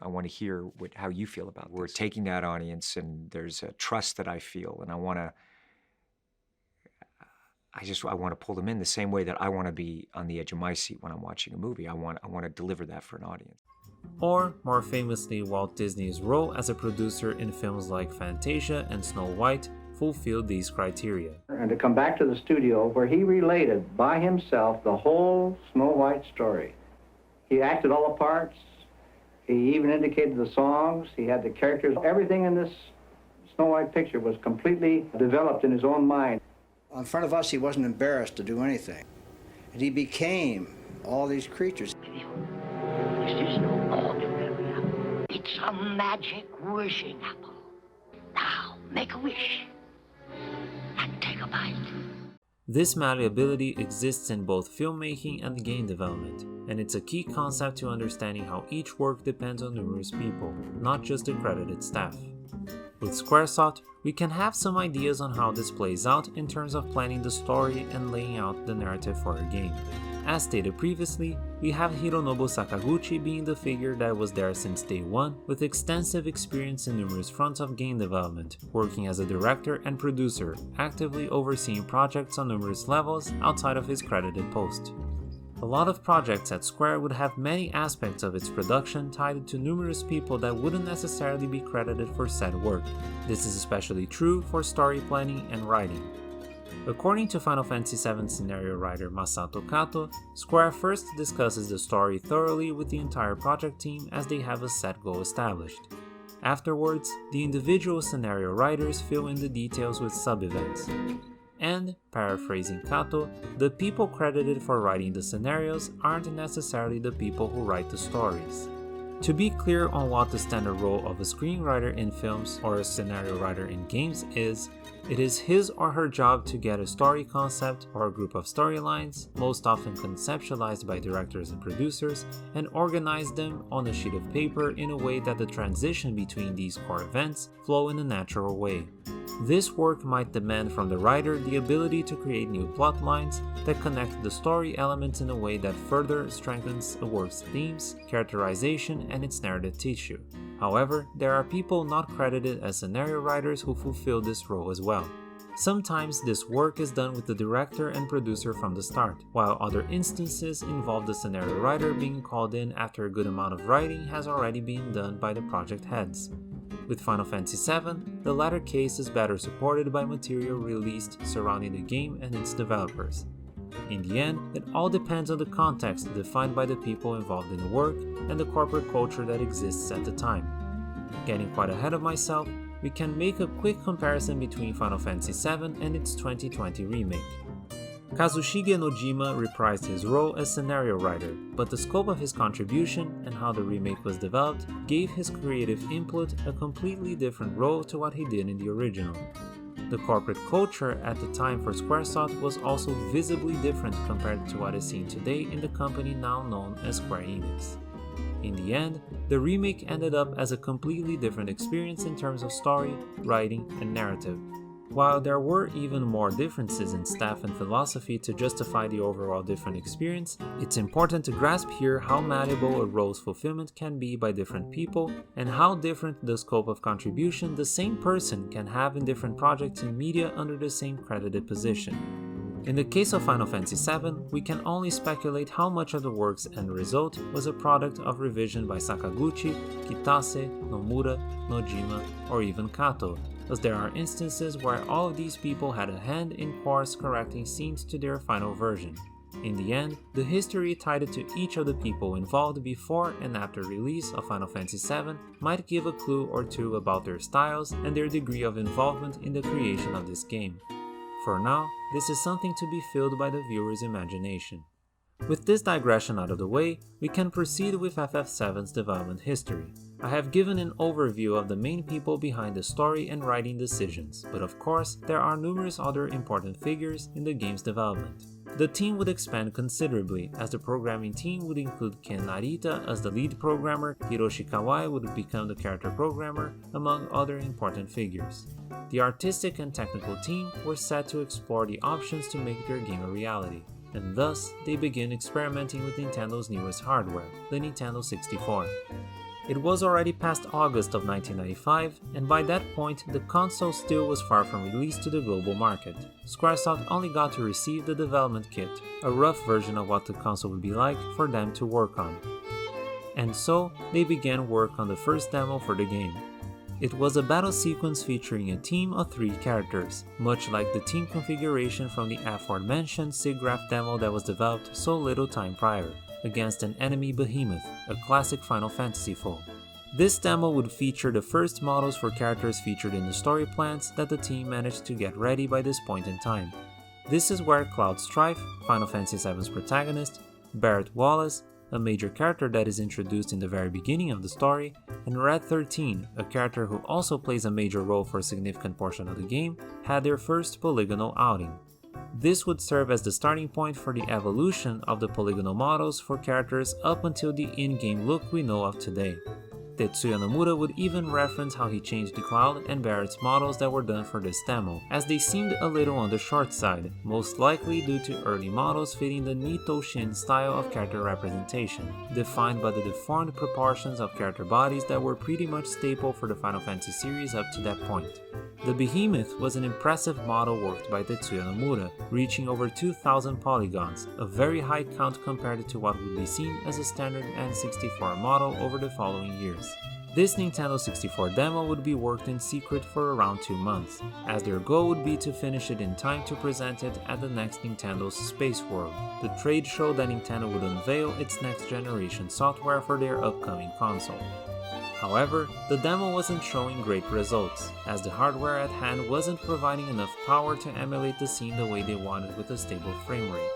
I want to hear how you feel about this. We're taking that audience, and there's a trust that I feel, and I want to pull them in the same way that I want to be on the edge of my seat when I'm watching a movie. I want to deliver that for an audience. Or, more famously, Walt Disney's role as a producer in films like Fantasia and Snow White fulfilled these criteria. And to come back to the studio where he related by himself the whole Snow White story. He acted all the parts. He even indicated the songs. He had the characters. Everything in this Snow White picture was completely developed in his own mind. In front of us, he wasn't embarrassed to do anything. And he became all these creatures. This is no ordinary apple. It's a magic wishing apple. Now, make a wish and take a bite. This malleability exists in both filmmaking and game development, and it's a key concept to understanding how each work depends on numerous people, not just accredited staff. With Squaresoft, we can have some ideas on how this plays out in terms of planning the story and laying out the narrative for a game. As stated previously, we have Hironobu Sakaguchi being the figure that was there since day one, with extensive experience in numerous fronts of game development, working as a director and producer, actively overseeing projects on numerous levels outside of his credited post. A lot of projects at Square would have many aspects of its production tied to numerous people that wouldn't necessarily be credited for said work. This is especially true for story planning and writing. According to Final Fantasy VII scenario writer Masato Kato, Square first discusses the story thoroughly with the entire project team as they have a set goal established. Afterwards, the individual scenario writers fill in the details with sub-events. And, paraphrasing Kato, the people credited for writing the scenarios aren't necessarily the people who write the stories. To be clear on what the standard role of a screenwriter in films or a scenario writer in games is, it is his or her job to get a story concept or a group of storylines, most often conceptualized by directors and producers, and organize them on a sheet of paper in a way that the transition between these core events flow in a natural way. This work might demand from the writer the ability to create new plot lines that connect the story elements in a way that further strengthens a work's themes, characterization, and its narrative tissue. However, there are people not credited as scenario writers who fulfill this role as well. Sometimes this work is done with the director and producer from the start, while other instances involve the scenario writer being called in after a good amount of writing has already been done by the project heads. With Final Fantasy VII, the latter case is better supported by material released surrounding the game and its developers. In the end, it all depends on the context defined by the people involved in the work and the corporate culture that exists at the time. Getting quite ahead of myself, we can make a quick comparison between Final Fantasy VII and its 2020 remake. Kazushige Nojima reprised his role as scenario writer, but the scope of his contribution and how the remake was developed gave his creative input a completely different role to what he did in the original. The corporate culture at the time for Squaresoft was also visibly different compared to what is seen today in the company now known as Square Enix. In the end, the remake ended up as a completely different experience in terms of story, writing, and narrative. While there were even more differences in staff and philosophy to justify the overall different experience, it's important to grasp here how malleable a role's fulfillment can be by different people and how different the scope of contribution the same person can have in different projects in media under the same credited position. In the case of Final Fantasy VII, we can only speculate how much of the work's end result was a product of revision by Sakaguchi, Kitase, Nomura, Nojima, or even Kato, as there are instances where all of these people had a hand in course correcting scenes to their final version. In the end, the history tied to each of the people involved before and after release of Final Fantasy VII might give a clue or two about their styles and their degree of involvement in the creation of this game. For now, this is something to be filled by the viewer's imagination. With this digression out of the way, we can proceed with FF7's development history. I have given an overview of the main people behind the story and writing decisions, but of course, there are numerous other important figures in the game's development. The team would expand considerably, as the programming team would include Ken Narita as the lead programmer, Hiroshi Kawai would become the character programmer, among other important figures. The artistic and technical team were set to explore the options to make their game a reality, and thus they began experimenting with Nintendo's newest hardware, the Nintendo 64. It was already past August of 1995, and by that point the console still was far from release to the global market. Squaresoft only got to receive the development kit, a rough version of what the console would be like for them to work on. And so, they began work on the first demo for the game. It was a battle sequence featuring a team of 3 characters, much like the team configuration from the aforementioned SIGGRAPH demo that was developed so little time prior, against an enemy behemoth, a classic Final Fantasy foe. This demo would feature the first models for characters featured in the story plans that the team managed to get ready by this point in time. This is where Cloud Strife, Final Fantasy VII's protagonist, Barrett Wallace, a major character that is introduced in the very beginning of the story, and Red 13, a character who also plays a major role for a significant portion of the game, had their first polygonal outing. This would serve as the starting point for the evolution of the polygonal models for characters up until the in-game look we know of today. Tetsuya Nomura would even reference how he changed the Cloud and Barrett's models that were done for this demo, as they seemed a little on the short side, most likely due to early models fitting the Nito Shin style of character representation, defined by the deformed proportions of character bodies that were pretty much staple for the Final Fantasy series up to that point. The Behemoth was an impressive model worked by Tetsuya Nomura, reaching over 2,000 polygons, a very high count compared to what would be seen as a standard N64 model over the following years. This Nintendo 64 demo would be worked in secret for around 2 months, as their goal would be to finish it in time to present it at the next Nintendo's Space World, the trade show that Nintendo would unveil its next generation software for their upcoming console. However, the demo wasn't showing great results, as the hardware at hand wasn't providing enough power to emulate the scene the way they wanted with a stable frame rate.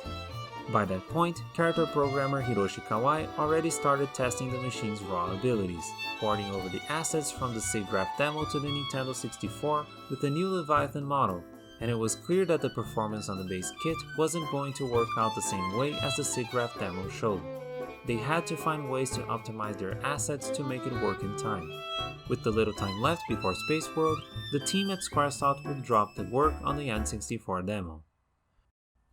By that point, character programmer Hiroshi Kawai already started testing the machine's raw abilities, porting over the assets from the SIGGRAPH demo to the Nintendo 64 with a new Leviathan model, and it was clear that the performance on the base kit wasn't going to work out the same way as the SIGGRAPH demo showed. They had to find ways to optimize their assets to make it work in time. With the little time left before Space World, the team at Squaresoft would drop the work on the N64 demo.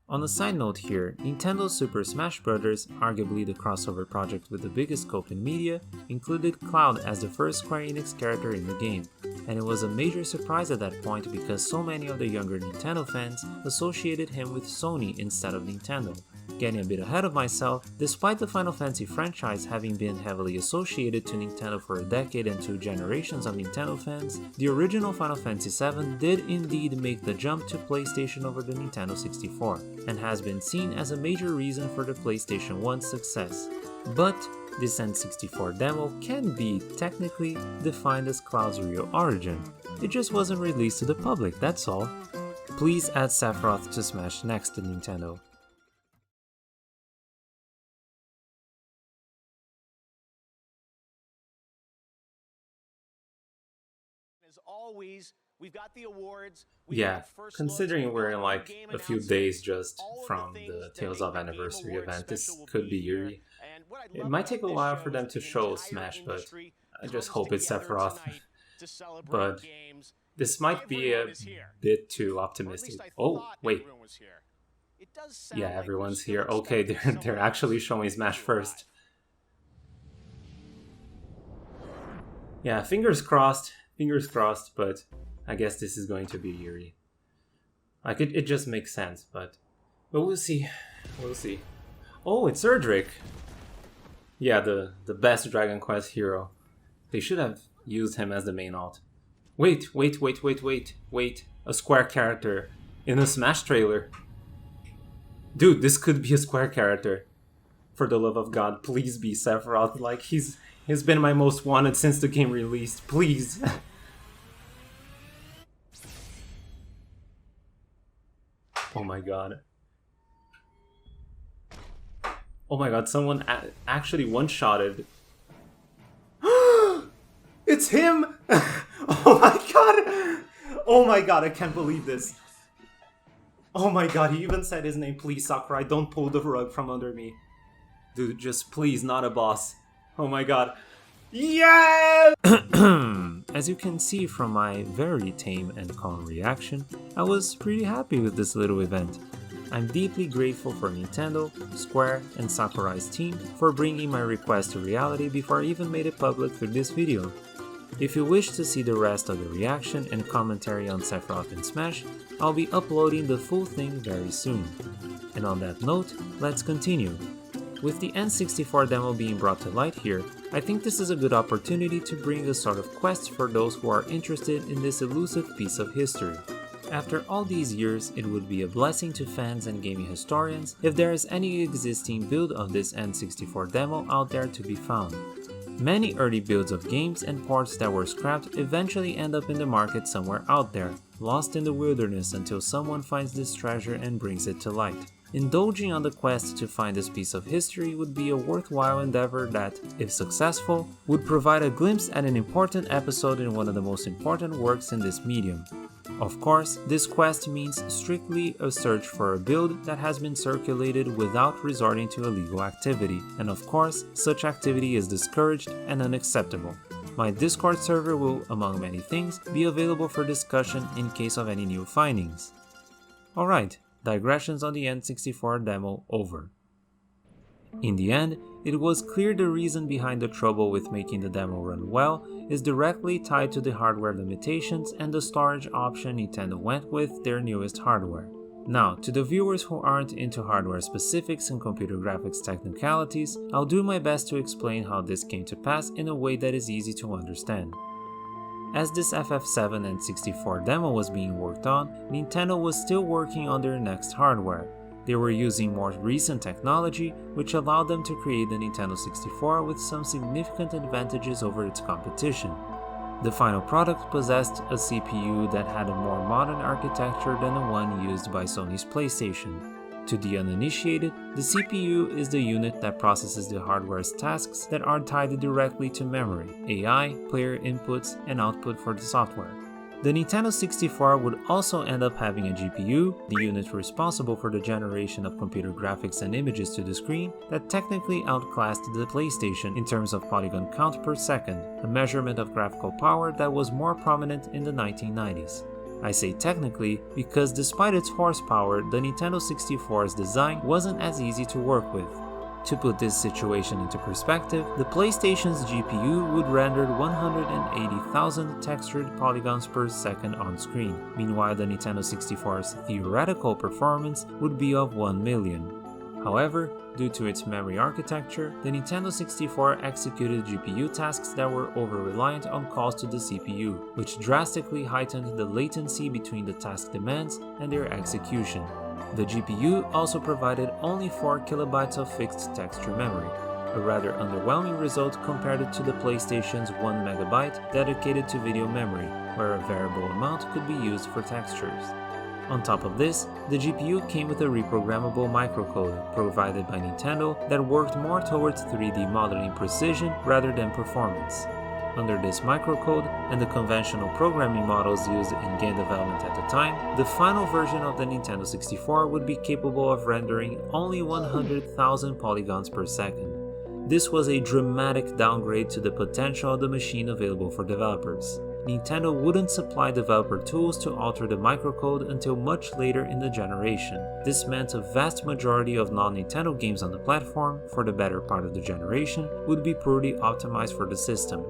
On a side note here, Nintendo's Super Smash Bros., arguably the crossover project with the biggest scope in media, included Cloud as the first Square Enix character in the game, and it was a major surprise at that point because so many of the younger Nintendo fans associated him with Sony instead of Nintendo. Getting a bit ahead of myself, despite the Final Fantasy franchise having been heavily associated to Nintendo for a decade and 2 generations of Nintendo fans, the original Final Fantasy VII did indeed make the jump to PlayStation over the Nintendo 64, and has been seen as a major reason for the PlayStation 1's success. But this N64 demo can be technically defined as Cloud's real origin. It just wasn't released to the public, that's all. Please add SEPHIROTH to Smash next to Nintendo. As always, we've got the awards. Yeah, considering we're in like a few days just from the Tales of Anniversary event, this could be eerie. It might take a while for them to show Smash, but I just hope it's Sephiroth. But this might be a bit too optimistic. Oh, wait. Yeah, everyone's here. Okay, they're actually showing Smash first. Yeah, fingers crossed, but I guess this is going to be eerie. Like, it just makes sense, but we'll see. We'll see. Oh, it's Erdrick! Yeah, the best Dragon Quest hero. They should have used him as the main alt. Wait. A Square character in a Smash trailer. Dude, this could be a Square character. For the love of God, please be Sephiroth. Like, he's been my most wanted since the game released. Please. Oh my god. Oh my god, someone actually one-shotted. It's him! Oh my god! Oh my god, I can't believe this. Oh my god, he even said his name. Please, Sakurai, don't pull the rug from under me. Dude, just please, not a boss. Oh my god. Yeah! As you can see from my very tame and calm reaction, I was pretty happy with this little event. I'm deeply grateful for Nintendo, Square, and Sakurai's team for bringing my request to reality before I even made it public through this video. If you wish to see the rest of the reaction and commentary on SEPHIROTH and Smash, I'll be uploading the full thing very soon. And on that note, let's continue. With the N64 demo being brought to light here, I think this is a good opportunity to bring a sort of quest for those who are interested in this elusive piece of history. After all these years, it would be a blessing to fans and gaming historians if there is any existing build of this N64 demo out there to be found. Many early builds of games and ports that were scrapped eventually end up in the market somewhere out there, lost in the wilderness until someone finds this treasure and brings it to light. Indulging on the quest to find this piece of history would be a worthwhile endeavor that, if successful, would provide a glimpse at an important episode in one of the most important works in this medium. Of course, this quest means strictly a search for a build that has been circulated without resorting to illegal activity, and of course, such activity is discouraged and unacceptable. My Discord server will, among many things, be available for discussion in case of any new findings. Alright, digressions on the N64 demo over. In the end, it was clear the reason behind the trouble with making the demo run well is directly tied to the hardware limitations and the storage option Nintendo went with their newest hardware. Now, to the viewers who aren't into hardware specifics and computer graphics technicalities, I'll do my best to explain how this came to pass in a way that is easy to understand. As this FF7 and 64 demo was being worked on, Nintendo was still working on their next hardware. They were using more recent technology, which allowed them to create the Nintendo 64 with some significant advantages over its competition. The final product possessed a CPU that had a more modern architecture than the one used by Sony's PlayStation. To the uninitiated, the CPU is the unit that processes the hardware's tasks that are tied directly to memory, AI, player inputs, and output for the software. The Nintendo 64 would also end up having a GPU, the unit responsible for the generation of computer graphics and images to the screen, that technically outclassed the PlayStation in terms of polygon count per second, a measurement of graphical power that was more prominent in the 1990s. I say technically because despite its horsepower, the Nintendo 64's design wasn't as easy to work with. To put this situation into perspective, the PlayStation's GPU would render 180,000 textured polygons per second on screen, meanwhile the Nintendo 64's theoretical performance would be of 1 million. However, due to its memory architecture, the Nintendo 64 executed GPU tasks that were over-reliant on calls to the CPU, which drastically heightened the latency between the task demands and their execution. The GPU also provided only 4 kilobytes of fixed texture memory, a rather underwhelming result compared to the PlayStation's 1 megabyte dedicated to video memory, where a variable amount could be used for textures. On top of this, the GPU came with a reprogrammable microcode provided by Nintendo that worked more towards 3D modeling precision rather than performance. Under this microcode and the conventional programming models used in game development at the time, the final version of the Nintendo 64 would be capable of rendering only 100,000 polygons per second. This was a dramatic downgrade to the potential of the machine available for developers. Nintendo wouldn't supply developer tools to alter the microcode until much later in the generation. This meant a vast majority of non-Nintendo games on the platform, for the better part of the generation, would be poorly optimized for the system.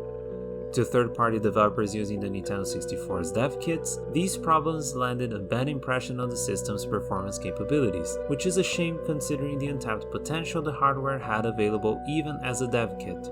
To third-party developers using the Nintendo 64's dev kits, these problems landed a bad impression on the system's performance capabilities, which is a shame considering the untapped potential the hardware had available even as a dev kit.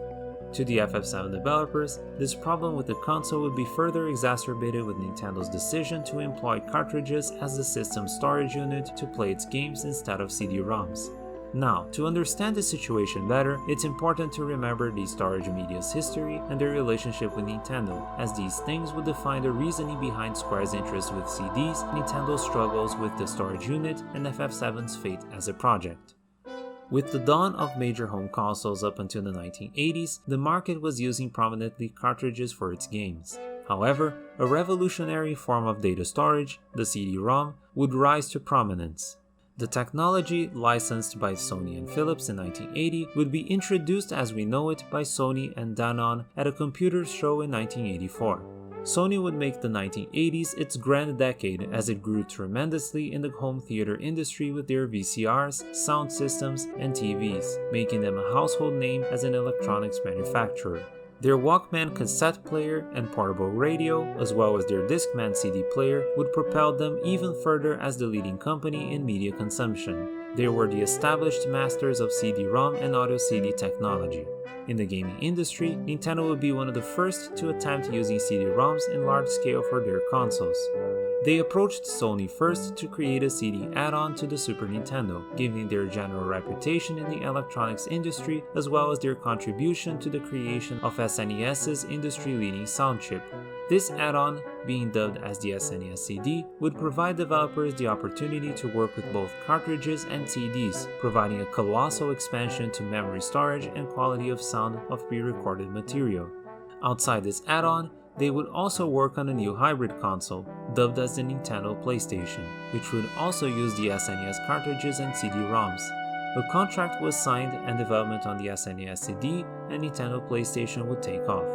To the FF7 developers, this problem with the console would be further exacerbated with Nintendo's decision to employ cartridges as the system's storage unit to play its games instead of CD-ROMs. Now, to understand the situation better, it's important to remember the storage media's history and their relationship with Nintendo, as these things would define the reasoning behind Square's interest with CDs, Nintendo's struggles with the storage unit, and FF7's fate as a project. With the dawn of major home consoles up until the 1980s, the market was using prominently cartridges for its games. However, a revolutionary form of data storage, the CD-ROM, would rise to prominence. The technology, licensed by Sony and Philips in 1980, would be introduced as we know it by Sony and Danon at a computer show in 1984. Sony would make the 1980s its grand decade as it grew tremendously in the home theater industry with their VCRs, sound systems, and TVs, making them a household name as an electronics manufacturer. Their Walkman cassette player and portable radio, as well as their Discman CD player, would propel them even further as the leading company in media consumption. They were the established masters of CD-ROM and audio CD technology. In the gaming industry, Nintendo would be one of the first to attempt using CD-ROMs in large scale for their consoles. They approached Sony first to create a CD add-on to the Super Nintendo, giving their general reputation in the electronics industry as well as their contribution to the creation of SNES's industry-leading sound chip. This add-on, being dubbed as the SNES CD, would provide developers the opportunity to work with both cartridges and CDs, providing a colossal expansion to memory storage and quality of sound of pre-recorded material. Outside this add-on, they would also work on a new hybrid console, dubbed as the Nintendo PlayStation, which would also use the SNES cartridges and CD-ROMs. A contract was signed and development on the SNES CD and Nintendo PlayStation would take off.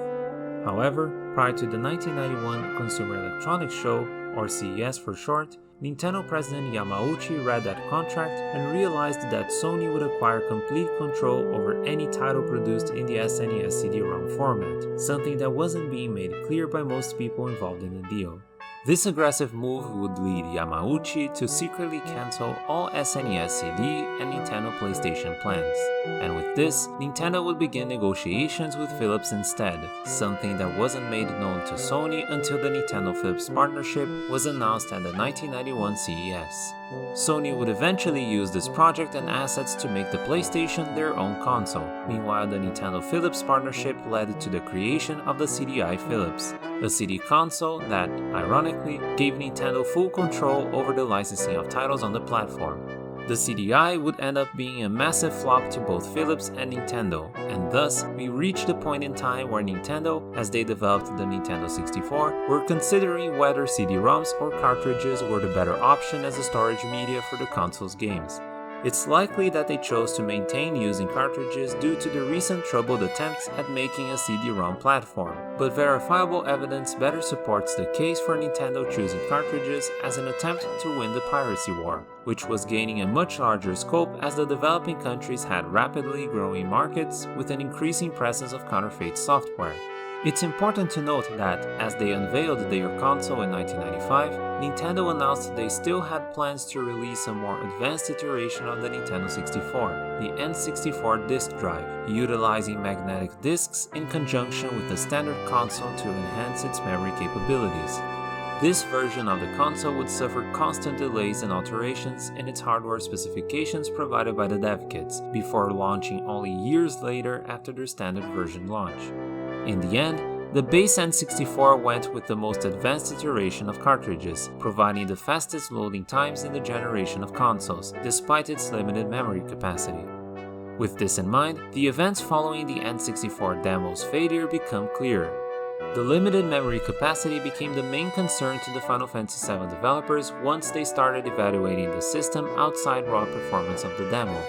However, prior to the 1991 Consumer Electronics Show, or CES for short, Nintendo President Yamauchi read that contract and realized that Sony would acquire complete control over any title produced in the SNES CD-ROM format, something that wasn't being made clear by most people involved in the deal. This aggressive move would lead Yamauchi to secretly cancel all SNES CD and Nintendo PlayStation plans. And with this, Nintendo would begin negotiations with Philips instead, something that wasn't made known to Sony until the Nintendo-Philips partnership was announced at the 1991 CES. Sony would eventually use this project and assets to make the PlayStation their own console. Meanwhile, the Nintendo-Philips partnership led to the creation of the CDI Philips, a CD console that, ironically, gave Nintendo full control over the licensing of titles on the platform. The CDI would end up being a massive flop to both Philips and Nintendo, and thus we reached the point in time where Nintendo, as they developed the Nintendo 64, were considering whether CD-ROMs or cartridges were the better option as a storage media for the console's games. It's likely that they chose to maintain using cartridges due to the recent troubled attempts at making a CD-ROM platform, but verifiable evidence better supports the case for Nintendo choosing cartridges as an attempt to win the piracy war, which was gaining a much larger scope as the developing countries had rapidly growing markets with an increasing presence of counterfeit software. It's important to note that, as they unveiled their console in 1995, Nintendo announced they still had plans to release a more advanced iteration of the Nintendo 64, the N64 disk drive, utilizing magnetic disks in conjunction with the standard console to enhance its memory capabilities. This version of the console would suffer constant delays and alterations in its hardware specifications provided by the dev kits, before launching only years later after their standard version launch. In the end, the base N64 went with the most advanced iteration of cartridges, providing the fastest loading times in the generation of consoles, despite its limited memory capacity. With this in mind, the events following the N64 demo's failure become clearer. The limited memory capacity became the main concern to the Final Fantasy VII developers once they started evaluating the system outside raw performance of the demo.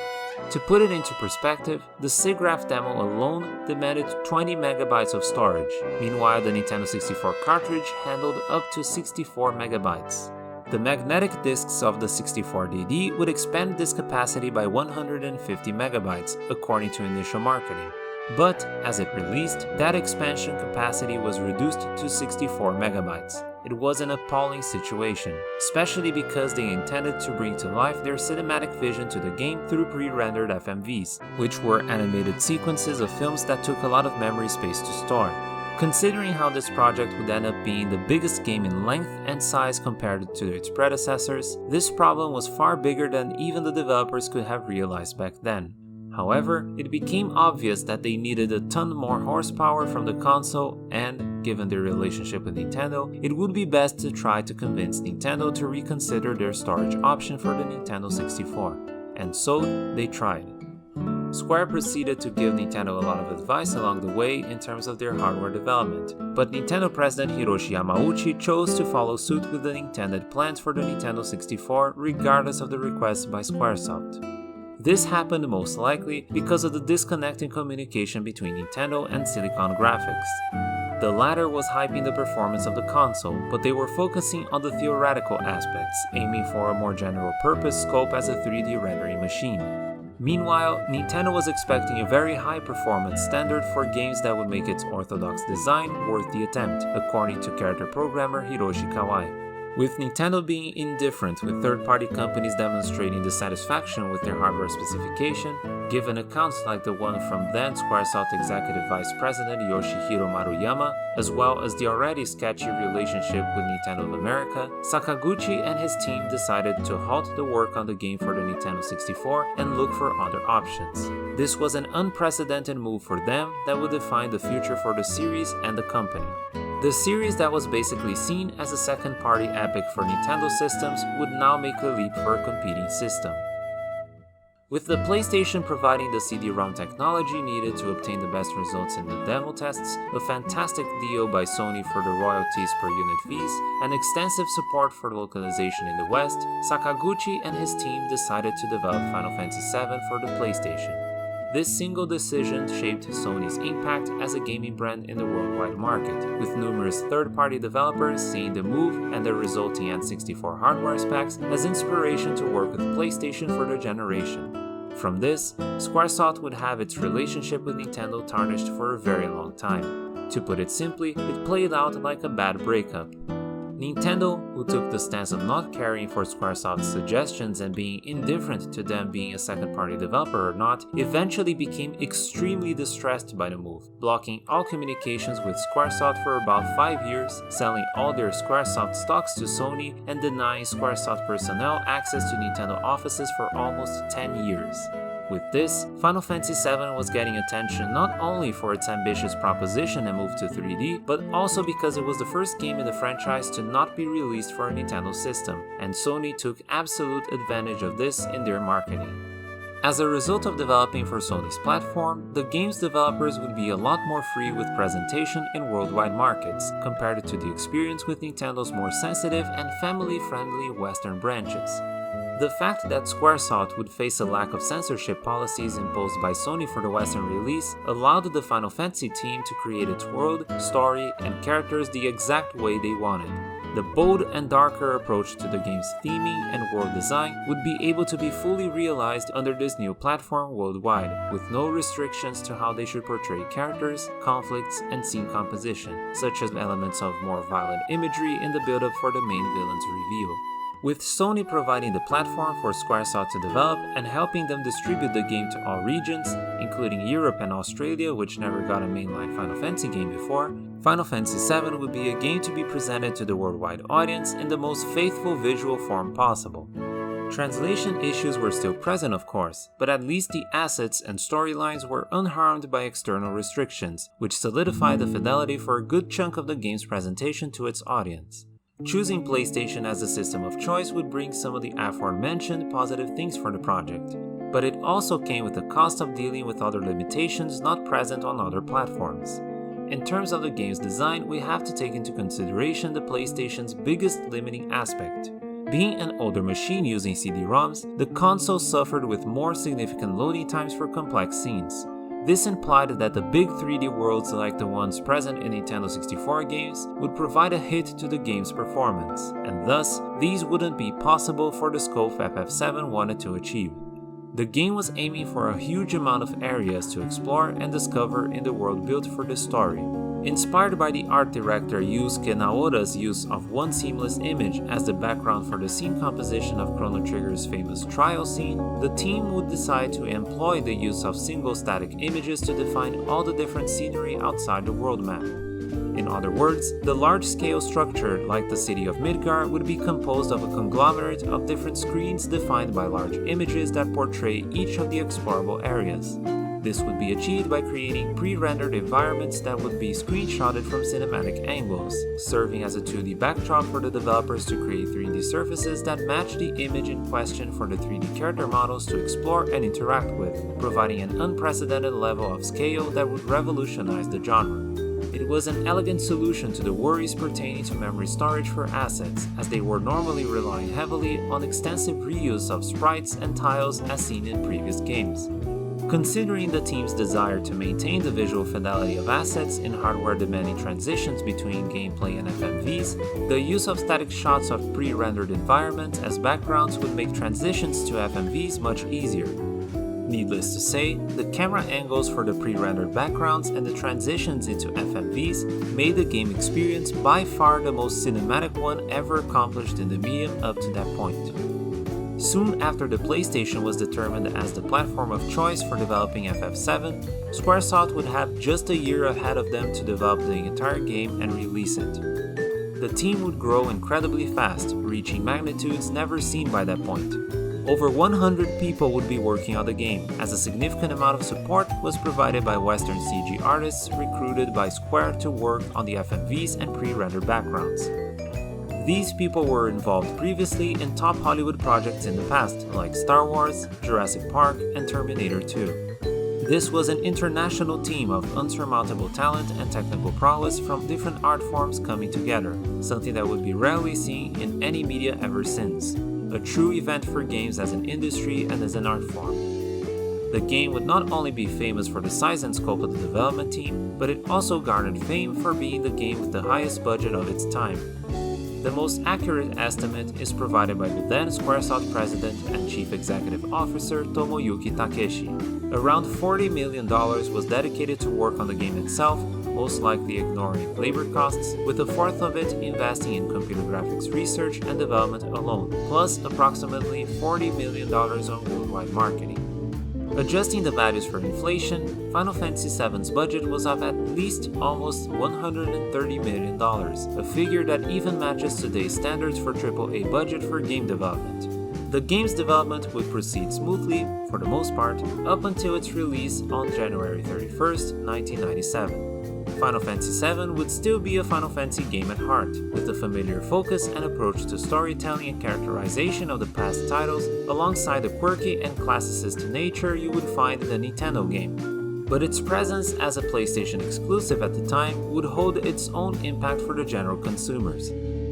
To put it into perspective, the SIGGRAPH demo alone demanded 20 megabytes of storage. Meanwhile, the Nintendo 64 cartridge handled up to 64 megabytes. The magnetic disks of the 64DD would expand this capacity by 150 megabytes, according to initial marketing. But, as it released, that expansion capacity was reduced to 64 megabytes. It was an appalling situation, especially because they intended to bring to life their cinematic vision to the game through pre-rendered FMVs, which were animated sequences of films that took a lot of memory space to store. Considering how this project would end up being the biggest game in length and size compared to its predecessors, this problem was far bigger than even the developers could have realized back then. However, it became obvious that they needed a ton more horsepower from the console and, given their relationship with Nintendo, it would be best to try to convince Nintendo to reconsider their storage option for the Nintendo 64. And so, they tried. Square proceeded to give Nintendo a lot of advice along the way in terms of their hardware development, but Nintendo President Hiroshi Yamauchi chose to follow suit with the intended plans for the Nintendo 64 regardless of the requests by Squaresoft. This happened most likely because of the disconnect in communication between Nintendo and Silicon Graphics. The latter was hyping the performance of the console, but they were focusing on the theoretical aspects, aiming for a more general purpose scope as a 3D rendering machine. Meanwhile, Nintendo was expecting a very high performance standard for games that would make its orthodox design worth the attempt, according to character programmer Hiroshi Kawai. With Nintendo being indifferent with third-party companies demonstrating dissatisfaction with their hardware specification, given accounts like the one from then Squaresoft Executive Vice President Yoshihiro Maruyama, as well as the already sketchy relationship with Nintendo of America, Sakaguchi and his team decided to halt the work on the game for the Nintendo 64 and look for other options. This was an unprecedented move for them that would define the future for the series and the company. The series that was basically seen as a second-party epic for Nintendo systems would now make a leap for a competing system. With the PlayStation providing the CD-ROM technology needed to obtain the best results in the demo tests, a fantastic deal by Sony for the royalties per unit fees, and extensive support for localization in the West, Sakaguchi and his team decided to develop Final Fantasy VII for the PlayStation. This single decision shaped Sony's impact as a gaming brand in the worldwide market, with numerous third-party developers seeing the move and the resulting N64 hardware specs as inspiration to work with PlayStation for the generation. From this, Squaresoft would have its relationship with Nintendo tarnished for a very long time. To put it simply, it played out like a bad breakup. Nintendo, who took the stance of not caring for Squaresoft's suggestions and being indifferent to them being a second-party developer or not, eventually became extremely distressed by the move, blocking all communications with Squaresoft for about 5 years, selling all their Squaresoft stocks to Sony, and denying Squaresoft personnel access to Nintendo offices for almost 10 years. With this, Final Fantasy VII was getting attention not only for its ambitious proposition and move to 3D, but also because it was the first game in the franchise to not be released for a Nintendo system, and Sony took absolute advantage of this in their marketing. As a result of developing for Sony's platform, the game's developers would be a lot more free with presentation in worldwide markets, compared to the experience with Nintendo's more sensitive and family-friendly Western branches. The fact that Squaresoft would face a lack of censorship policies imposed by Sony for the Western release allowed the Final Fantasy team to create its world, story, and characters the exact way they wanted. The bold and darker approach to the game's theming and world design would be able to be fully realized under this new platform worldwide, with no restrictions to how they should portray characters, conflicts, and scene composition, such as elements of more violent imagery in the build-up for the main villain's reveal. With Sony providing the platform for Squaresoft to develop and helping them distribute the game to all regions, including Europe and Australia, which never got a mainline Final Fantasy game before, Final Fantasy VII would be a game to be presented to the worldwide audience in the most faithful visual form possible. Translation issues were still present, of course, but at least the assets and storylines were unharmed by external restrictions, which solidified the fidelity for a good chunk of the game's presentation to its audience. Choosing PlayStation as the system of choice would bring some of the aforementioned positive things for the project, but it also came with the cost of dealing with other limitations not present on other platforms. In terms of the game's design, we have to take into consideration the PlayStation's biggest limiting aspect. Being an older machine using CD-ROMs, the console suffered with more significant loading times for complex scenes. This implied that the big 3D worlds like the ones present in Nintendo 64 games would provide a hit to the game's performance, and thus, these wouldn't be possible for the scope FF7 wanted to achieve. The game was aiming for a huge amount of areas to explore and discover in the world built for the story. Inspired by the art director Yusuke Naoda's use of one seamless image as the background for the scene composition of Chrono Trigger's famous trial scene, the team would decide to employ the use of single static images to define all the different scenery outside the world map. In other words, the large-scale structure, like the city of Midgar, would be composed of a conglomerate of different screens defined by large images that portray each of the explorable areas. This would be achieved by creating pre-rendered environments that would be screenshotted from cinematic angles, serving as a 2D backdrop for the developers to create 3D surfaces that match the image in question for the 3D character models to explore and interact with, providing an unprecedented level of scale that would revolutionize the genre. It was an elegant solution to the worries pertaining to memory storage for assets, as they were normally relying heavily on extensive reuse of sprites and tiles as seen in previous games. Considering the team's desire to maintain the visual fidelity of assets in hardware-demanding transitions between gameplay and FMVs, the use of static shots of pre-rendered environments as backgrounds would make transitions to FMVs much easier. Needless to say, the camera angles for the pre-rendered backgrounds and the transitions into FMVs made the game experience by far the most cinematic one ever accomplished in the medium up to that point. Soon after the PlayStation was determined as the platform of choice for developing FF7, Squaresoft would have just a year ahead of them to develop the entire game and release it. The team would grow incredibly fast, reaching magnitudes never seen by that point. Over 100 people would be working on the game, as a significant amount of support was provided by Western CG artists recruited by Square to work on the FMVs and pre-rendered backgrounds. These people were involved previously in top Hollywood projects in the past, like Star Wars, Jurassic Park, and Terminator 2. This was an international team of unsurmountable talent and technical prowess from different art forms coming together, something that would be rarely seen in any media ever since. A true event for games as an industry and as an art form. The game would not only be famous for the size and scope of the development team, but it also garnered fame for being the game with the highest budget of its time. The most accurate estimate is provided by the then Squaresoft President and Chief Executive Officer Tomoyuki Takeshi. Around $40 million was dedicated to work on the game itself, most likely ignoring labor costs, with a fourth of it investing in computer graphics research and development alone, plus approximately $40 million on worldwide marketing. Adjusting the values for inflation, Final Fantasy VII's budget was of at least almost $130 million, a figure that even matches today's standards for AAA budget for game development. The game's development would proceed smoothly, for the most part, up until its release on January 31st, 1997. Final Fantasy VII would still be a Final Fantasy game at heart, with a familiar focus and approach to storytelling and characterization of the past titles, alongside the quirky and classicist nature you would find in a Nintendo game. But its presence as a PlayStation exclusive at the time would hold its own impact for the general consumers.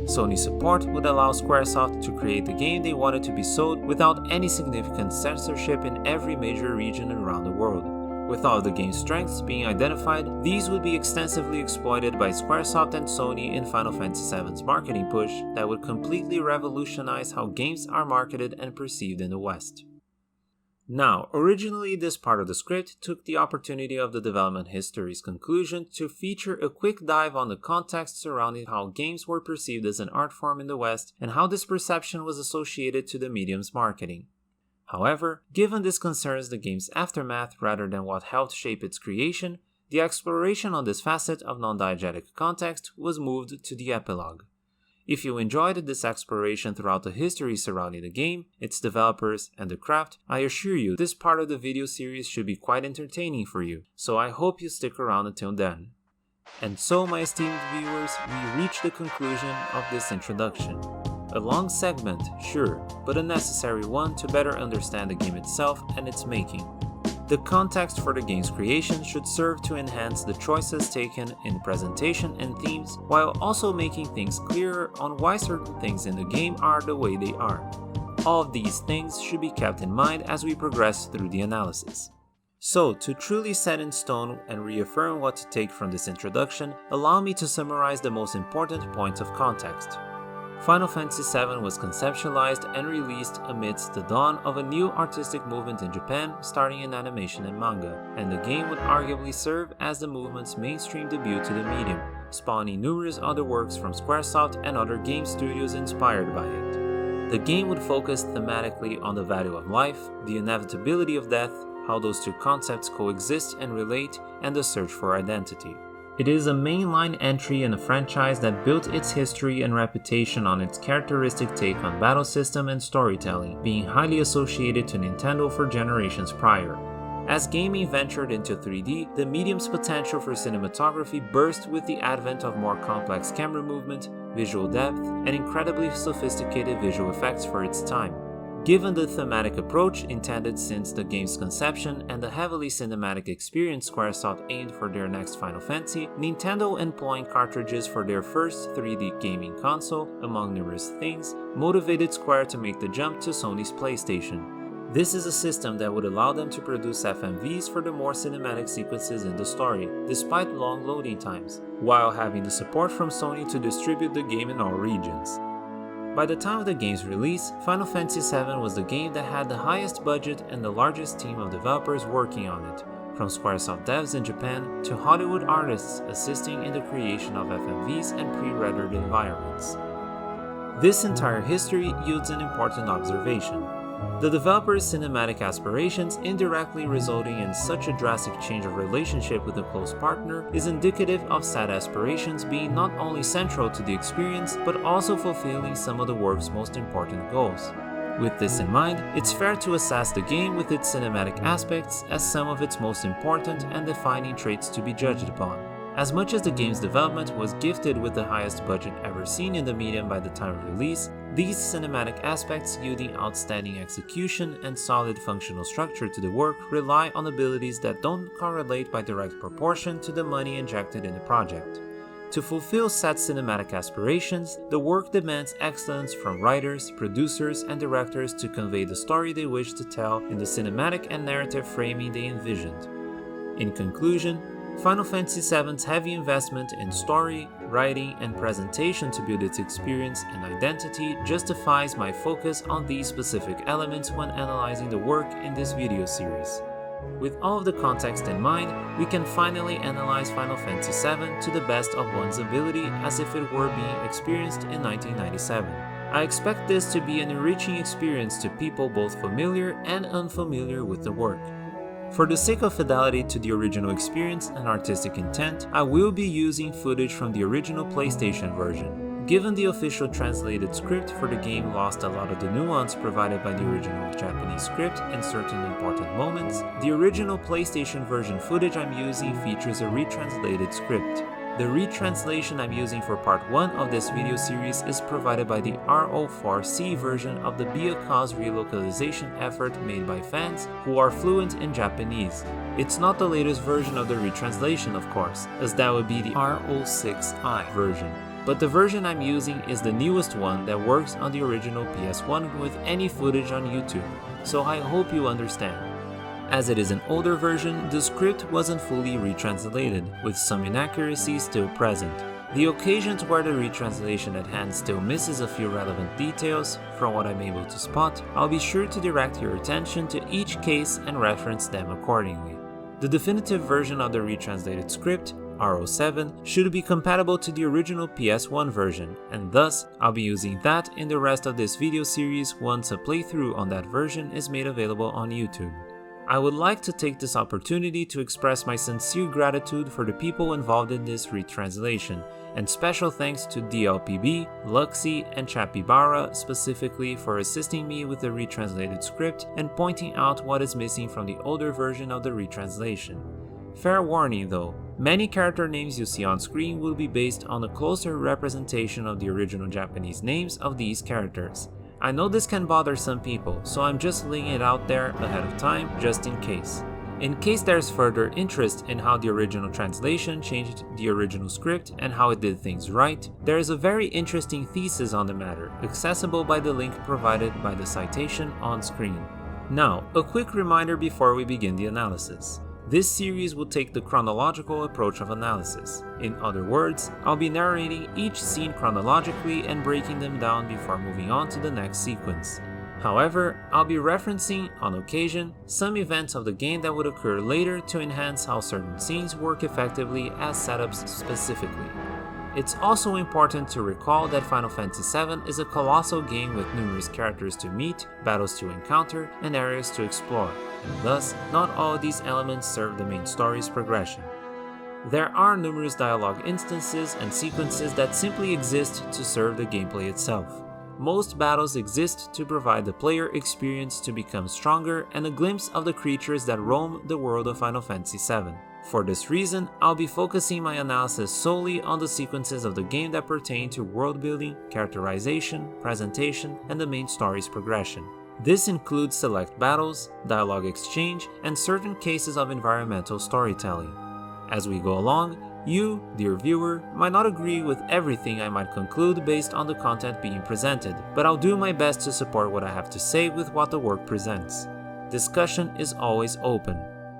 Sony support would allow Squaresoft to create the game they wanted to be sold without any significant censorship in every major region around the world. With all of the game's strengths being identified, these would be extensively exploited by Squaresoft and Sony in Final Fantasy VII's marketing push that would completely revolutionize how games are marketed and perceived in the West. Now, originally this part of the script took the opportunity of the development history's conclusion to feature a quick dive on the context surrounding how games were perceived as an art form in the West and how this perception was associated to the medium's marketing. However, given this concerns the game's aftermath rather than what helped shape its creation, the exploration on this facet of non-diegetic context was moved to the epilogue. If you enjoyed this exploration throughout the history surrounding the game, its developers, and the craft, I assure you this part of the video series should be quite entertaining for you, so I hope you stick around until then. And so, my esteemed viewers, we reach the conclusion of this introduction. A long segment, sure, but a necessary one to better understand the game itself and its making. The context for the game's creation should serve to enhance the choices taken in presentation and themes, while also making things clearer on why certain things in the game are the way they are. All of these things should be kept in mind as we progress through the analysis. So, to truly set in stone and reaffirm what to take from this introduction, allow me to summarize the most important points of context. Final Fantasy VII was conceptualized and released amidst the dawn of a new artistic movement in Japan starting in animation and manga, and the game would arguably serve as the movement's mainstream debut to the medium, spawning numerous other works from Squaresoft and other game studios inspired by it. The game would focus thematically on the value of life, the inevitability of death, how those two concepts coexist and relate, and the search for identity. It is a mainline entry in a franchise that built its history and reputation on its characteristic take on battle system and storytelling, being highly associated to Nintendo for generations prior. As gaming ventured into 3D, the medium's potential for cinematography burst with the advent of more complex camera movement, visual depth, and incredibly sophisticated visual effects for its time. Given the thematic approach intended since the game's conception and the heavily cinematic experience Squaresoft aimed for their next Final Fantasy, Nintendo employing cartridges for their first 3D gaming console, among numerous things, motivated Square to make the jump to Sony's PlayStation. This is a system that would allow them to produce FMVs for the more cinematic sequences in the story, despite long loading times, while having the support from Sony to distribute the game in all regions. By the time of the game's release, Final Fantasy VII was the game that had the highest budget and the largest team of developers working on it, from Squaresoft devs in Japan to Hollywood artists assisting in the creation of FMVs and pre-rendered environments. This entire history yields an important observation. The developer's cinematic aspirations indirectly resulting in such a drastic change of relationship with a close partner is indicative of said aspirations being not only central to the experience, but also fulfilling some of the work's most important goals. With this in mind, it's fair to assess the game with its cinematic aspects as some of its most important and defining traits to be judged upon. As much as the game's development was gifted with the highest budget ever seen in the medium by the time of release, these cinematic aspects yielding outstanding execution and solid functional structure to the work rely on abilities that don't correlate by direct proportion to the money injected in the project. To fulfill said cinematic aspirations, the work demands excellence from writers, producers, and directors to convey the story they wish to tell in the cinematic and narrative framing they envisioned. In conclusion, Final Fantasy VII's heavy investment in story, writing, and presentation to build its experience and identity justifies my focus on these specific elements when analyzing the work in this video series. With all of the context in mind, we can finally analyze Final Fantasy VII to the best of one's ability as if it were being experienced in 1997. I expect this to be an enriching experience to people both familiar and unfamiliar with the work. For the sake of fidelity to the original experience and artistic intent, I will be using footage from the original PlayStation version. Given the official translated script for the game lost a lot of the nuance provided by the original Japanese script in certain important moments, the original PlayStation version footage I'm using features a retranslated script. The retranslation I'm using for part 1 of this video series is provided by the RO4C version of the Be a Cause relocalization effort made by fans who are fluent in Japanese. It's not the latest version of the retranslation, of course, as that would be the RO6I version. But the version I'm using is the newest one that works on the original PS1 with any footage on YouTube, so I hope you understand. As it is an older version, the script wasn't fully retranslated, with some inaccuracies still present. The occasions where the retranslation at hand still misses a few relevant details, from what I'm able to spot, I'll be sure to direct your attention to each case and reference them accordingly. The definitive version of the retranslated script, RO7, should be compatible to the original PS1 version, and thus I'll be using that in the rest of this video series once a playthrough on that version is made available on YouTube. I would like to take this opportunity to express my sincere gratitude for the people involved in this retranslation, and special thanks to DLPB, Luxy, and Chapibara specifically for assisting me with the retranslated script and pointing out what is missing from the older version of the retranslation. Fair warning though, many character names you see on screen will be based on a closer representation of the original Japanese names of these characters. I know this can bother some people, so I'm just laying it out there ahead of time just in case. In case there's further interest in how the original translation changed the original script and how it did things right, there is a very interesting thesis on the matter, accessible by the link provided by the citation on screen. Now, a quick reminder before we begin the analysis. This series will take the chronological approach of analysis. In other words, I'll be narrating each scene chronologically and breaking them down before moving on to the next sequence. However, I'll be referencing, on occasion, some events of the game that would occur later to enhance how certain scenes work effectively as setups specifically. It's also important to recall that Final Fantasy VII is a colossal game with numerous characters to meet, battles to encounter, and areas to explore, and thus, not all of these elements serve the main story's progression. There are numerous dialogue instances and sequences that simply exist to serve the gameplay itself. most battles exist to provide the player experience to become stronger and a glimpse of the creatures that roam the world of Final Fantasy VII. For this reason, I'll be focusing my analysis solely on the sequences of the game that pertain to world building, characterization, presentation, and the main story's progression. This includes select battles, dialogue exchange, and certain cases of environmental storytelling. As we go along, you, dear viewer, might not agree with everything I might conclude based on the content being presented, but I'll do my best to support what I have to say with what the work presents. Discussion is always open.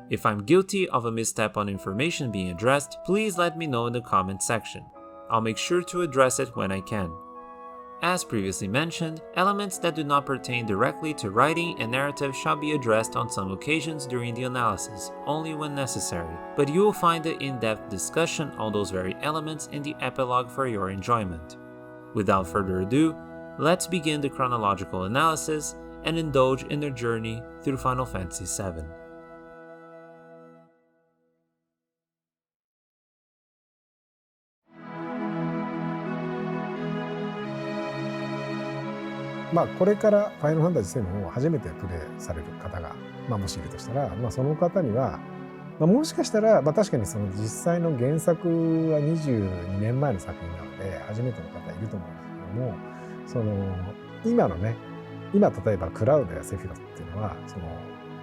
If I'm guilty of a misstep on information being addressed, please let me know in the comment section. I'll make sure to address it when I can. As previously mentioned, elements that do not pertain directly to writing and narrative shall be addressed on some occasions during the analysis, only when necessary, but you will find the in-depth discussion on those very elements in the epilogue for your enjoyment. Without further ado, let's begin the chronological analysis and indulge in a journey through Final Fantasy VII.これからファイナルファンタジー7を初めてプレイされる方が、もしいるとしたら、その方には、もしかしたら、確かにその実際の原作は22年前の作品なので初めての方いると思うんですけども、今のね、今例えばクラウドやセフィロスっていうのはその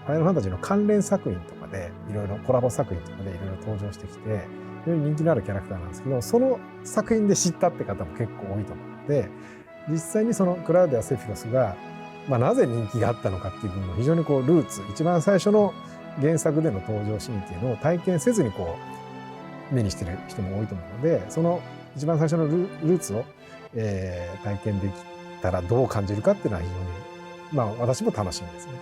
ファイナルファンタジーの関連作品とかでいろいろコラボ作品とかでいろいろ登場してきて非常に人気のあるキャラクターなんですけど、その作品で知ったって方も結構多いと思うので、実際にそのクラウドやセフィロスが、なぜ人気があったのかっていう部分の非常にルーツ、一番最初の原作での登場シーンっていうのを体験せずに目にしてる人も多いと思うので、その一番最初のルーツを、体験できたらどう感じるかっていうのは非常に、私も楽しみですね。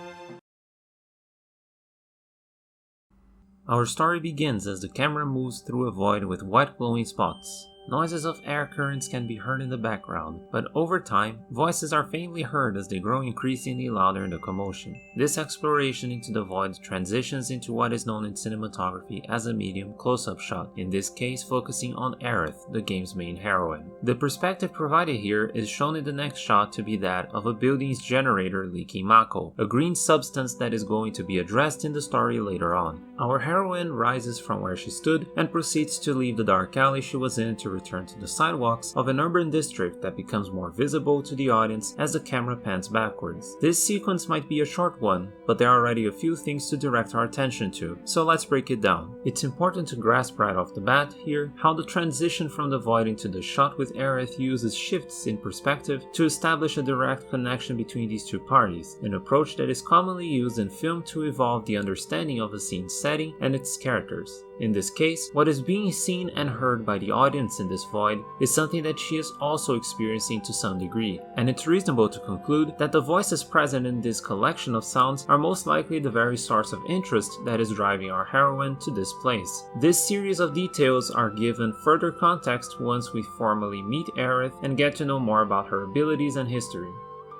Our story begins as the camera moves through a void with white glowing spots. Noises of air currents can be heard in the background, but over time, voices are faintly heard as they grow increasingly louder in the commotion. This exploration into the void transitions into what is known in cinematography as a medium close-up shot, in this case focusing on Aerith, the game's main heroine. The perspective provided here is shown in the next shot to be that of a building's generator leaking Mako, a green substance that is going to be addressed in the story later on. Our heroine rises from where she stood and proceeds to leave the dark alley she was in to return to the sidewalks of an urban district that becomes more visible to the audience as the camera pans backwards. This sequence might be a short one, but there are already a few things to direct our attention to, so let's break it down. It's important to grasp right off the bat here how the transition from the void into the shot with Aerith uses shifts in perspective to establish a direct connection between these two parties, an approach that is commonly used in film to evolve the understanding of a scene's setting and its characters. In this case, what is being seen and heard by the audience in this void is something that she is also experiencing to some degree, and it's reasonable to conclude that the voices present in this collection of sounds are most likely the very source of interest that is driving our heroine to this place. This series of details are given further context once we formally meet Aerith and get to know more about her abilities and history.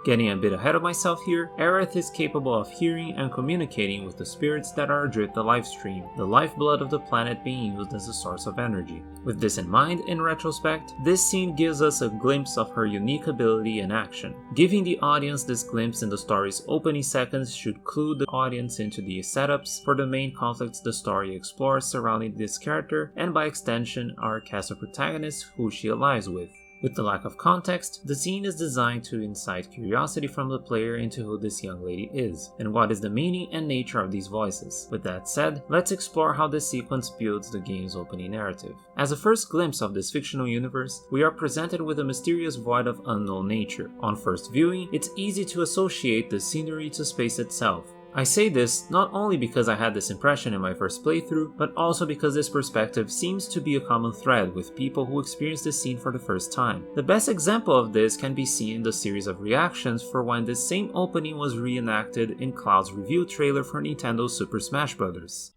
Getting a bit ahead of myself here, Aerith is capable of hearing and communicating with the spirits that are adrift the lifestream, the lifeblood of the planet being used as a source of energy. With this in mind, in retrospect, this scene gives us a glimpse of her unique ability in action. Giving the audience this glimpse in the story's opening seconds should clue the audience into the setups for the main conflicts the story explores surrounding this character, and by extension, our cast of protagonists who she allies with. With the lack of context, the scene is designed to incite curiosity from the player into who this young lady is, and what is the meaning and nature of these voices. With that said, let's explore how this sequence builds the game's opening narrative. As a first glimpse of this fictional universe, we are presented with a mysterious void of unknown nature. On first viewing, it's easy to associate the scenery to space itself. I say this not only because I had this impression in my first playthrough, but also because this perspective seems to be a common thread with people who experience this scene for the first time. The best example of this can be seen in the series of reactions for when this same opening was reenacted in Cloud's review trailer for Nintendo's Super Smash Bros.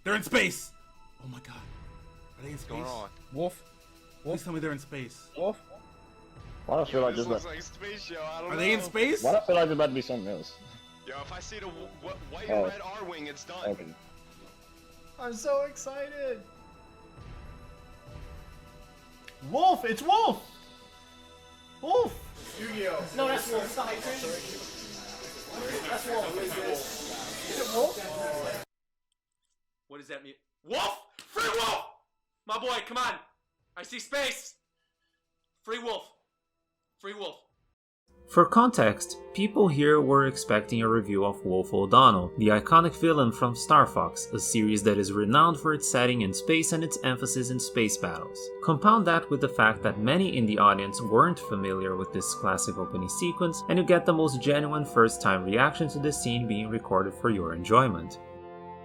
They're in space! Oh my god. Are they in space? What's going on? Wolf? Please tell me they're in space. Wolf? Why do I feel like this there's looks like space, yo. I don't know. Are they in space? Why do I feel like there's about to be something else? Yo, if I see the white and red R-wing, it's done. Okay. I'm so excited! Wolf! It's Wolf! Wolf! Yu-Gi-Oh! No, that's Wolf. It's the hydrant. That's Wolf. Is it Wolf? What does that mean? Wolf! Free Wolf! My boy, come on! I see space! Free Wolf! Free Wolf! For context, people here were expecting a review of Wolf O'Donnell, the iconic villain from Star Fox, a series that is renowned for its setting in space and its emphasis in space battles. Compound that with the fact that many in the audience weren't familiar with this classic opening sequence, and you get the most genuine first-time reaction to this scene being recorded for your enjoyment.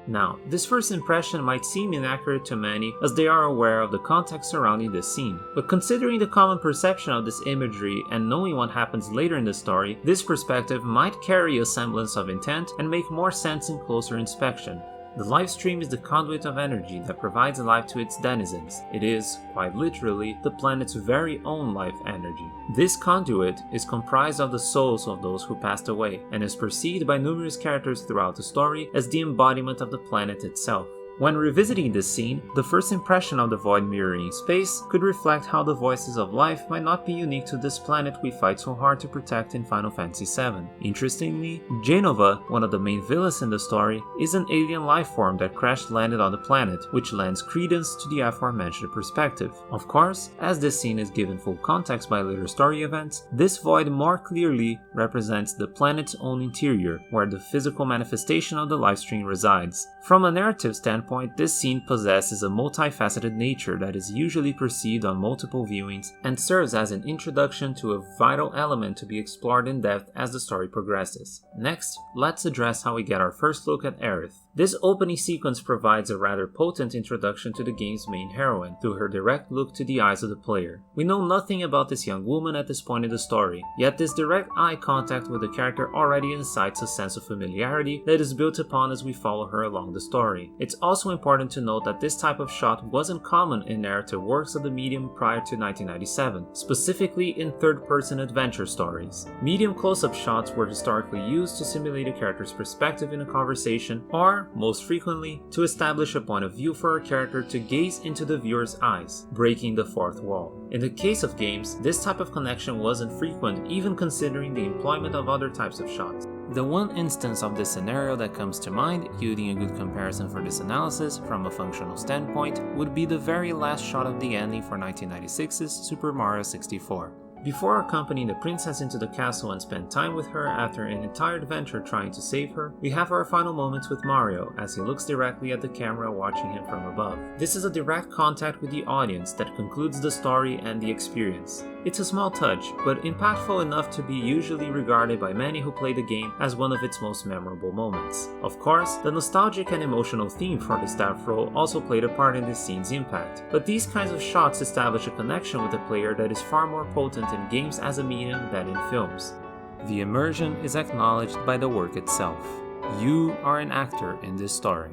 Now, this first impression might seem inaccurate to many as they are aware of the context surrounding this scene, but considering the common perception of this imagery and knowing what happens later in the story, this perspective might carry a semblance of intent and make more sense in closer inspection. The live stream is the conduit of energy that provides life to its denizens. It is, quite literally, the planet's very own life energy. This conduit is comprised of the souls of those who passed away, and is perceived by numerous characters throughout the story as the embodiment of the planet itself. When revisiting this scene, the first impression of the void mirroring space could reflect how the voices of life might not be unique to this planet we fight so hard to protect in Final Fantasy VII. Interestingly, Genova, one of the main villains in the story, is an alien life form that crash-landed on the planet, which lends credence to the aforementioned perspective. Of course, as this scene is given full context by later story events, this void more clearly represents the planet's own interior, where the physical manifestation of the livestream resides. From a narrative standpoint, this scene possesses a multifaceted nature that is usually perceived on multiple viewings and serves as an introduction to a vital element to be explored in depth as the story progresses. Next, let's address how we get our first look at Aerith. This opening sequence provides a rather potent introduction to the game's main heroine through her direct look to the eyes of the player. We know nothing about this young woman at this point in the story, yet this direct eye contact with the character already incites a sense of familiarity that is built upon as we follow her along the story. It's also important to note that this type of shot wasn't common in narrative works of the medium prior to 1997, specifically in third-person adventure stories. Medium close-up shots were historically used to simulate a character's perspective in a conversation, or, most frequently, to establish a point of view for a character to gaze into the viewer's eyes, breaking the fourth wall. In the case of games, this type of connection wasn't frequent, even considering the employment of other types of shots. The one instance of this scenario that comes to mind, yielding a good comparison for this analysis from a functional standpoint, would be the very last shot of the ending for 1996's Super Mario 64. Before accompanying the princess into the castle and spend time with her after an entire adventure trying to save her, we have our final moments with Mario as he looks directly at the camera watching him from above. This is a direct contact with the audience that concludes the story and the experience. It's a small touch, but impactful enough to be usually regarded by many who play the game as one of its most memorable moments. Of course, the nostalgic and emotional theme for the staff role also played a part in this scene's impact, but these kinds of shots establish a connection with the player that is far more potent in games as a medium than in films. The immersion is acknowledged by the work itself. You are an actor in this story.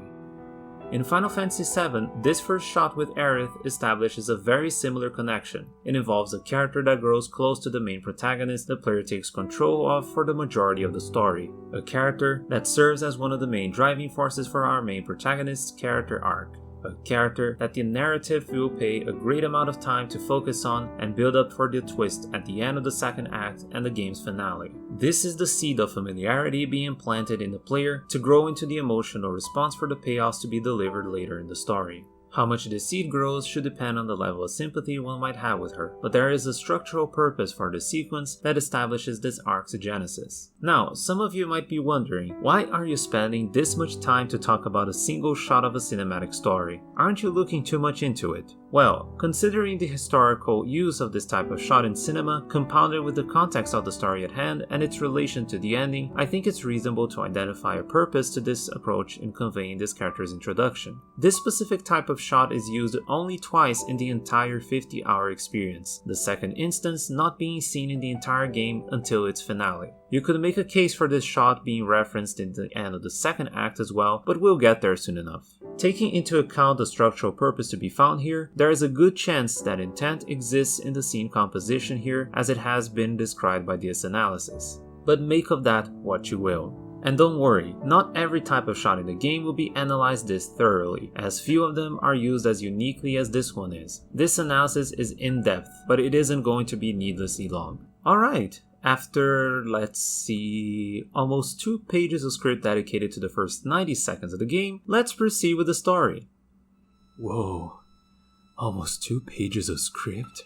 In Final Fantasy VII, this first shot with Aerith establishes a very similar connection. It involves a character that grows close to the main protagonist the player takes control of for the majority of the story. A character that serves as one of the main driving forces for our main protagonist's character arc. A character that the narrative will pay a great amount of time to focus on and build up for the twist at the end of the second act and the game's finale. This is the seed of familiarity being planted in the player to grow into the emotional response for the payoffs to be delivered later in the story. How much this seed grows should depend on the level of sympathy one might have with her, but there is a structural purpose for the sequence that establishes this arc's genesis. Now, some of you might be wondering, why are you spending this much time to talk about a single shot of a cinematic story? Aren't you looking too much into it? Well, considering the historical use of this type of shot in cinema, compounded with the context of the story at hand and its relation to the ending, I think it's reasonable to identify a purpose to this approach in conveying this character's introduction. This specific type of shot is used only twice in the entire 50-hour experience, the second instance not being seen in the entire game until its finale. You could make a case for this shot being referenced in the end of the second act as well, but we'll get there soon enough. Taking into account the structural purpose to be found here, there is a good chance that intent exists in the scene composition here as it has been described by this analysis. But make of that what you will. And don't worry, not every type of shot in the game will be analyzed this thoroughly, as few of them are used as uniquely as this one is. This analysis is in-depth, but it isn't going to be needlessly long. Alright, after, let's see, almost 2 pages of script dedicated to the first 90 seconds of the game, let's proceed with the story. Whoa, almost 2 pages of script?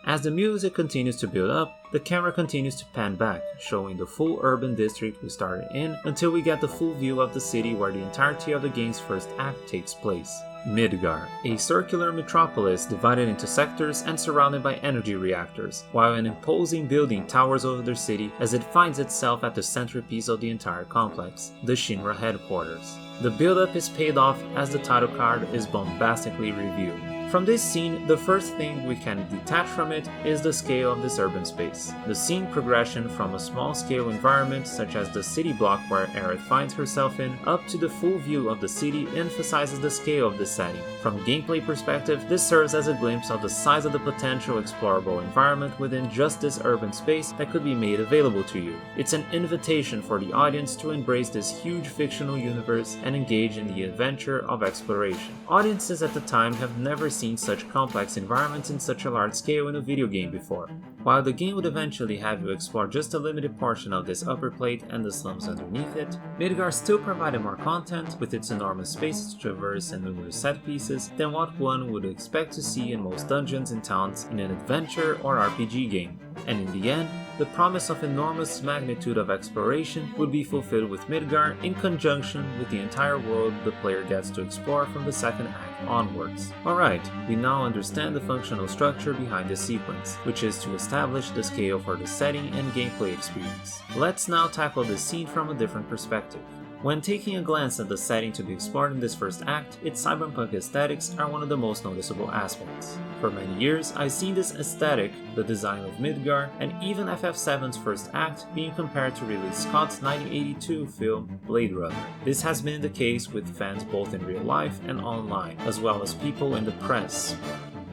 As the music continues to build up, the camera continues to pan back, showing the full urban district we started in until we get the full view of the city where the entirety of the game's first act takes place. Midgar, a circular metropolis divided into sectors and surrounded by energy reactors, while an imposing building towers over the city as it finds itself at the centerpiece of the entire complex, the Shin-Ra headquarters. The build-up is paid off as the title card is bombastically revealed. From this scene, the first thing we can detach from it is the scale of this urban space. The scene progression from a small-scale environment such as the city block where Aerith finds herself in, up to the full view of the city emphasizes the scale of this setting. From a gameplay perspective, this serves as a glimpse of the size of the potential explorable environment within just this urban space that could be made available to you. It's an invitation for the audience to embrace this huge fictional universe and engage in the adventure of exploration. Audiences at the time have never seen such complex environments in such a large scale in a video game before. While the game would eventually have you explore just a limited portion of this upper plate and the slums underneath it, Midgar still provided more content with its enormous spaces to traverse and numerous set pieces than what one would expect to see in most dungeons and towns in an adventure or RPG game. And in the end, the promise of enormous magnitude of exploration would be fulfilled with Midgar in conjunction with the entire world the player gets to explore from the second act onwards. Alright, we now understand the functional structure behind this sequence, which is to establish the scale for the setting and gameplay experience. Let's now tackle this scene from a different perspective. When taking a glance at the setting to be explored in this first act, its cyberpunk aesthetics are one of the most noticeable aspects. For many years, I've seen this aesthetic, the design of Midgar, and even FF7's first act being compared to Ridley Scott's 1982 film Blade Runner. This has been the case with fans both in real life and online, as well as people in the press.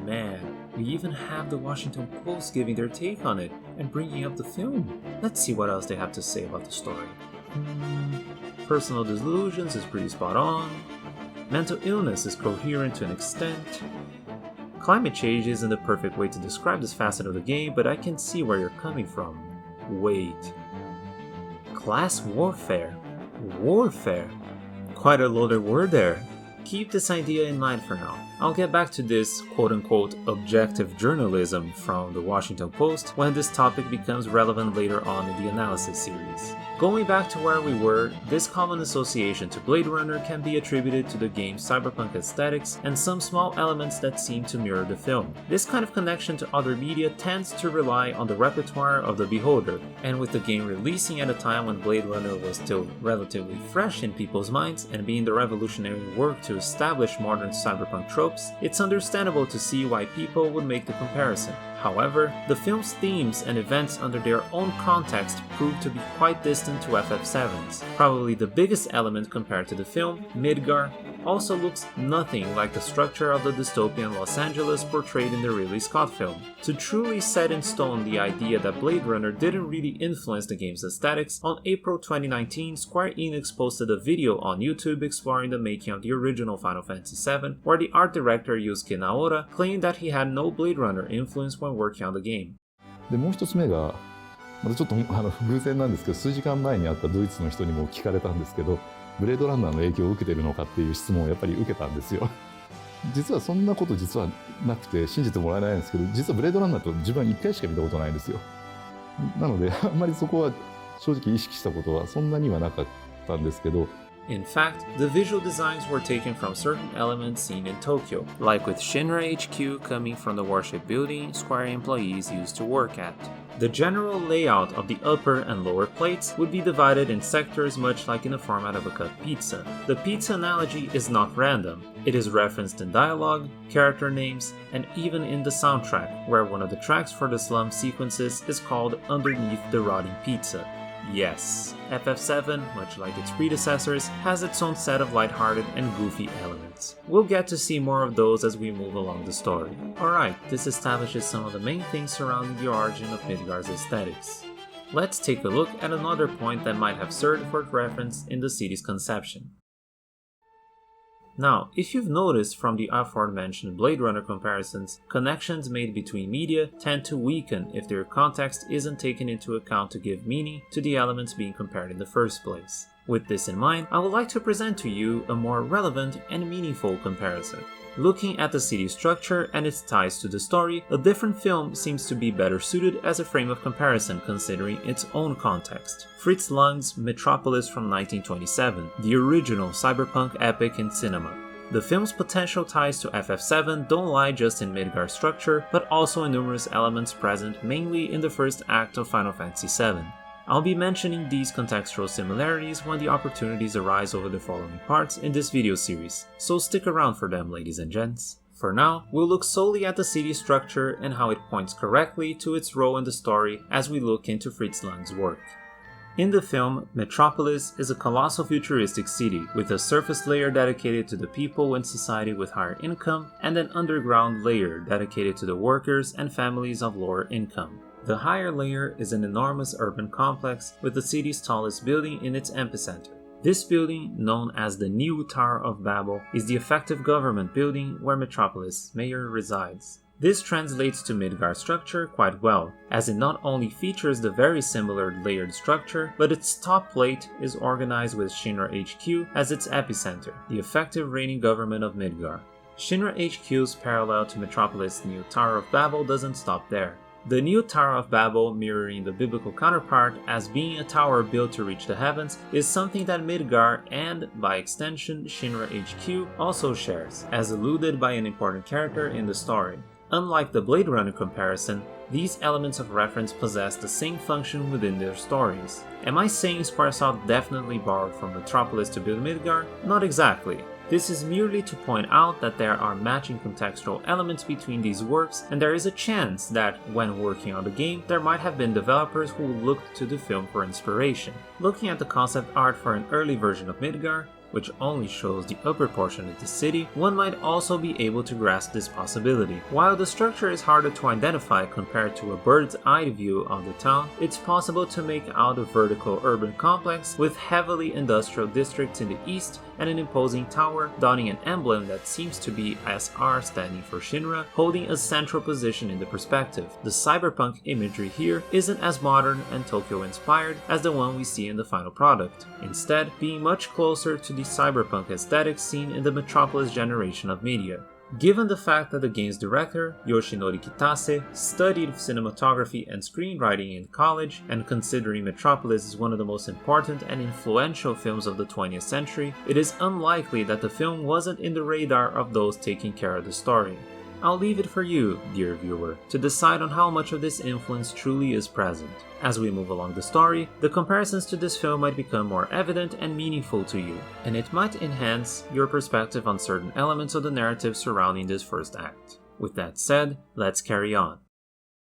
Man, we even have the Washington Post giving their take on it and bringing up the film. Let's see what else they have to say about the story. Personal delusions is pretty spot on. Mental illness is coherent to an extent. Climate change isn't the perfect way to describe this facet of the game, but I can see where you're coming from. Wait. Class warfare? Warfare? Quite a loaded word there. Keep this idea in mind for now. I'll get back to this quote-unquote objective journalism from the Washington Post when this topic becomes relevant later on in the analysis series. Going back to where we were, this common association to Blade Runner can be attributed to the game's cyberpunk aesthetics and some small elements that seem to mirror the film. This kind of connection to other media tends to rely on the repertoire of the beholder, and with the game releasing at a time when Blade Runner was still relatively fresh in people's minds and being the revolutionary work to establish modern cyberpunk tropes, it's understandable to see why people would make the comparison. However, the film's themes and events under their own context prove to be quite distant to FF7's. Probably the biggest element compared to the film, Midgar, also looks nothing like the structure of the dystopian Los Angeles portrayed in the Ridley Scott film. To truly set in stone the idea that Blade Runner didn't really influence the game's aesthetics, on April 2019, Square Enix posted a video on YouTube exploring the making of the original Final Fantasy VII, where the art director Yusuke Naora claimed that he had no Blade Runner influence when working on the game. でもう一つ目が、またちょっと偶然なんですけど、数時間前に会ったドイツの人にも聞かれたんですけど、ブレードランナーの影響を受けてるのかっていう質問をやっぱり受けたんですよ。実はそんなこと実はなくて信じてもらえないんですけど、実はブレードランナーと自分は1回しか見たことないんですよ。なのであんまりそこは正直意識したことはそんなにはなかったんですけど。In fact, the visual designs were taken from certain elements seen in Tokyo, like with Shin-Ra HQ coming from the warship building Square employees used to work at. The general layout of the upper and lower plates would be divided in sectors much like in the format of a cut pizza. The pizza analogy is not random. It is referenced in dialogue, character names, and even in the soundtrack, where one of the tracks for the slum sequences is called Underneath the Rotting Pizza. Yes, FF7, much like its predecessors, has its own set of lighthearted and goofy elements. We'll get to see more of those as we move along the story. Alright, this establishes some of the main things surrounding the origin of Midgar's aesthetics. Let's take a look at another point that might have served for reference in the city's conception. Now, if you've noticed from the aforementioned Blade Runner comparisons, connections made between media tend to weaken if their context isn't taken into account to give meaning to the elements being compared in the first place. With this in mind, I would like to present to you a more relevant and meaningful comparison. Looking at the city structure and its ties to the story, a different film seems to be better suited as a frame of comparison considering its own context. Fritz Lang's Metropolis from 1927, the original cyberpunk epic in cinema. The film's potential ties to FF7 don't lie just in Midgar structure, but also in numerous elements present mainly in the first act of Final Fantasy VII. I'll be mentioning these contextual similarities when the opportunities arise over the following parts in this video series, so stick around for them, ladies and gents. For now, we'll look solely at the city structure and how it points correctly to its role in the story as we look into Fritz Lang's work. In the film, Metropolis is a colossal futuristic city with a surface layer dedicated to the people in society with higher income and an underground layer dedicated to the workers and families of lower income. The higher layer is an enormous urban complex with the city's tallest building in its epicenter. This building, known as the New Tower of Babel, is the effective government building where Metropolis' mayor resides. This translates to Midgar structure quite well, as it not only features the very similar layered structure, but its top plate is organized with Shin-Ra HQ as its epicenter, the effective reigning government of Midgar. Shin-Ra HQ's parallel to Metropolis' New Tower of Babel doesn't stop there. The New Tower of Babel, mirroring the biblical counterpart as being a tower built to reach the heavens, is something that Midgar and, by extension, Shin-Ra HQ also shares, as alluded by an important character in the story. Unlike the Blade Runner comparison, these elements of reference possess the same function within their stories. Am I saying Squaresoft definitely borrowed from Metropolis to build Midgar? Not exactly. This is merely to point out that there are matching contextual elements between these works, and there is a chance that, when working on the game, there might have been developers who looked to the film for inspiration. Looking at the concept art for an early version of Midgar, which only shows the upper portion of the city, one might also be able to grasp this possibility. While the structure is harder to identify compared to a bird's eye view of the town, it's possible to make out a vertical urban complex with heavily industrial districts in the east and an imposing tower donning an emblem that seems to be SR standing for Shin-Ra, holding a central position in the perspective. The cyberpunk imagery here isn't as modern and Tokyo-inspired as the one we see in the final product, instead being much closer to the cyberpunk aesthetic seen in the Metropolis generation of media. Given the fact that the game's director, Yoshinori Kitase, studied cinematography and screenwriting in college, and considering Metropolis is one of the most important and influential films of the 20th century, it is unlikely that the film wasn't in the radar of those taking care of the story. I'll leave it for you, dear viewer, to decide on how much of this influence truly is present. As we move along the story, the comparisons to this film might become more evident and meaningful to you, and it might enhance your perspective on certain elements of the narrative surrounding this first act. With that said, let's carry on.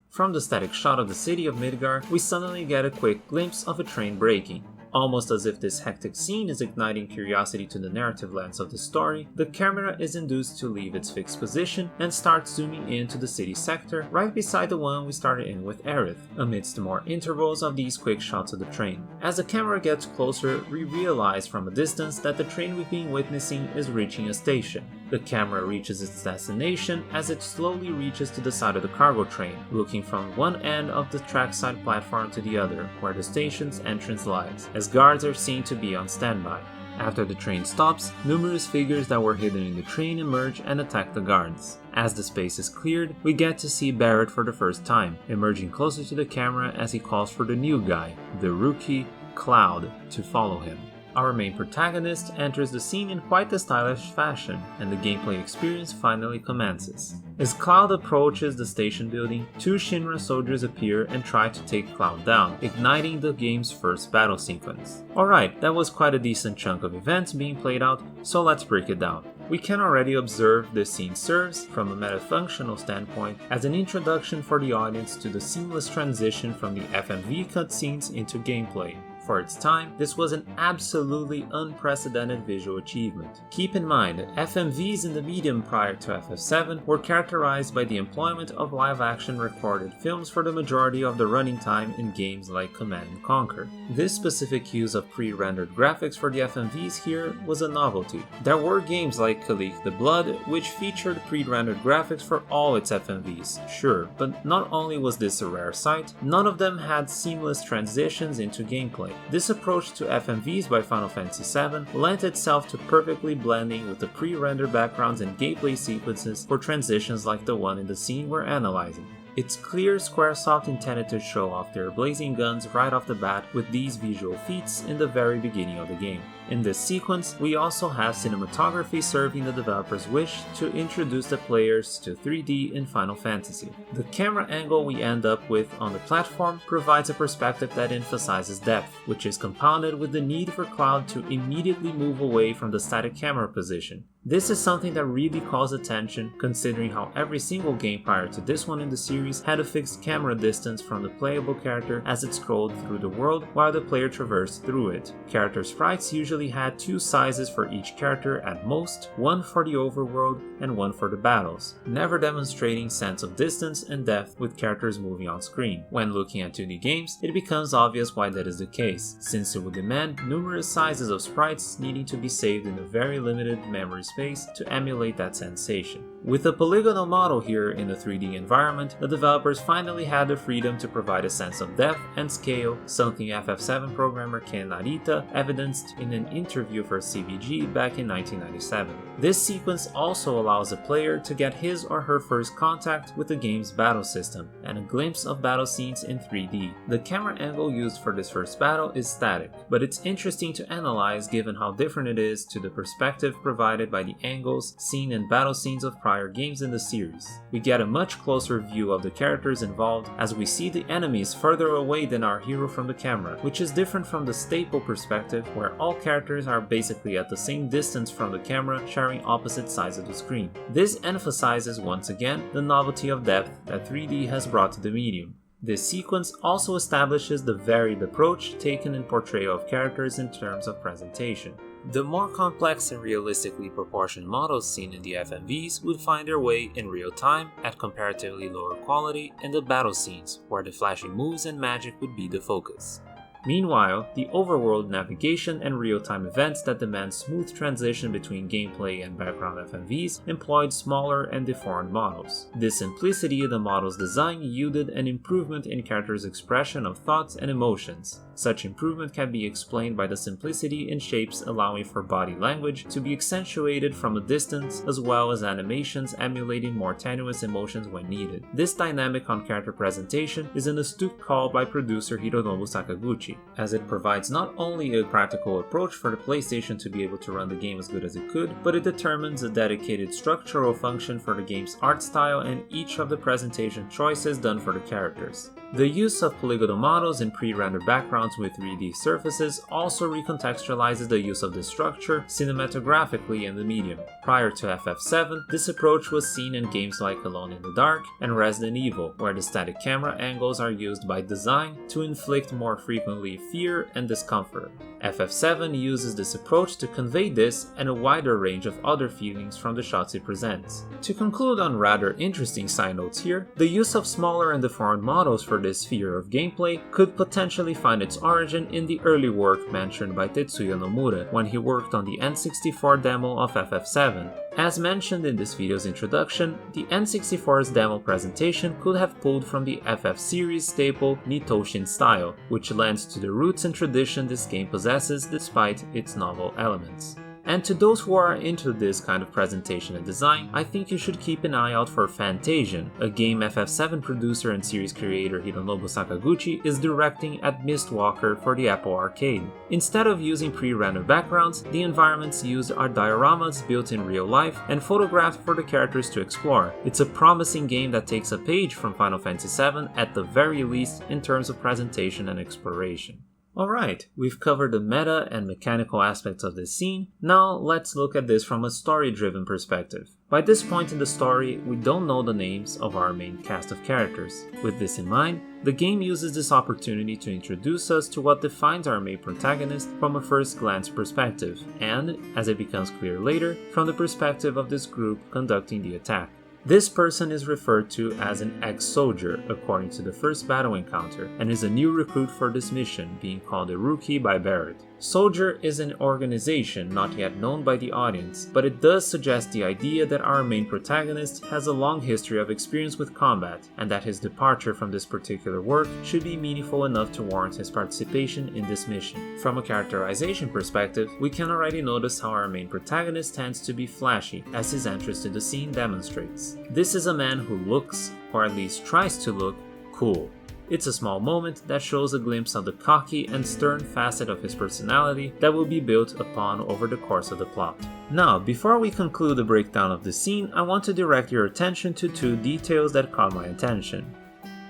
From the static shot of the city of Midgar, we suddenly get a quick glimpse of a train braking. Almost as if this hectic scene is igniting curiosity to the narrative lens of the story, the camera is induced to leave its fixed position and start zooming into the city sector right beside the one we started in with Aerith, amidst the more intervals of these quick shots of the train. As the camera gets closer, we realize from a distance that the train we've been witnessing is reaching a station. The camera reaches its destination as it slowly reaches to the side of the cargo train, looking from one end of the trackside platform to the other, where the station's entrance lies, as guards are seen to be on standby. After the train stops, numerous figures that were hidden in the train emerge and attack the guards. As the space is cleared, we get to see Barrett for the first time, emerging closer to the camera as he calls for the new guy, the rookie, Cloud, to follow him. Our main protagonist enters the scene in quite a stylish fashion, and the gameplay experience finally commences. As Cloud approaches the station building, two Shin-Ra soldiers appear and try to take Cloud down, igniting the game's first battle sequence. Alright, that was quite a decent chunk of events being played out, so let's break it down. We can already observe this scene serves, from a metafunctional standpoint, as an introduction for the audience to the seamless transition from the FMV cutscenes into gameplay. For its time, this was an absolutely unprecedented visual achievement. Keep in mind that FMVs in the medium prior to FF7 were characterized by the employment of live-action recorded films for the majority of the running time in games like Command & Conquer. This specific use of pre-rendered graphics for the FMVs here was a novelty. There were games like Kalik the Blood, which featured pre-rendered graphics for all its FMVs, sure, but not only was this a rare sight, none of them had seamless transitions into gameplay. This approach to FMVs by Final Fantasy VII lent itself to perfectly blending with the pre-rendered backgrounds and gameplay sequences for transitions like the one in the scene we're analyzing. It's clear Squaresoft intended to show off their blazing guns right off the bat with these visual feats in the very beginning of the game. In this sequence, we also have cinematography serving the developer's wish to introduce the players to 3D in Final Fantasy. The camera angle we end up with on the platform provides a perspective that emphasizes depth, which is compounded with the need for Cloud to immediately move away from the static camera position. This is something that really calls attention, considering how every single game prior to this one in the series had a fixed camera distance from the playable character as it scrolled through the world while the player traversed through it. Character sprites usually had two sizes for each character at most, one for the overworld and one for the battles, never demonstrating sense of distance and depth with characters moving on screen. When looking at 2D games, it becomes obvious why that is the case, since it would demand numerous sizes of sprites needing to be saved in a very limited memory space to emulate that sensation. With a polygonal model here in the 3D environment, the developers finally had the freedom to provide a sense of depth and scale, something FF7 programmer Ken Narita evidenced in an interview for CBG back in 1997. This sequence also allows a player to get his or her first contact with the game's battle system, and a glimpse of battle scenes in 3D. The camera angle used for this first battle is static, but it's interesting to analyze given how different it is to the perspective provided by the angles seen in battle scenes of prior games in the series. We get a much closer view of the characters involved as we see the enemies further away than our hero from the camera, which is different from the staple perspective where all characters are basically at the same distance from the camera, sharing opposite sides of the screen. This emphasizes once again the novelty of depth that 3D has brought to the medium. This sequence also establishes the varied approach taken in portrayal of characters in terms of presentation. The more complex and realistically proportioned models seen in the FMVs would find their way in real time at comparatively lower quality in the battle scenes, where the flashing moves and magic would be the focus. Meanwhile, the overworld navigation and real-time events that demand smooth transition between gameplay and background FMVs employed smaller and deformed models. This simplicity in the model's design yielded an improvement in characters' expression of thoughts and emotions. Such improvement can be explained by the simplicity in shapes allowing for body language to be accentuated from a distance, as well as animations emulating more tenuous emotions when needed. This dynamic on character presentation is an astute call by producer Hironobu Sakaguchi, as it provides not only a practical approach for the PlayStation to be able to run the game as good as it could, but it determines a dedicated structural function for the game's art style and each of the presentation choices done for the characters. The use of polygonal models in pre-rendered backgrounds with 3D surfaces also recontextualizes the use of this structure cinematographically in the medium. Prior to FF7, this approach was seen in games like Alone in the Dark and Resident Evil, where the static camera angles are used by design to inflict more frequently fear and discomfort. FF7 uses this approach to convey this and a wider range of other feelings from the shots it presents. To conclude on rather interesting side notes here, the use of smaller and deformed models for this sphere of gameplay could potentially find its origin in the early work mentioned by Tetsuya Nomura when he worked on the N64 demo of FF7. As mentioned in this video's introduction, the N64's demo presentation could have pulled from the FF series staple Nitoshin style, which lends to the roots and tradition this game possesses despite its novel elements. And to those who are into this kind of presentation and design, I think you should keep an eye out for Fantasian, a game FF7 producer and series creator Hironobu Sakaguchi is directing at Mistwalker for the Apple Arcade. Instead of using pre-rendered backgrounds, the environments used are dioramas built in real life and photographed for the characters to explore. It's a promising game that takes a page from Final Fantasy VII at the very least in terms of presentation and exploration. Alright, we've covered the meta and mechanical aspects of this scene, now let's look at this from a story-driven perspective. By this point in the story, we don't know the names of our main cast of characters. With this in mind, the game uses this opportunity to introduce us to what defines our main protagonist from a first glance perspective, and, as it becomes clear later, from the perspective of this group conducting the attack. This person is referred to as an ex-soldier according to the first battle encounter, and is a new recruit for this mission, being called a rookie by Barrett. Soldier is an organization not yet known by the audience, but it does suggest the idea that our main protagonist has a long history of experience with combat, and that his departure from this particular work should be meaningful enough to warrant his participation in this mission. From a characterization perspective, we can already notice how our main protagonist tends to be flashy, as his entrance to the scene demonstrates. This is a man who looks, or at least tries to look, cool. It's a small moment that shows a glimpse of the cocky and stern facet of his personality that will be built upon over the course of the plot. Now, before we conclude the breakdown of the scene, I want to direct your attention to two details that caught my attention.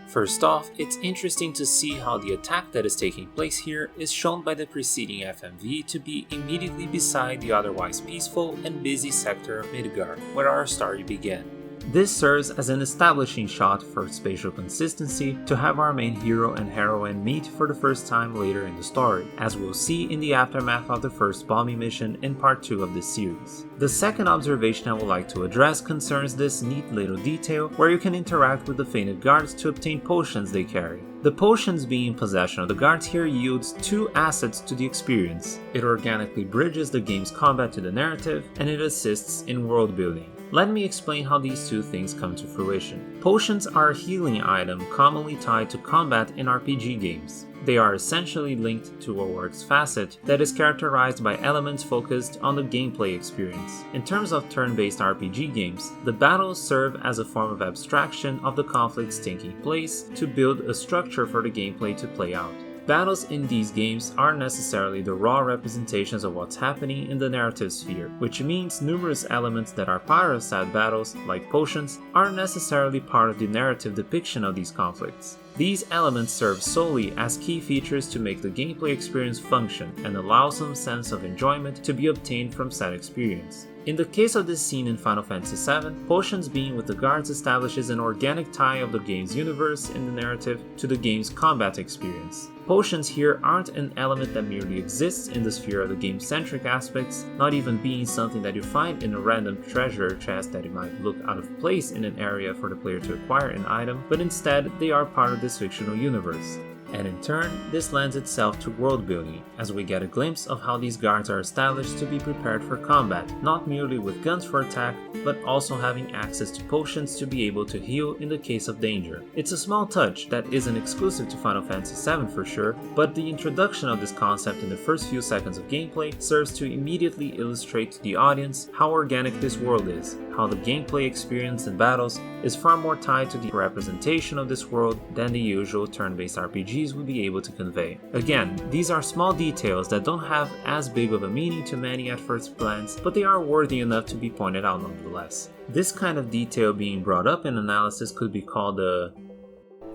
First off, it's interesting to see how the attack that is taking place here is shown by the preceding FMV to be immediately beside the otherwise peaceful and busy sector of Midgar, where our story began. This serves as an establishing shot for spatial consistency to have our main hero and heroine meet for the first time later in the story, as we'll see in the aftermath of the first bombing mission in part 2 of this series. The second observation I would like to address concerns this neat little detail where you can interact with the fainted guards to obtain potions they carry. The potions being in possession of the guards here yields two assets to the experience. It organically bridges the game's combat to the narrative, and it assists in world building. Let me explain how these two things come to fruition. Potions are a healing item commonly tied to combat in RPG games. They are essentially linked to a work's facet that is characterized by elements focused on the gameplay experience. In terms of turn-based RPG games, the battles serve as a form of abstraction of the conflicts taking place to build a structure for the gameplay to play out. Battles in these games aren't necessarily the raw representations of what's happening in the narrative sphere, which means numerous elements that are part of said battles, like potions, aren't necessarily part of the narrative depiction of these conflicts. These elements serve solely as key features to make the gameplay experience function and allow some sense of enjoyment to be obtained from said experience. In the case of this scene in Final Fantasy VII, potions being with the guards establishes an organic tie of the game's universe in the narrative to the game's combat experience. Potions here aren't an element that merely exists in the sphere of the game-centric aspects, not even being something that you find in a random treasure chest that it might look out of place in an area for the player to acquire an item, but instead they are part of this fictional universe. And in turn, this lends itself to world building, as we get a glimpse of how these guards are established to be prepared for combat, not merely with guns for attack, but also having access to potions to be able to heal in the case of danger. It's a small touch that isn't exclusive to Final Fantasy VII for sure, but the introduction of this concept in the first few seconds of gameplay serves to immediately illustrate to the audience how organic this world is, how the gameplay experience in battles is far more tied to the representation of this world than the usual turn-based RPGs would be able to convey. Again, these are small details that don't have as big of a meaning to many at first glance, but they are worthy enough to be pointed out nonetheless. This kind of detail being brought up in analysis could be called a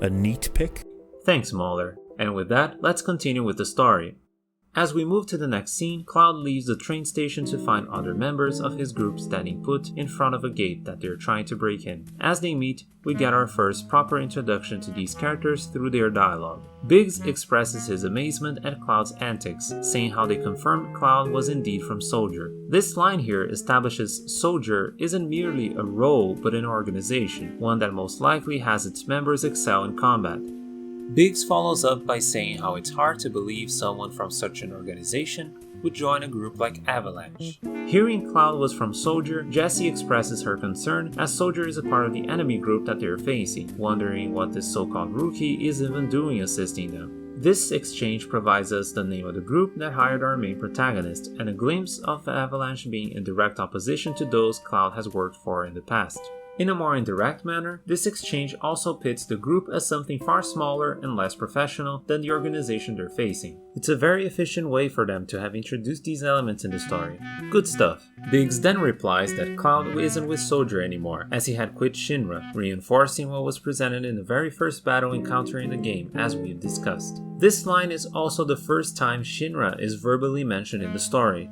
neat pick? Thanks, Mauler. And with that, let's continue with the story. As we move to the next scene, Cloud leaves the train station to find other members of his group standing put in front of a gate that they're trying to break in. As they meet, we get our first proper introduction to these characters through their dialogue. Biggs expresses his amazement at Cloud's antics, saying how they confirmed Cloud was indeed from Soldier. This line here establishes Soldier isn't merely a role but an organization, one that most likely has its members excel in combat. Biggs follows up by saying how it's hard to believe someone from such an organization would join a group like Avalanche. Hearing Cloud was from Soldier, Jessie expresses her concern as Soldier is a part of the enemy group that they're facing, wondering what this so-called rookie is even doing assisting them. This exchange provides us the name of the group that hired our main protagonist, and a glimpse of Avalanche being in direct opposition to those Cloud has worked for in the past. In a more indirect manner, this exchange also pits the group as something far smaller and less professional than the organization they're facing. It's a very efficient way for them to have introduced these elements in the story. Good stuff. Biggs then replies that Cloud isn't with Soldier anymore, as he had quit Shin-Ra, reinforcing what was presented in the very first battle encounter in the game, as we've discussed. This line is also the first time Shin-Ra is verbally mentioned in the story.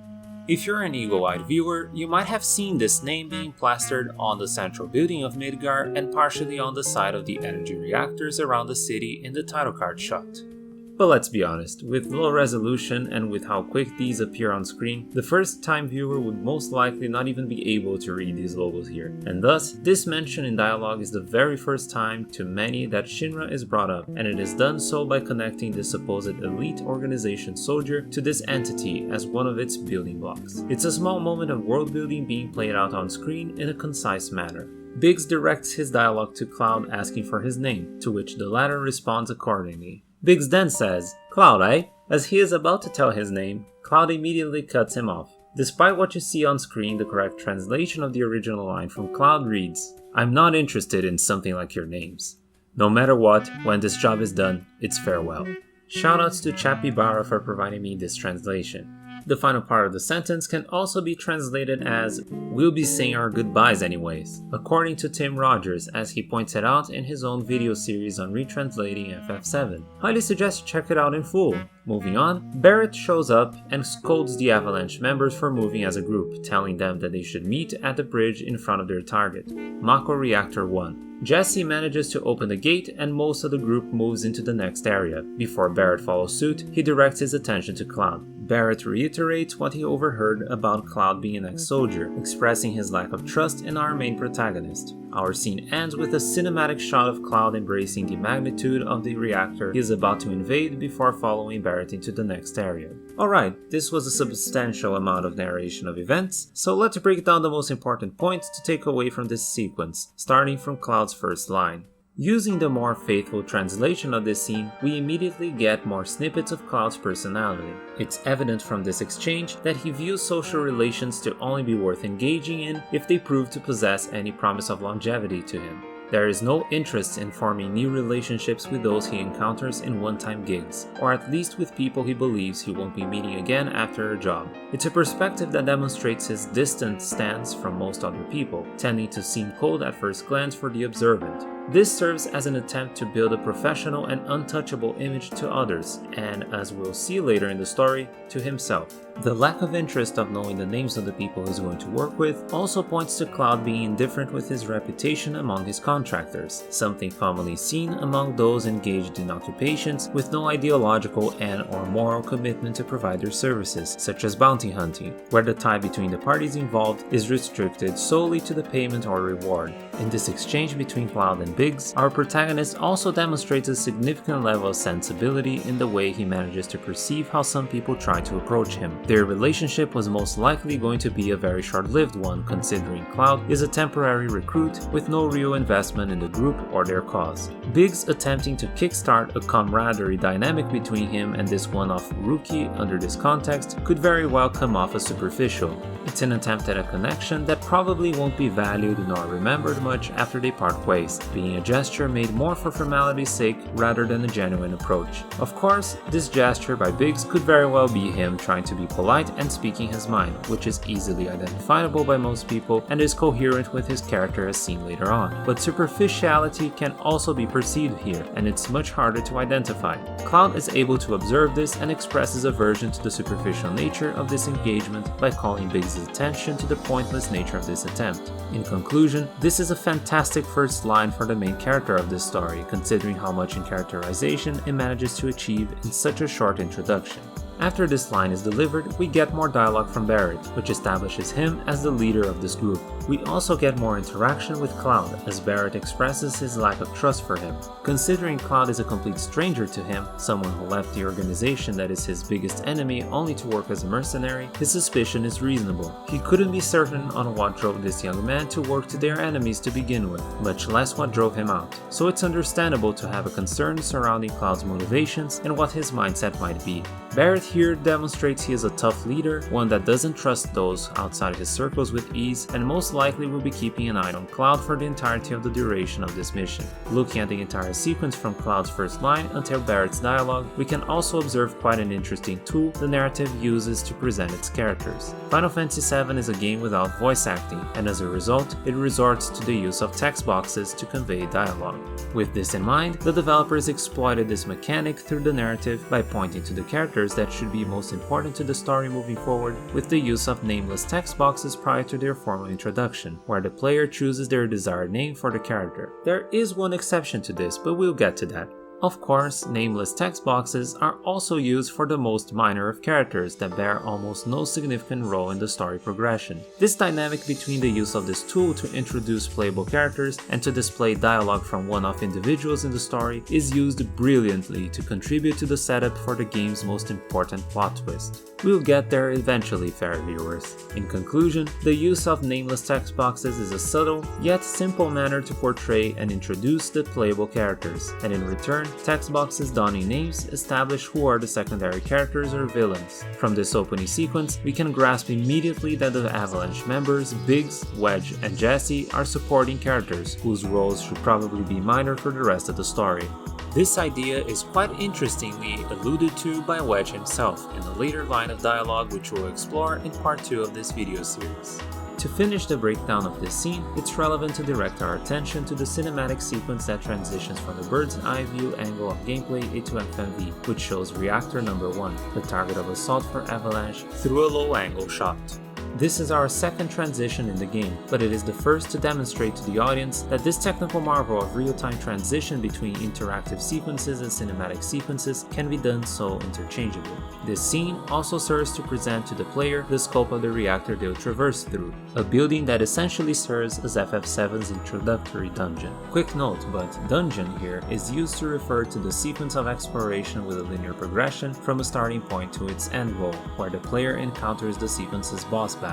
If you're an eagle-eyed viewer, you might have seen this name being plastered on the central building of Midgar and partially on the side of the energy reactors around the city in the title card shot. But let's be honest, with low resolution and with how quick these appear on screen, the first time viewer would most likely not even be able to read these logos here. And thus, this mention in dialogue is the very first time to many that Shin-Ra is brought up, and it is done so by connecting this supposed elite organization soldier to this entity as one of its building blocks. It's a small moment of world building being played out on screen in a concise manner. Biggs directs his dialogue to Cloud asking for his name, to which the latter responds accordingly. Biggs then says, "Cloud, eh?" As he is about to tell his name, Cloud immediately cuts him off. Despite what you see on screen, the correct translation of the original line from Cloud reads, "I'm not interested in something like your names. No matter what, when this job is done, it's farewell." Shoutouts to Chappie Barra for providing me this translation. The final part of the sentence can also be translated as, "We'll be saying our goodbyes anyways," according to Tim Rogers, as he pointed out in his own video series on retranslating FF7. Highly suggest you check it out in full. Moving on, Barrett shows up and scolds the Avalanche members for moving as a group, telling them that they should meet at the bridge in front of their target, Mako Reactor 1. Jessie manages to open the gate and most of the group moves into the next area. Before Barrett follows suit, he directs his attention to Cloud. Barrett reiterates what he overheard about Cloud being an ex-soldier, expressing his lack of trust in our main protagonist. Our scene ends with a cinematic shot of Cloud embracing the magnitude of the reactor he is about to invade before following Barrett into the next area. Alright, this was a substantial amount of narration of events, so let's break down the most important points to take away from this sequence, starting from Cloud's first line. Using the more faithful translation of this scene, we immediately get more snippets of Cloud's personality. It's evident from this exchange that he views social relations to only be worth engaging in if they prove to possess any promise of longevity to him. There is no interest in forming new relationships with those he encounters in one-time gigs, or at least with people he believes he won't be meeting again after a job. It's a perspective that demonstrates his distant stance from most other people, tending to seem cold at first glance for the observant. This serves as an attempt to build a professional and untouchable image to others, and as we'll see later in the story, to himself. The lack of interest of knowing the names of the people he's going to work with also points to Cloud being indifferent with his reputation among his contractors, something commonly seen among those engaged in occupations with no ideological and/or moral commitment to provide their services, such as bounty hunting, where the tie between the parties involved is restricted solely to the payment or reward. In this exchange between Cloud and Biggs, our protagonist also demonstrates a significant level of sensibility in the way he manages to perceive how some people try to approach him. Their relationship was most likely going to be a very short-lived one, considering Cloud is a temporary recruit with no real investment in the group or their cause. Biggs attempting to kickstart a camaraderie dynamic between him and this one-off rookie under this context could very well come off as superficial. It's an attempt at a connection that probably won't be valued nor remembered much after they part ways, being a gesture made more for formality's sake rather than a genuine approach. Of course, this gesture by Biggs could very well be him trying to be polite and speaking his mind, which is easily identifiable by most people and is coherent with his character as seen later on. But superficiality can also be perceived here, and it's much harder to identify. Cloud is able to observe this and expresses aversion to the superficial nature of this engagement by calling Biggs' attention to the pointless nature of this attempt. In conclusion, this is a fantastic first line for the main character of this story, considering how much in characterization it manages to achieve in such a short introduction. After this line is delivered, we get more dialogue from Barrett, which establishes him as the leader of this group. We also get more interaction with Cloud, as Barrett expresses his lack of trust for him. Considering Cloud is a complete stranger to him, someone who left the organization that is his biggest enemy only to work as a mercenary, his suspicion is reasonable. He couldn't be certain on what drove this young man to work to their enemies to begin with, much less what drove him out. So it's understandable to have a concern surrounding Cloud's motivations and what his mindset might be. Barrett here demonstrates he is a tough leader, one that doesn't trust those outside his circles with ease, and most likely will be keeping an eye on Cloud for the entirety of the duration of this mission. Looking at the entire sequence from Cloud's first line until Barrett's dialogue, we can also observe quite an interesting tool the narrative uses to present its characters. Final Fantasy VII is a game without voice acting, and as a result, it resorts to the use of text boxes to convey dialogue. With this in mind, the developers exploited this mechanic through the narrative by pointing to the characters that should be most important to the story moving forward with the use of nameless text boxes prior to their formal introduction, where the player chooses their desired name for the character. There is one exception to this, but we'll get to that. Of course, nameless text boxes are also used for the most minor of characters that bear almost no significant role in the story progression. This dynamic between the use of this tool to introduce playable characters and to display dialogue from one-off individuals in the story is used brilliantly to contribute to the setup for the game's most important plot twist. We'll get there eventually, fair viewers. In conclusion, the use of nameless text boxes is a subtle, yet simple manner to portray and introduce the playable characters, and in return, text boxes donning names establish who are the secondary characters or villains. From this opening sequence, we can grasp immediately that the Avalanche members, Biggs, Wedge, and Jessie are supporting characters whose roles should probably be minor for the rest of the story. This idea is quite interestingly alluded to by Wedge himself in a later line of dialogue which we'll explore in part 2 of this video series. To finish the breakdown of this scene, it's relevant to direct our attention to the cinematic sequence that transitions from the bird's eye view angle of gameplay into FFVII, which shows Reactor number 1, the target of assault for Avalanche, through a low angle shot. This is our second transition in the game, but it is the first to demonstrate to the audience that this technical marvel of real-time transition between interactive sequences and cinematic sequences can be done so interchangeably. This scene also serves to present to the player the scope of the reactor they'll traverse through, a building that essentially serves as FF7's introductory dungeon. Quick note, but dungeon here is used to refer to the sequence of exploration with a linear progression from a starting point to its end goal, where the player encounters the sequence's boss battle.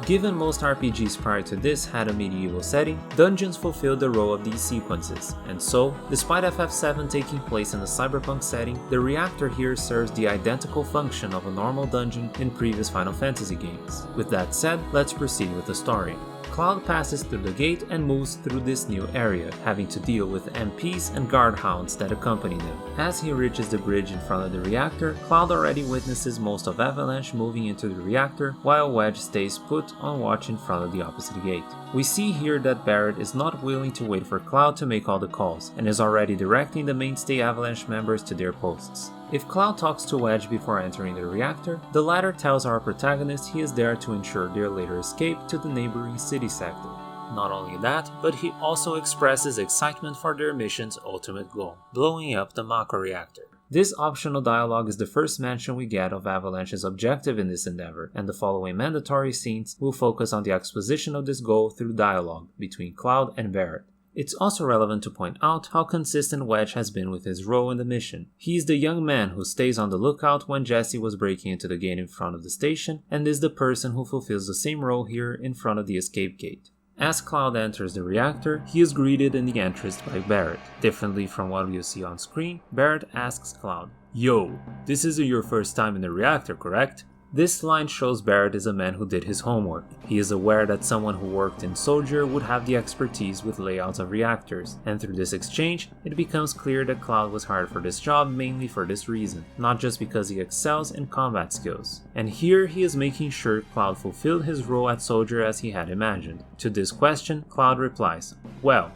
Given most RPGs prior to this had a medieval setting, dungeons fulfilled the role of these sequences, and so, despite FF7 taking place in a cyberpunk setting, the reactor here serves the identical function of a normal dungeon in previous Final Fantasy games. With that said, let's proceed with the story. Cloud passes through the gate and moves through this new area, having to deal with MPs and guardhounds that accompany them. As he reaches the bridge in front of the reactor, Cloud already witnesses most of Avalanche moving into the reactor, while Wedge stays put on watch in front of the opposite gate. We see here that Barrett is not willing to wait for Cloud to make all the calls, and is already directing the mainstay Avalanche members to their posts. If Cloud talks to Wedge before entering the reactor, the latter tells our protagonist he is there to ensure their later escape to the neighboring city sector. Not only that, but he also expresses excitement for their mission's ultimate goal, blowing up the Mako Reactor. This optional dialogue is the first mention we get of Avalanche's objective in this endeavor, and the following mandatory scenes will focus on the exposition of this goal through dialogue between Cloud and Barrett. It's also relevant to point out how consistent Wedge has been with his role in the mission. He is the young man who stays on the lookout when Jessie was breaking into the gate in front of the station, and is the person who fulfills the same role here in front of the escape gate. As Cloud enters the reactor, he is greeted in the entrance by Barrett. Differently from what you see on screen, Barrett asks Cloud, "Yo, this isn't your first time in the reactor, correct?" This line shows Barrett is a man who did his homework. He is aware that someone who worked in Soldier would have the expertise with layouts of reactors, and through this exchange, it becomes clear that Cloud was hired for this job mainly for this reason, not just because he excels in combat skills. And here he is making sure Cloud fulfilled his role at Soldier as he had imagined. To this question, Cloud replies, "Well,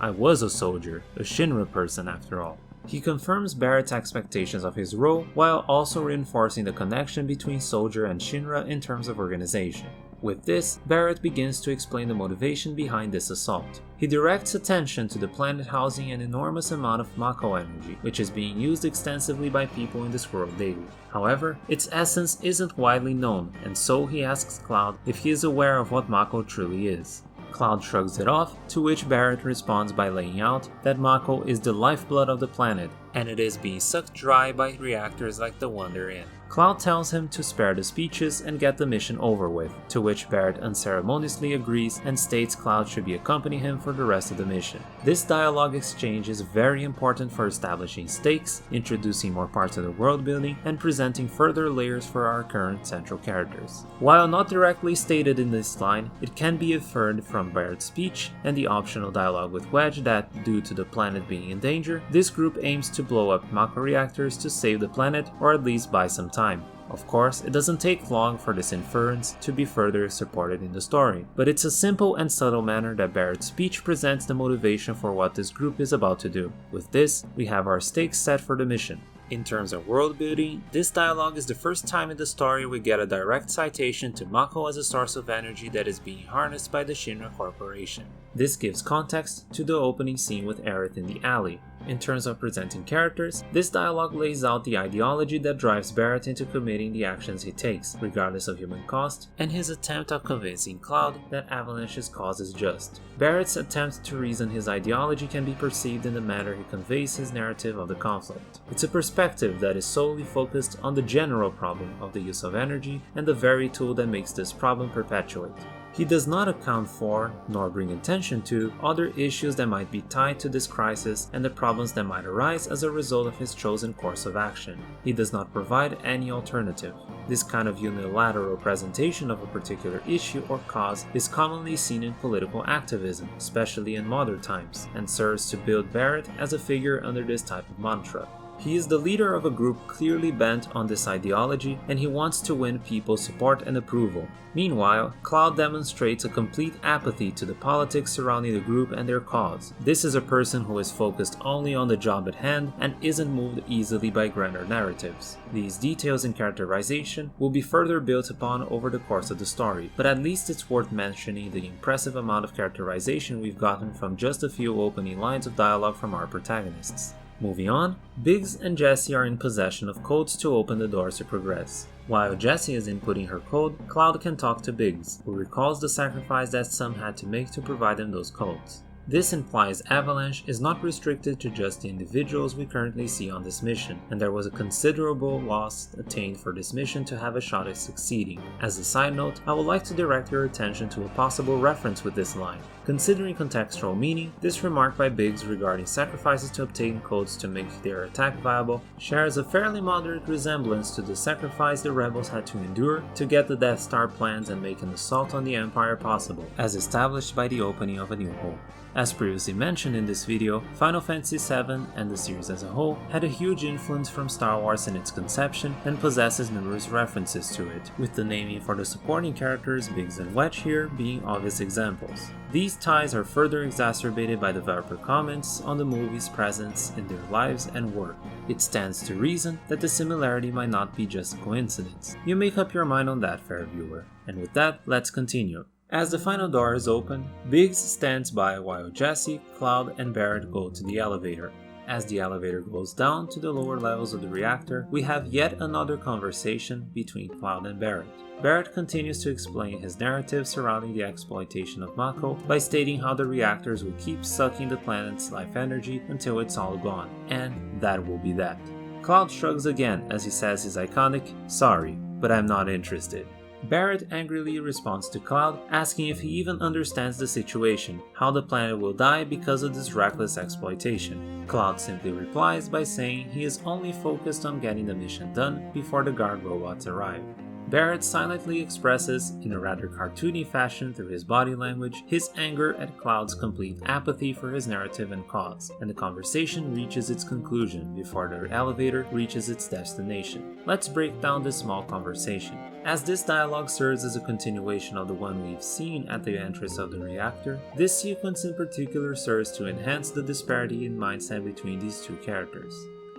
I was a soldier, a Shin-Ra person after all." He confirms Barrett's expectations of his role, while also reinforcing the connection between Soldier and Shin-Ra in terms of organization. With this, Barrett begins to explain the motivation behind this assault. He directs attention to the planet housing an enormous amount of Mako energy, which is being used extensively by people in this world daily. However, its essence isn't widely known, and so he asks Cloud if he is aware of what Mako truly is. Cloud shrugs it off, to which Barrett responds by laying out that Mako is the lifeblood of the planet, and it is being sucked dry by reactors like the one they're in. Cloud tells him to spare the speeches and get the mission over with, to which Barrett unceremoniously agrees and states Cloud should be accompanying him for the rest of the mission. This dialogue exchange is very important for establishing stakes, introducing more parts of the world building, and presenting further layers for our current central characters. While not directly stated in this line, it can be inferred from Barrett's speech and the optional dialogue with Wedge that, due to the planet being in danger, this group aims to blow up Mako reactors to save the planet, or at least buy some time. Of course, it doesn't take long for this inference to be further supported in the story, but it's a simple and subtle manner that Barrett's speech presents the motivation for what this group is about to do. With this, we have our stakes set for the mission. In terms of world building, this dialogue is the first time in the story we get a direct citation to Mako as a source of energy that is being harnessed by the Shin-Ra Corporation. This gives context to the opening scene with Aerith in the alley. In terms of presenting characters, this dialogue lays out the ideology that drives Barrett into committing the actions he takes, regardless of human cost, and his attempt of convincing Cloud that Avalanche's cause is just. Barrett's attempt to reason his ideology can be perceived in the manner he conveys his narrative of the conflict. It's a perspective that is solely focused on the general problem of the use of energy and the very tool that makes this problem perpetuate. He does not account for, nor bring attention to, other issues that might be tied to this crisis and the problems that might arise as a result of his chosen course of action. He does not provide any alternative. This kind of unilateral presentation of a particular issue or cause is commonly seen in political activism, especially in modern times, and serves to build Barrett as a figure under this type of mantra. He is the leader of a group clearly bent on this ideology, and he wants to win people's support and approval. Meanwhile, Cloud demonstrates a complete apathy to the politics surrounding the group and their cause. This is a person who is focused only on the job at hand and isn't moved easily by grander narratives. These details in characterization will be further built upon over the course of the story, but at least it's worth mentioning the impressive amount of characterization we've gotten from just a few opening lines of dialogue from our protagonists. Moving on, Biggs and Jessie are in possession of codes to open the doors to progress. While Jessie is inputting her code, Cloud can talk to Biggs, who recalls the sacrifice that some had to make to provide them those codes. This implies Avalanche is not restricted to just the individuals we currently see on this mission, and there was a considerable loss attained for this mission to have a shot at succeeding. As a side note, I would like to direct your attention to a possible reference with this line. Considering contextual meaning, this remark by Biggs regarding sacrifices to obtain codes to make their attack viable shares a fairly moderate resemblance to the sacrifice the rebels had to endure to get the Death Star plans and make an assault on the Empire possible, as established by the opening of A New Hope. As previously mentioned in this video, Final Fantasy VII and the series as a whole had a huge influence from Star Wars in its conception and possesses numerous references to it, with the naming for the supporting characters Biggs and Wedge here being obvious examples. These ties are further exacerbated by developer comments on the movie's presence in their lives and work. It stands to reason that the similarity might not be just a coincidence. You make up your mind on that, fair viewer. And with that, let's continue. As the final door is open, Biggs stands by while Jessie, Cloud, and Barrett go to the elevator. As the elevator goes down to the lower levels of the reactor, we have yet another conversation between Cloud and Barrett. Barrett continues to explain his narrative surrounding the exploitation of Mako by stating how the reactors will keep sucking the planet's life energy until it's all gone, and that will be that. Cloud shrugs again as he says his iconic, "Sorry, but I'm not interested." Barrett angrily responds to Cloud, asking if he even understands the situation, how the planet will die because of this reckless exploitation. Cloud simply replies by saying he is only focused on getting the mission done before the guard robots arrive. Barrett silently expresses, in a rather cartoony fashion through his body language, his anger at Cloud's complete apathy for his narrative and cause, and the conversation reaches its conclusion before the elevator reaches its destination. Let's break down this small conversation. As this dialogue serves as a continuation of the one we've seen at the entrance of the reactor, this sequence in particular serves to enhance the disparity in mindset between these two characters.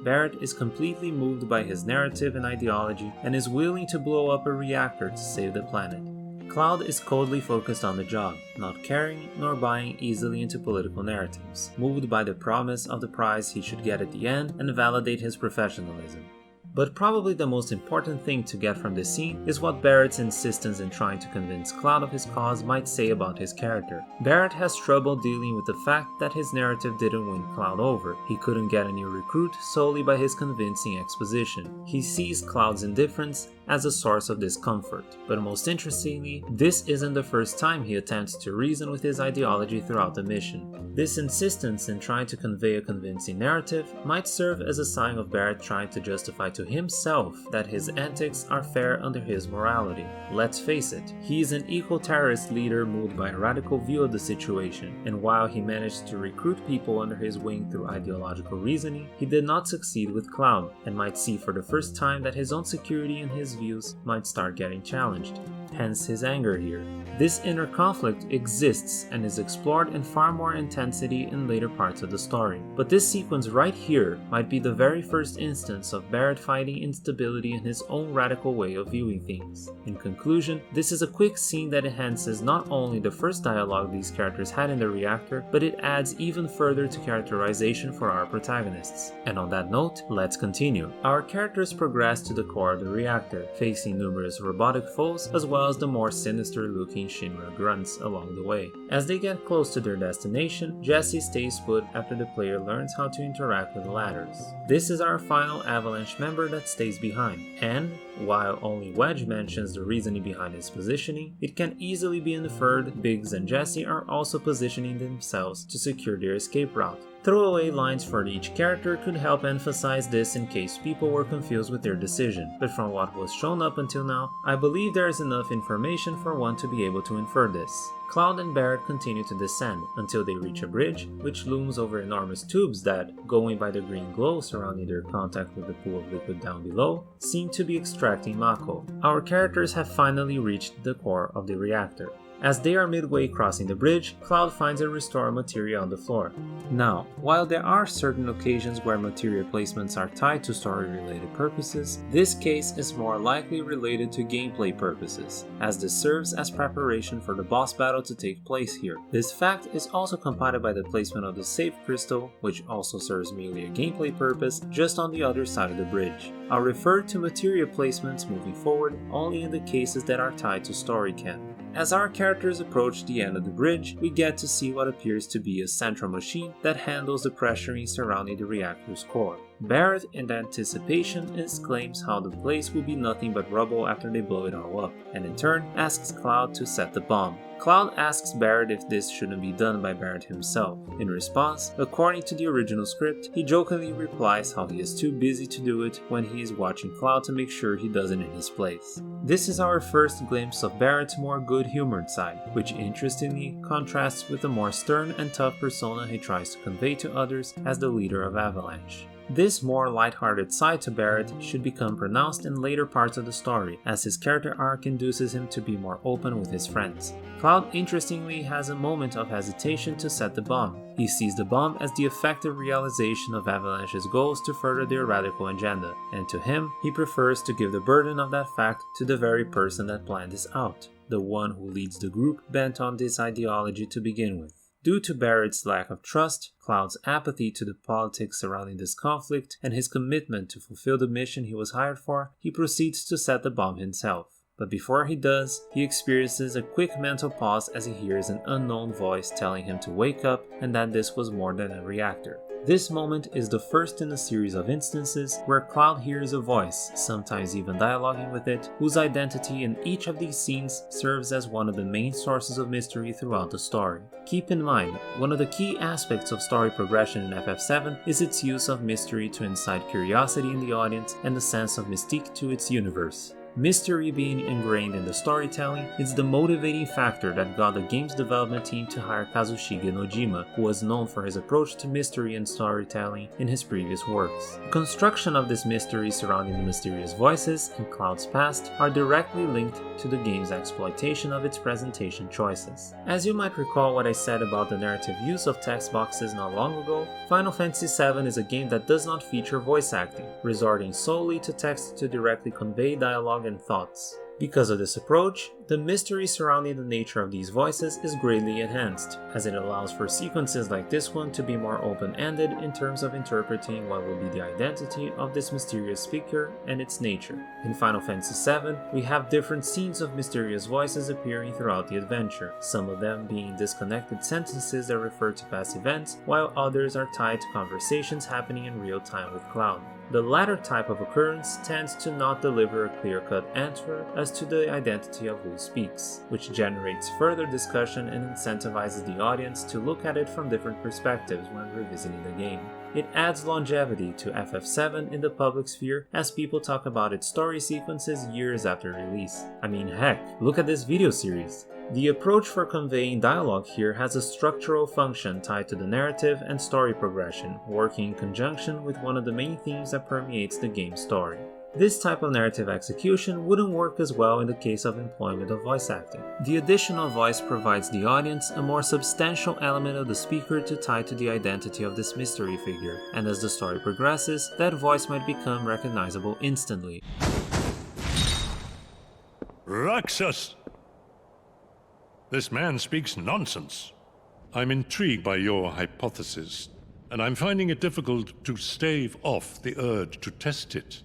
Barrett is completely moved by his narrative and ideology and is willing to blow up a reactor to save the planet. Cloud is coldly focused on the job, not caring nor buying easily into political narratives, moved by the promise of the prize he should get at the end and validate his professionalism. But probably the most important thing to get from this scene is what Barrett's insistence in trying to convince Cloud of his cause might say about his character. Barrett has trouble dealing with the fact that his narrative didn't win Cloud over. He couldn't get a new recruit solely by his convincing exposition. He sees Cloud's indifference as a source of discomfort. But most interestingly, this isn't the first time he attempts to reason with his ideology throughout the mission. This insistence in trying to convey a convincing narrative might serve as a sign of Barrett trying to justify to himself that his antics are fair under his morality. Let's face it, he is an eco-terrorist leader moved by a radical view of the situation, and while he managed to recruit people under his wing through ideological reasoning, he did not succeed with Cloud, and might see for the first time that his own security and his views might start getting challenged. hence his anger here. This inner conflict exists and is explored in far more intensity in later parts of the story, but this sequence right here might be the very first instance of Barrett fighting instability in his own radical way of viewing things. In conclusion, this is a quick scene that enhances not only the first dialogue these characters had in the reactor, but it adds even further to characterization for our protagonists. And on that note, let's continue. Our characters progress to the core of the reactor, facing numerous robotic foes as well as the more sinister looking Shin-Ra grunts along the way. As they get close to their destination, Jessie stays put after the player learns how to interact with the ladders. This is our final Avalanche member that stays behind, and while only Wedge mentions the reasoning behind his positioning, it can easily be inferred Biggs and Jessie are also positioning themselves to secure their escape route. Throwaway lines for each character could help emphasize this in case people were confused with their decision, but from what was shown up until now, I believe there is enough information for one to be able to infer this. Cloud and Barrett continue to descend until they reach a bridge, which looms over enormous tubes that, going by the green glow surrounding their contact with the pool of liquid down below, seem to be extracting Mako. Our characters have finally reached the core of the reactor. As they are midway crossing the bridge, Cloud finds a restore materia on the floor. Now, while there are certain occasions where materia placements are tied to story-related purposes, this case is more likely related to gameplay purposes, as this serves as preparation for the boss battle to take place here. This fact is also compounded by the placement of the save crystal, which also serves merely a gameplay purpose, just on the other side of the bridge. I'll refer to materia placements moving forward only in the cases that are tied to story canon. As our characters approach the end of the bridge, we get to see what appears to be a central machine that handles the pressuring surrounding the reactor's core. Barrett, in anticipation, exclaims how the place will be nothing but rubble after they blow it all up, and in turn asks Cloud to set the bomb. Cloud asks Barrett if this shouldn't be done by Barrett himself. In response, according to the original script, he jokingly replies how he is too busy to do it when he is watching Cloud to make sure he does it in his place. This is our first glimpse of Barrett's more good-humored side, which interestingly contrasts with the more stern and tough persona he tries to convey to others as the leader of Avalanche. This more lighthearted side to Barrett should become pronounced in later parts of the story, as his character arc induces him to be more open with his friends. Cloud interestingly has a moment of hesitation to set the bomb. He sees the bomb as the effective realization of Avalanche's goals to further their radical agenda, and to him, he prefers to give the burden of that fact to the very person that planned this out, the one who leads the group bent on this ideology to begin with. Due to Barrett's lack of trust, Cloud's apathy to the politics surrounding this conflict, and his commitment to fulfill the mission he was hired for, he proceeds to set the bomb himself. But before he does, he experiences a quick mental pause as he hears an unknown voice telling him to wake up and that this was more than a reactor. This moment is the first in a series of instances where Cloud hears a voice, sometimes even dialoguing with it, whose identity in each of these scenes serves as one of the main sources of mystery throughout the story. Keep in mind, one of the key aspects of story progression in FF7 is its use of mystery to incite curiosity in the audience and a sense of mystique to its universe. Mystery being ingrained in the storytelling is the motivating factor that got the game's development team to hire Kazushige Nojima, who was known for his approach to mystery and storytelling in his previous works. The construction of this mystery surrounding the mysterious voices and Cloud's past are directly linked to the game's exploitation of its presentation choices. As you might recall what I said about the narrative use of text boxes not long ago, Final Fantasy VII is a game that does not feature voice acting, resorting solely to text to directly convey dialogue and thoughts. Because of this approach, the mystery surrounding the nature of these voices is greatly enhanced, as it allows for sequences like this one to be more open-ended in terms of interpreting what will be the identity of this mysterious speaker and its nature. In Final Fantasy VII, we have different scenes of mysterious voices appearing throughout the adventure, some of them being disconnected sentences that refer to past events, while others are tied to conversations happening in real time with Cloud. The latter type of occurrence tends to not deliver a clear-cut answer as to the identity of who speaks, which generates further discussion and incentivizes the audience to look at it from different perspectives when revisiting the game. It adds longevity to FF7 in the public sphere as people talk about its story sequences years after release. I mean, heck, look at this video series. The approach for conveying dialogue here has a structural function tied to the narrative and story progression, working in conjunction with one of the main themes that permeates the game's story. This type of narrative execution wouldn't work as well in the case of employment of voice acting. The additional voice provides the audience a more substantial element of the speaker to tie to the identity of this mystery figure, and as the story progresses, that voice might become recognizable instantly. Rakshas! This man speaks nonsense. I'm intrigued by your hypothesis, and I'm finding it difficult to stave off the urge to test it.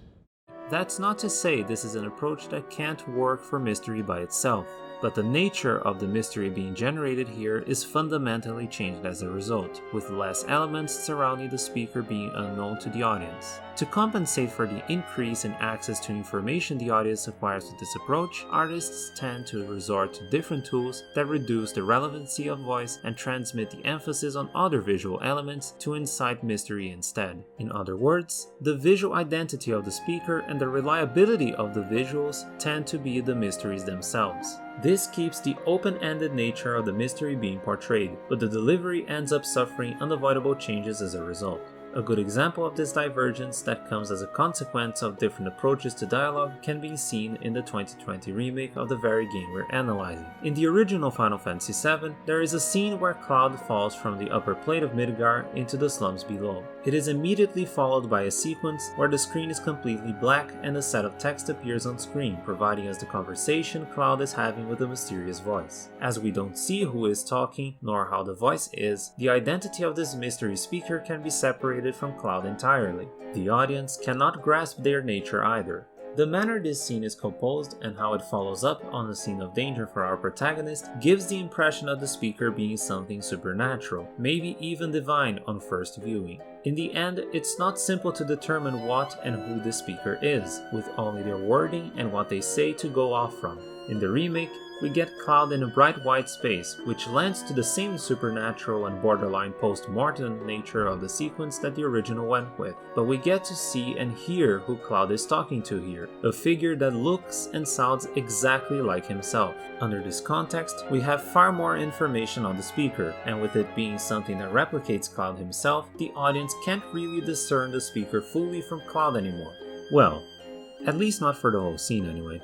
That's not to say this is an approach that can't work for mystery by itself, but the nature of the mystery being generated here is fundamentally changed as a result, with less elements surrounding the speaker being unknown to the audience. To compensate for the increase in access to information the audience acquires with this approach, artists tend to resort to different tools that reduce the relevancy of voice and transmit the emphasis on other visual elements to incite mystery instead. In other words, the visual identity of the speaker and the reliability of the visuals tend to be the mysteries themselves. This keeps the open-ended nature of the mystery being portrayed, but the delivery ends up suffering unavoidable changes as a result. A good example of this divergence that comes as a consequence of different approaches to dialogue can be seen in the 2020 remake of the very game we're analyzing. In the original Final Fantasy VII, there is a scene where Cloud falls from the upper plate of Midgar into the slums below. It is immediately followed by a sequence where the screen is completely black and a set of text appears on screen, providing us the conversation Cloud is having with a mysterious voice. As we don't see who is talking, nor how the voice is, the identity of this mystery speaker can be separated from Cloud entirely. The audience cannot grasp their nature either. The manner this scene is composed and how it follows up on a scene of danger for our protagonist gives the impression of the speaker being something supernatural, maybe even divine on first viewing. In the end, it's not simple to determine what and who the speaker is, with only their wording and what they say to go off from. In the remake, we get Cloud in a bright white space, which lends to the same supernatural and borderline post-mortem nature of the sequence that the original went with. But we get to see and hear who Cloud is talking to here, a figure that looks and sounds exactly like himself. Under this context, we have far more information on the speaker, and with it being something that replicates Cloud himself, the audience can't really discern the speaker fully from Cloud anymore. Well, at least not for the whole scene anyway.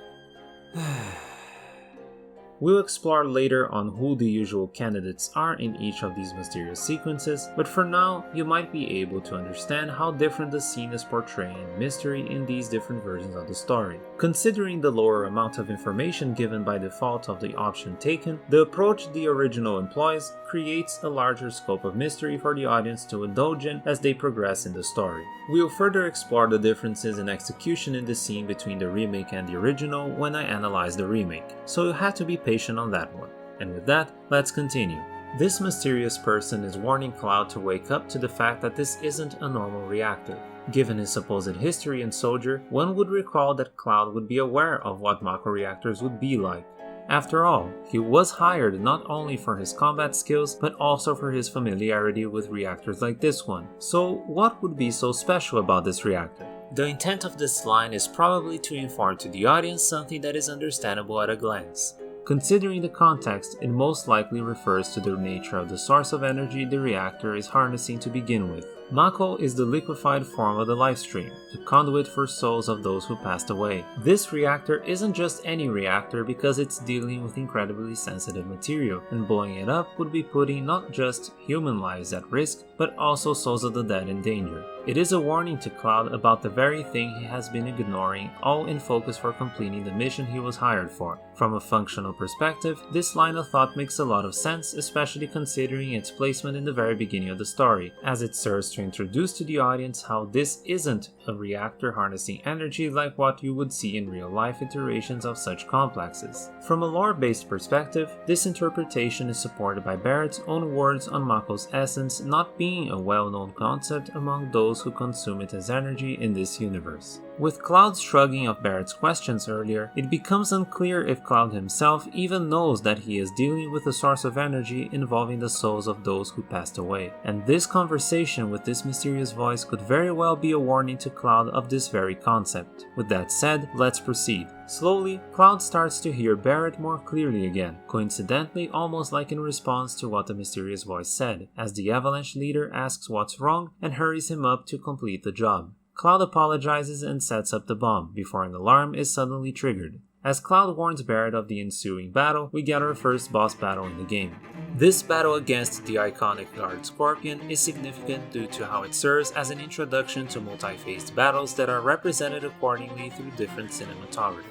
We'll explore later on who the usual candidates are in each of these mysterious sequences, but for now, you might be able to understand how different the scene is portraying mystery in these different versions of the story. Considering the lower amount of information given by default of the option taken, the approach the original employs creates a larger scope of mystery for the audience to indulge in as they progress in the story. We'll further explore the differences in execution in the scene between the remake and the original when I analyze the remake, so you have to be patient on that one. And with that, let's continue. This mysterious person is warning Cloud to wake up to the fact that this isn't a normal reactor. Given his supposed history and soldier, one would recall that Cloud would be aware of what Mako reactors would be like. After all, he was hired not only for his combat skills, but also for his familiarity with reactors like this one. So what would be so special about this reactor? The intent of this line is probably to inform to the audience something that is understandable at a glance. Considering the context, it most likely refers to the nature of the source of energy the reactor is harnessing to begin with. Mako is the liquefied form of the lifestream, the conduit for souls of those who passed away. This reactor isn't just any reactor because it's dealing with incredibly sensitive material, and blowing it up would be putting not just human lives at risk, but also souls of the dead in danger. It is a warning to Cloud about the very thing he has been ignoring, all in focus for completing the mission he was hired for. From a functional perspective, this line of thought makes a lot of sense, especially considering its placement in the very beginning of the story, as it serves to introduce to the audience how this isn't a reactor harnessing energy like what you would see in real-life iterations of such complexes. From a lore-based perspective, this interpretation is supported by Barrett's own words on Mako's essence not being a well-known concept among those who consume it as energy in this universe. With Cloud's shrugging of Barrett's questions earlier, it becomes unclear if Cloud himself even knows that he is dealing with a source of energy involving the souls of those who passed away, and this conversation with this mysterious voice could very well be a warning to Cloud of this very concept. With that said, let's proceed. Slowly, Cloud starts to hear Barrett more clearly again, coincidentally almost like in response to what the mysterious voice said, as the Avalanche leader asks what's wrong and hurries him up to complete the job. Cloud apologizes and sets up the bomb before an alarm is suddenly triggered. As Cloud warns Barrett of the ensuing battle, we get our first boss battle in the game. This battle against the iconic guard Scorpion is significant due to how it serves as an introduction to multi-phased battles that are represented accordingly through different cinematography.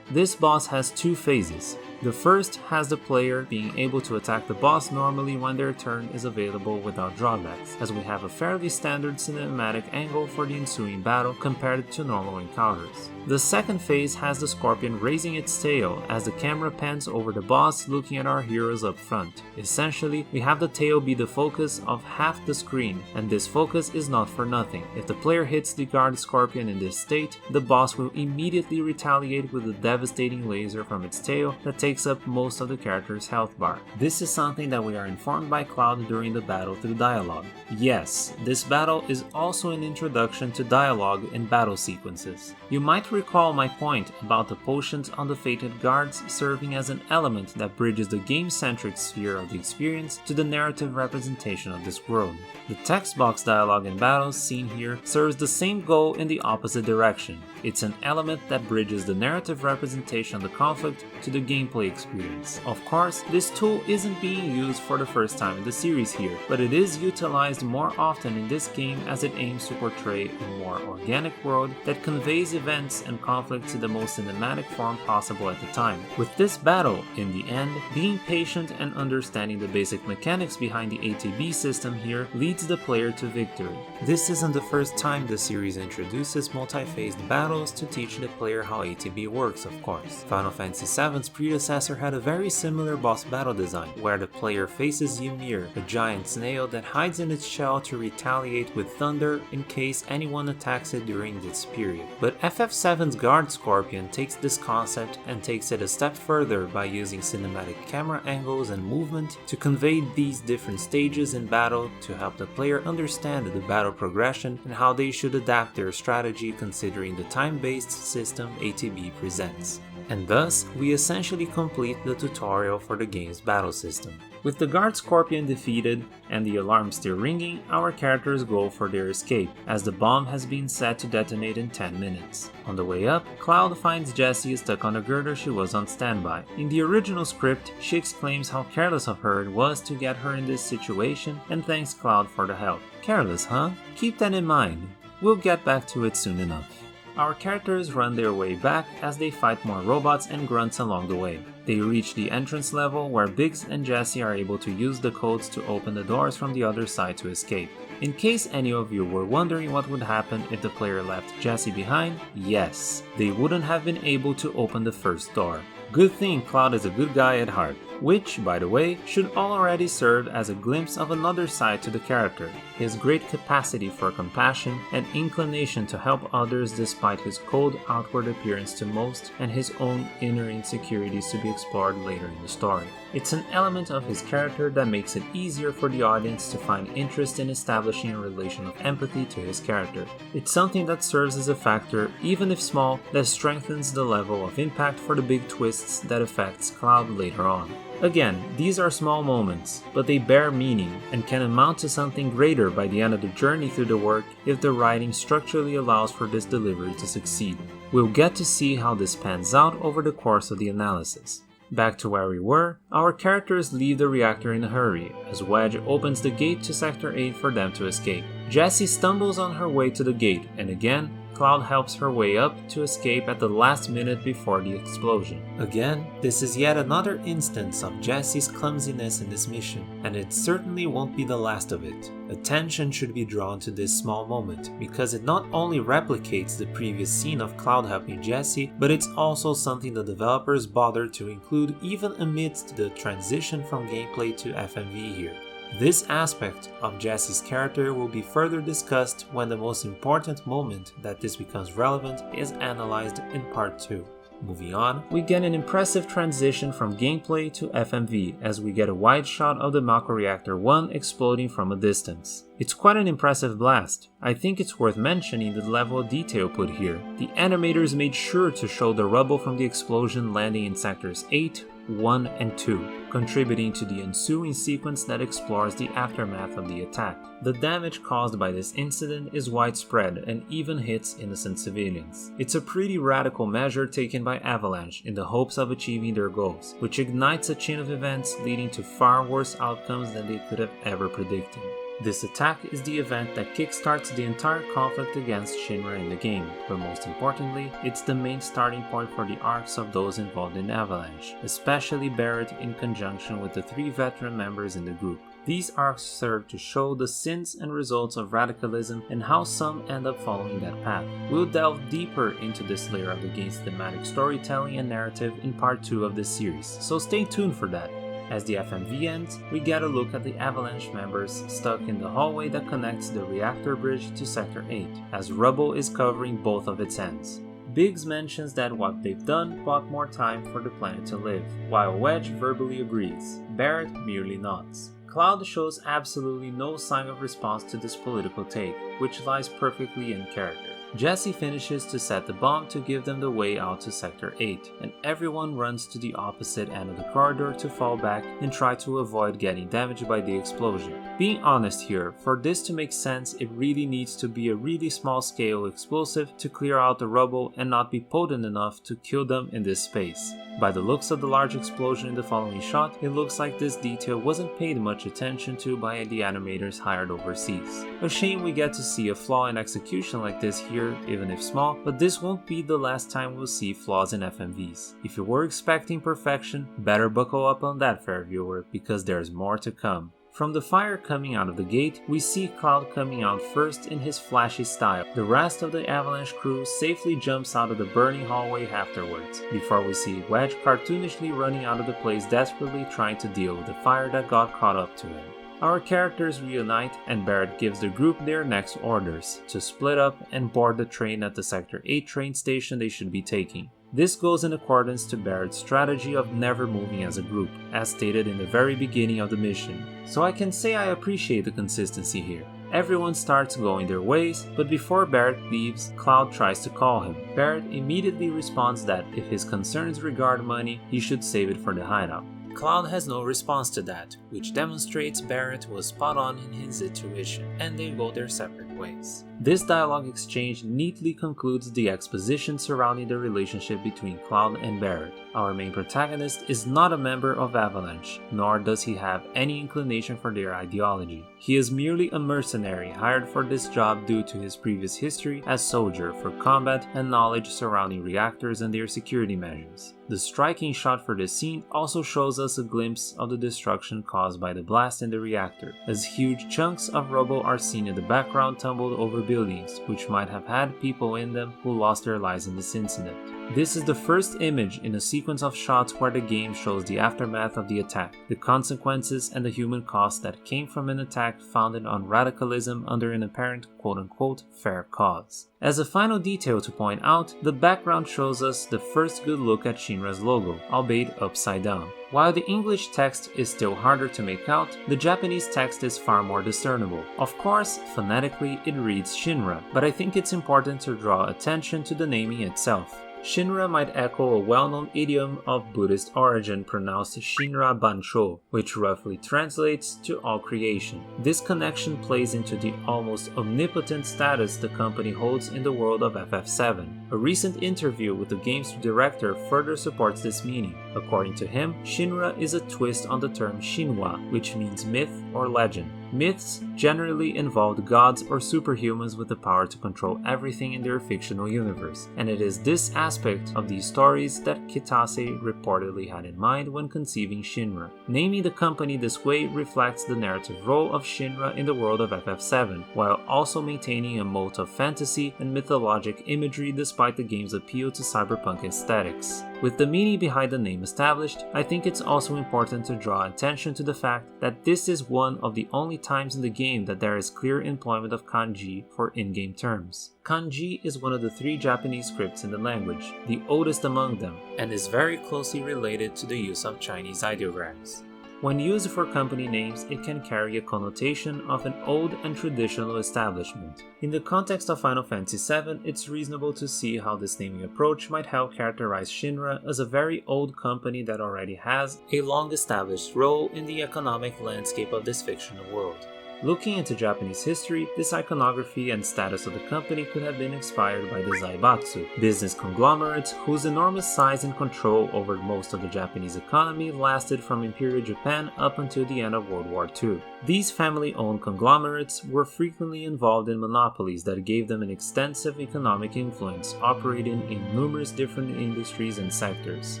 This boss has two phases. The first has the player being able to attack the boss normally when their turn is available without drawbacks, as we have a fairly standard cinematic angle for the ensuing battle compared to normal encounters. The second phase has the Scorpion raising its tail as the camera pans over the boss looking at our heroes up front. Essentially, we have the tail be the focus of half the screen, and this focus is not for nothing. If the player hits the guard Scorpion in this state, the boss will immediately retaliate with a devastating laser from its tail that takes up most of the character's health bar. This is something that we are informed by Cloud during the battle through dialogue. Yes, this battle is also an introduction to dialogue in battle sequences. You might recall my point about the potions on the fated guards serving as an element that bridges the game-centric sphere of the experience to the narrative representation of this world. The text box dialogue in battles seen here serves the same goal in the opposite direction. It's an element that bridges the narrative representation of the conflict to the gameplay experience. Of course, this tool isn't being used for the first time in the series here, but it is utilized more often in this game as it aims to portray a more organic world that conveys events and conflict to the most cinematic form possible at the time. With this battle, in the end, being patient and understanding the basic mechanics behind the ATB system here leads the player to victory. This isn't the first time the series introduces multi-phased battles to teach the player how ATB works, of course. Final Fantasy VII's predecessor had a very similar boss battle design, where the player faces Ymir, a giant snail that hides in its shell to retaliate with thunder in case anyone attacks it during this period. But FF7's Guard Scorpion takes this concept and takes it a step further by using cinematic camera angles and movement to convey these different stages in battle to help the player understand the battle progression and how they should adapt their strategy considering the time-based system ATB presents. And thus, we essentially complete the tutorial for the game's battle system. With the Guard Scorpion defeated and the alarm still ringing, our characters go for their escape, as the bomb has been set to detonate in 10 minutes. On the way up, Cloud finds Jessie stuck on a girder she was on standby. In the original script, she exclaims how careless of her it was to get her in this situation and thanks Cloud for the help. Careless, huh? Keep that in mind. We'll get back to it soon enough. Our characters run their way back as they fight more robots and grunts along the way. They reach the entrance level where Biggs and Jessie are able to use the codes to open the doors from the other side to escape. In case any of you were wondering what would happen if the player left Jessie behind, yes, they wouldn't have been able to open the first door. Good thing Cloud is a good guy at heart, which, by the way, should already serve as a glimpse of another side to the character, his great capacity for compassion and inclination to help others despite his cold outward appearance to most and his own inner insecurities to be explored later in the story. It's an element of his character that makes it easier for the audience to find interest in establishing a relation of empathy to his character. It's something that serves as a factor, even if small, that strengthens the level of impact for the big twists that affects Cloud later on. Again, these are small moments, but they bear meaning and can amount to something greater by the end of the journey through the work if the writing structurally allows for this delivery to succeed. We'll get to see how this pans out over the course of the analysis. Back to where we were, our characters leave the reactor in a hurry, as Wedge opens the gate to Sector 8 for them to escape. Jessie stumbles on her way to the gate, and again, Cloud helps her way up to escape at the last minute before the explosion. Again, this is yet another instance of Jessie's clumsiness in this mission, and it certainly won't be the last of it. Attention should be drawn to this small moment, because it not only replicates the previous scene of Cloud helping Jessie, but it's also something the developers bothered to include even amidst the transition from gameplay to FMV here. This aspect of Jessie's character will be further discussed when the most important moment that this becomes relevant is analyzed in part 2. Moving on, we get an impressive transition from gameplay to FMV as we get a wide shot of the Mako Reactor 1 exploding from a distance. It's quite an impressive blast. I think it's worth mentioning the level of detail put here. The animators made sure to show the rubble from the explosion landing in sectors 8, 1, and 2, contributing to the ensuing sequence that explores the aftermath of the attack. The damage caused by this incident is widespread and even hits innocent civilians. It's a pretty radical measure taken by Avalanche in the hopes of achieving their goals, which ignites a chain of events leading to far worse outcomes than they could have ever predicted. This attack is the event that kickstarts the entire conflict against Shin-Ra in the game, but most importantly, it's the main starting point for the arcs of those involved in Avalanche, especially Barrett in conjunction with the 3 veteran members in the group. These arcs serve to show the sins and results of radicalism and how some end up following that path. We'll delve deeper into this layer of the game's thematic storytelling and narrative in part 2 of this series, so stay tuned for that. As the FMV ends, we get a look at the Avalanche members stuck in the hallway that connects the reactor bridge to Sector 8, as rubble is covering both of its ends. Biggs mentions that what they've done bought more time for the planet to live, while Wedge verbally agrees. Barrett merely nods. Cloud shows absolutely no sign of response to this political take, which lies perfectly in character. Jessie finishes to set the bomb to give them the way out to Sector 8, and everyone runs to the opposite end of the corridor to fall back and try to avoid getting damaged by the explosion. Being honest here, for this to make sense it really needs to be a really small scale explosive to clear out the rubble and not be potent enough to kill them in this space. By the looks of the large explosion in the following shot, it looks like this detail wasn't paid much attention to by the animators hired overseas. A shame we get to see a flaw in execution like this here, even if small, but this won't be the last time we'll see flaws in FMVs. If you were expecting perfection, better buckle up on that, fair viewer, because there's more to come. From the fire coming out of the gate, we see Cloud coming out first in his flashy style. The rest of the Avalanche crew safely jumps out of the burning hallway afterwards, before we see Wedge cartoonishly running out of the place desperately trying to deal with the fire that got caught up to him. Our characters reunite and Barrett gives the group their next orders, to split up and board the train at the Sector 8 train station they should be taking. This goes in accordance to Barrett's strategy of never moving as a group, as stated in the very beginning of the mission, so I can say I appreciate the consistency here. Everyone starts going their ways, but before Barrett leaves, Cloud tries to call him. Barrett immediately responds that if his concerns regard money, he should save it for the hideout. Cloud has no response to that, which demonstrates Barrett was spot on in his intuition, and they go their separate ways. This dialogue exchange neatly concludes the exposition surrounding the relationship between Cloud and Barrett. Our main protagonist is not a member of Avalanche, nor does he have any inclination for their ideology. He is merely a mercenary hired for this job due to his previous history as soldier for combat and knowledge surrounding reactors and their security measures. The striking shot for this scene also shows us a glimpse of the destruction caused by the blast in the reactor, as huge chunks of rubble are seen in the background tumbled over buildings, which might have had people in them who lost their lives in this incident. This is the first image in a sequence of shots where the game shows the aftermath of the attack, the consequences and the human cost that came from an attack founded on radicalism under an apparent quote-unquote fair cause. As a final detail to point out, the background shows us the first good look at Shin-Ra's logo, albeit upside down. While the English text is still harder to make out, the Japanese text is far more discernible. Of course, phonetically it reads Shin-Ra, but I think it's important to draw attention to the naming itself. Shin-Ra might echo a well-known idiom of Buddhist origin pronounced Shin-Ra Bancho, which roughly translates to all creation. This connection plays into the almost omnipotent status the company holds in the world of FF7. A recent interview with the game's director further supports this meaning. According to him, Shin-Ra is a twist on the term Shinwa, which means myth or legend. Myths generally involved gods or superhumans with the power to control everything in their fictional universe, and it is this aspect of these stories that Kitase reportedly had in mind when conceiving Shin-Ra. Naming the company this way reflects the narrative role of Shin-Ra in the world of FF7, while also maintaining a moat of fantasy and mythologic imagery despite the game's appeal to cyberpunk aesthetics. With the meaning behind the name established, I think it's also important to draw attention to the fact that this is one of the only times in the game that there is clear employment of kanji for in-game terms. Kanji is one of the 3 Japanese scripts in the language, the oldest among them, and is very closely related to the use of Chinese ideograms. When used for company names, it can carry a connotation of an old and traditional establishment. In the context of Final Fantasy VII, it's reasonable to see how this naming approach might help characterize Shin-Ra as a very old company that already has a long-established role in the economic landscape of this fictional world. Looking into Japanese history, this iconography and status of the company could have been inspired by the Zaibatsu, business conglomerates whose enormous size and control over most of the Japanese economy lasted from Imperial Japan up until the end of World War II. These family-owned conglomerates were frequently involved in monopolies that gave them an extensive economic influence, operating in numerous different industries and sectors.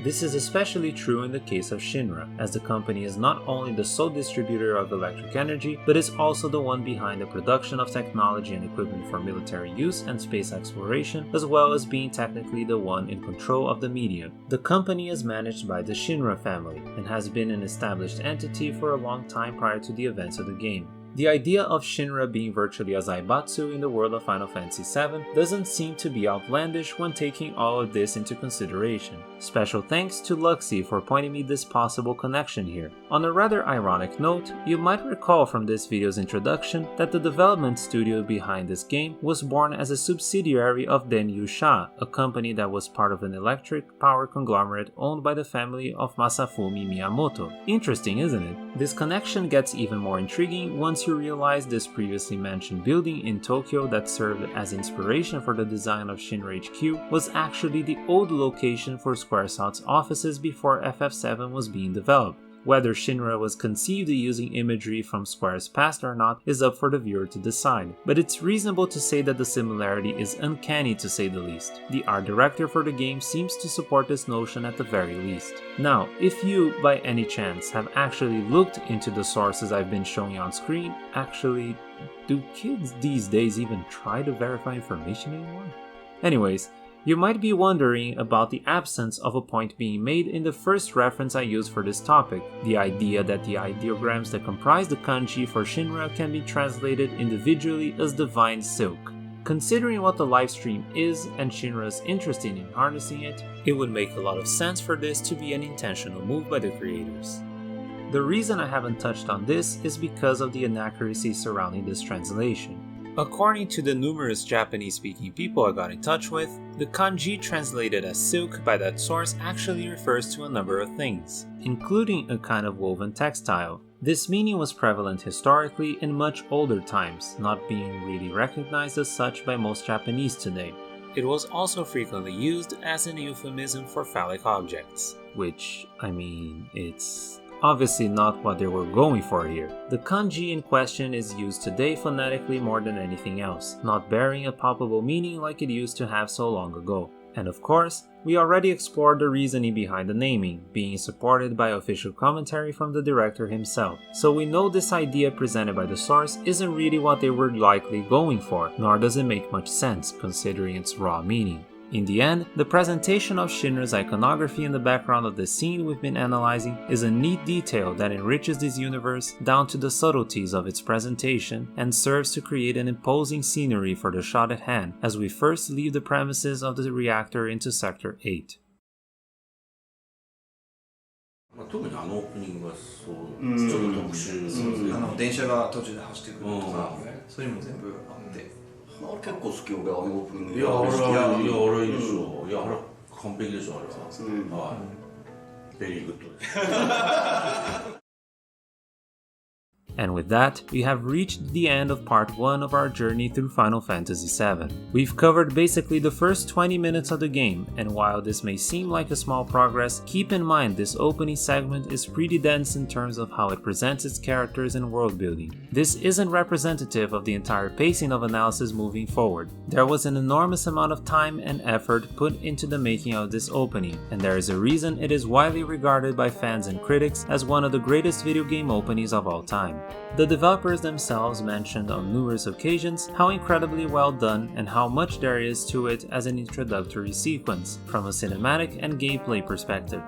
This is especially true in the case of Shin-Ra, as the company is not only the sole distributor of electric energy, but is also the one behind the production of technology and equipment for military use and space exploration, as well as being technically the one in control of the media. The company is managed by the Shin-Ra family and has been an established entity for a long time prior to the events of the game. The idea of Shin-Ra being virtually a Zaibatsu in the world of Final Fantasy VII doesn't seem to be outlandish when taking all of this into consideration. Special thanks to Luxie for pointing me this possible connection here. On a rather ironic note, you might recall from this video's introduction that the development studio behind this game was born as a subsidiary of Denyu Sha, a company that was part of an electric power conglomerate owned by the family of Masafumi Miyamoto. Interesting, isn't it? This connection gets even more intriguing once you realize this previously mentioned building in Tokyo that served as inspiration for the design of Shin-Ra HQ was actually the old location for Squaresoft's offices before FF7 was being developed. Whether Shin-Ra was conceived using imagery from Square's past or not is up for the viewer to decide, but it's reasonable to say that the similarity is uncanny to say the least. The art director for the game seems to support this notion at the very least. Now, if you, by any chance, have actually looked into the sources I've been showing on screen, actually, do kids these days even try to verify information anymore? Anyways, you might be wondering about the absence of a point being made in the first reference I used for this topic, the idea that the ideograms that comprise the kanji for Shin-Ra can be translated individually as divine silk. Considering what the livestream is and Shin-Ra's interest in harnessing it, it would make a lot of sense for this to be an intentional move by the creators. The reason I haven't touched on this is because of the inaccuracy surrounding this translation. According to the numerous Japanese-speaking people I got in touch with, the kanji translated as silk by that source actually refers to a number of things, including a kind of woven textile. This meaning was prevalent historically in much older times, not being really recognized as such by most Japanese today. It was also frequently used as an euphemism for phallic objects, which, it's obviously not what they were going for here. The kanji in question is used today phonetically more than anything else, not bearing a palpable meaning like it used to have so long ago. And of course, we already explored the reasoning behind the naming, being supported by official commentary from the director himself, so we know this idea presented by the source isn't really what they were likely going for, nor does it make much sense considering its raw meaning. In the end, the presentation of Shin-Ra's iconography in the background of the scene we've been analyzing is a neat detail that enriches this universe down to the subtleties of its presentation and serves to create an imposing scenery for the shot at hand as we first leave the premises of the reactor into Sector 8. 特にあのオープニングはそうちょっと特殊ですね。電車が途中で走ってくるとか、そういうのも全部あって。結構好き俺あのオープニング。いやあれいいでしょ。いやあれ完璧でしょあれは。はい。ベリーグッドです。 And with that, we have reached the end of part 1 of our journey through Final Fantasy VII. We've covered basically the first 20 minutes of the game, and while this may seem like a small progress, keep in mind this opening segment is pretty dense in terms of how it presents its characters and world building. This isn't representative of the entire pacing of analysis moving forward. There was an enormous amount of time and effort put into the making of this opening, and there is a reason it is widely regarded by fans and critics as one of the greatest video game openings of all time. The developers themselves mentioned on numerous occasions how incredibly well done and how much there is to it as an introductory sequence, from a cinematic and gameplay perspective.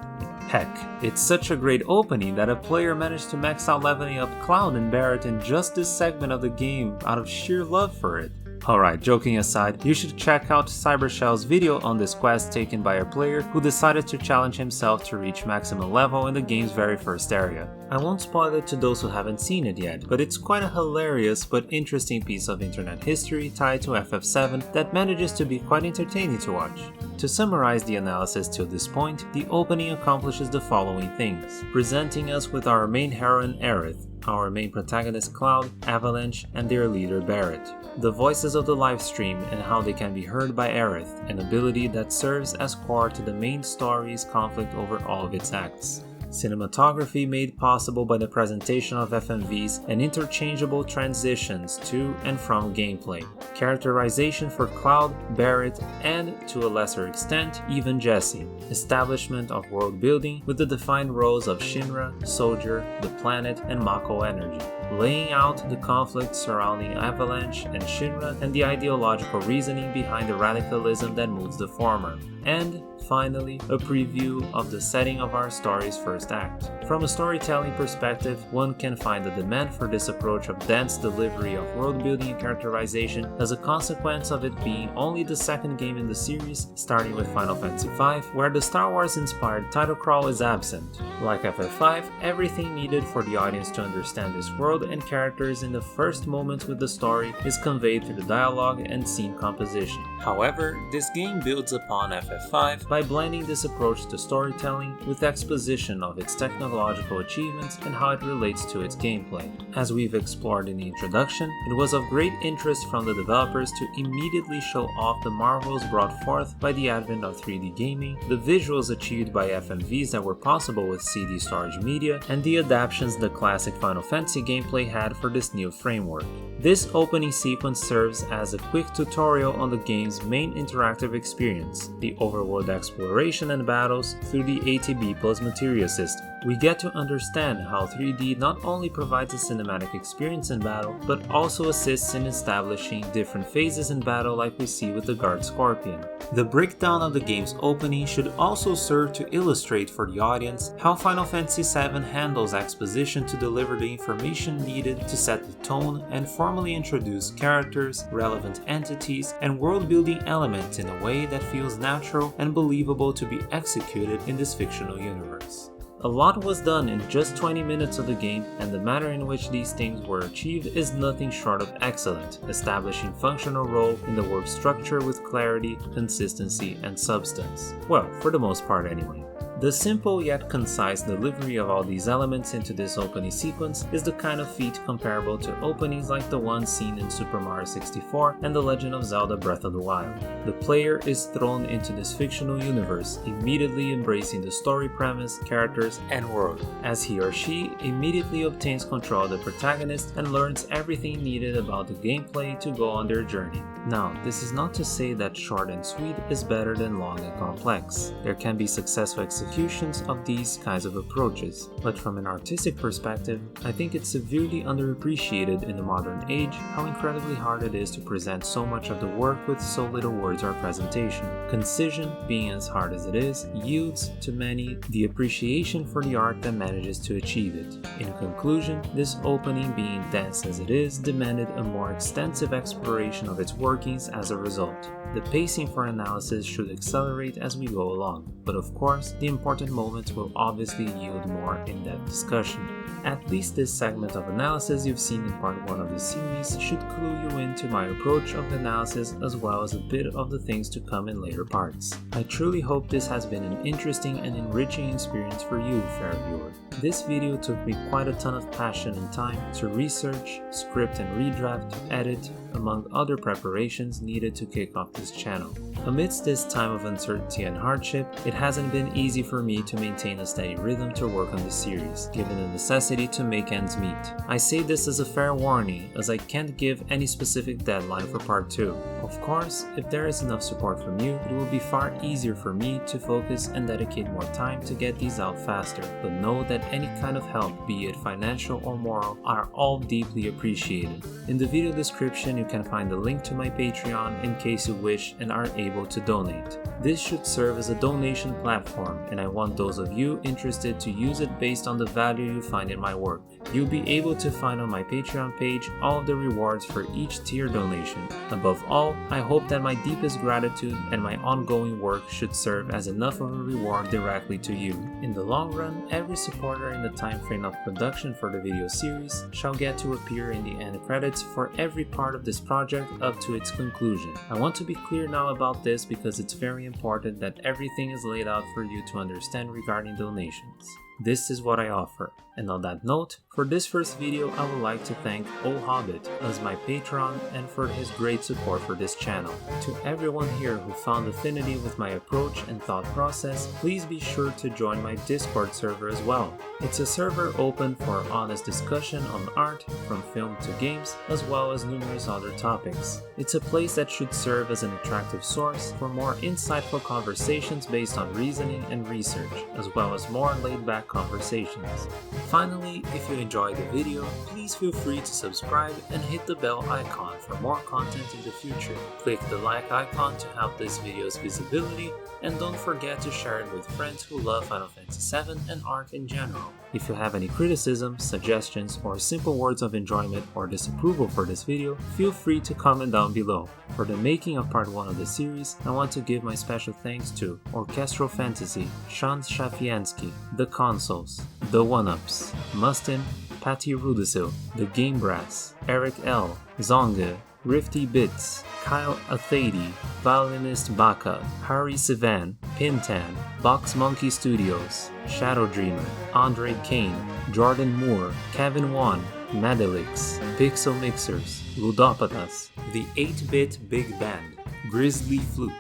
Heck, it's such a great opening that a player managed to max out leveling up Cloud and Barrett in just this segment of the game out of sheer love for it. Alright, joking aside, you should check out Cybershell's video on this quest taken by a player who decided to challenge himself to reach maximum level in the game's very first area. I won't spoil it to those who haven't seen it yet, but it's quite a hilarious but interesting piece of internet history tied to FF7 that manages to be quite entertaining to watch. To summarize the analysis till this point, the opening accomplishes the following things, presenting us with our main heroine Aerith, our main protagonist Cloud, Avalanche, and their leader Barrett. The voices of the livestream and how they can be heard by Aerith, an ability that serves as core to the main story's conflict over all of its acts. Cinematography made possible by the presentation of FMVs and interchangeable transitions to and from gameplay. Characterization for Cloud, Barrett, and, to a lesser extent, even Jessie. Establishment of world building with the defined roles of Shin-Ra, Soldier, the planet, and Mako energy. Laying out the conflict surrounding Avalanche and Shin-Ra and the ideological reasoning behind the radicalism that moves the former. And, finally, a preview of the setting of our story's first act. From a storytelling perspective, one can find the demand for this approach of dense delivery of world building and characterization as a consequence of it being only the second game in the series, starting with Final Fantasy V, where the Star Wars-inspired title crawl is absent. Like FF5, everything needed for the audience to understand this world and characters in the first moments with the story is conveyed through the dialogue and scene composition. However, this game builds upon FF5 by blending this approach to storytelling with exposition of its technological achievements and how it relates to its gameplay. As we've explored in the introduction, it was of great interest from the developers to immediately show off the marvels brought forth by the advent of 3D gaming, the visuals achieved by FMVs that were possible with CD storage media, and the adaptations the classic Final Fantasy gameplay had for this new framework. This opening sequence serves as a quick tutorial on the game's main interactive experience, the overworld exploration and battles through the ATB plus materia system. We get to understand how 3D not only provides a cinematic experience in battle, but also assists in establishing different phases in battle like we see with the Guard Scorpion. The breakdown of the game's opening should also serve to illustrate for the audience how Final Fantasy VII handles exposition to deliver the information needed to set the tone and formally introduce characters, relevant entities, and world-building elements in a way that feels natural and believable to be executed in this fictional universe. A lot was done in just 20 minutes of the game, and the manner in which these things were achieved is nothing short of excellent, establishing functional role in the world structure with clarity, consistency, and substance. Well, for the most part anyway. The simple yet concise delivery of all these elements into this opening sequence is the kind of feat comparable to openings like the one seen in Super Mario 64 and The Legend of Zelda Breath of the Wild. The player is thrown into this fictional universe, immediately embracing the story premise, characters, and world, as he or she immediately obtains control of the protagonist and learns everything needed about the gameplay to go on their journey. Now, this is not to say that short and sweet is better than long and complex. There can be successful executions of these kinds of approaches, but from an artistic perspective, I think it's severely underappreciated in the modern age how incredibly hard it is to present so much of the work with so little words or presentation. Concision, being as hard as it is, yields to many the appreciation for the art that manages to achieve it. In conclusion, this opening, being dense as it is, demanded a more extensive exploration of its workings as a result. The pacing for analysis should accelerate as we go along, but of course, the important moments will obviously yield more in-depth discussion. At least this segment of analysis you've seen in part 1 of this series should clue you into my approach of the analysis as well as a bit of the things to come in later parts. I truly hope this has been an interesting and enriching experience for you, fair viewer. This video took me quite a ton of passion and time to research, script and redraft, edit, among other preparations needed to kick off this channel. Amidst this time of uncertainty and hardship, it hasn't been easy for me to maintain a steady rhythm to work on the series, given the necessity to make ends meet. I say this as a fair warning, as I can't give any specific deadline for part 2. Of course, if there is enough support from you, it will be far easier for me to focus and dedicate more time to get these out faster, but know that any kind of help, be it financial or moral, are all deeply appreciated. In the video description you can find a link to my Patreon in case you wish and are able to donate. This should serve as a donation platform, and I want those of you interested to use it based on the value you find in my work. You'll be able to find on my Patreon page all of the rewards for each tier donation. Above all, I hope that my deepest gratitude and my ongoing work should serve as enough of a reward directly to you. In the long run, every supporter in the time frame of production for the video series shall get to appear in the end credits for every part of this project up to its conclusion. I want to be clear now about this because it's very important that everything is laid out for you to understand regarding donations. This is what I offer. And on that note, for this first video, I would like to thank O Hobbit as my patron and for his great support for this channel. To everyone here who found affinity with my approach and thought process, please be sure to join my Discord server as well. It's a server open for honest discussion on art, from film to games, as well as numerous other topics. It's a place that should serve as an attractive source for more insightful conversations based on reasoning and research, as well as more laid-back conversations. Finally, if you enjoyed the video, please feel free to subscribe and hit the bell icon for more content in the future. Click the like icon to help this video's visibility, and don't forget to share it with friends who love Final Fantasy VII and art in general. If you have any criticisms, suggestions, or simple words of enjoyment or disapproval for this video, feel free to comment down below. For the making of part 1 of the series, I want to give my special thanks to Orchestral Fantasy, Sean Shafiansky, The Consoles, The One-Ups, Mustin, Patty Rudisil, The Game Brass, Eric L, Zonga, Rifty Bits, Kyle Athady, Violinist Baka, Harry Sivan, Pintan, Box Monkey Studios, Shadow Dreamer, Andre Kane, Jordan Moore, Kevin Wan, Madelix, Pixel Mixers, Ludopatas, The 8-Bit Big Band, Grizzly Flute,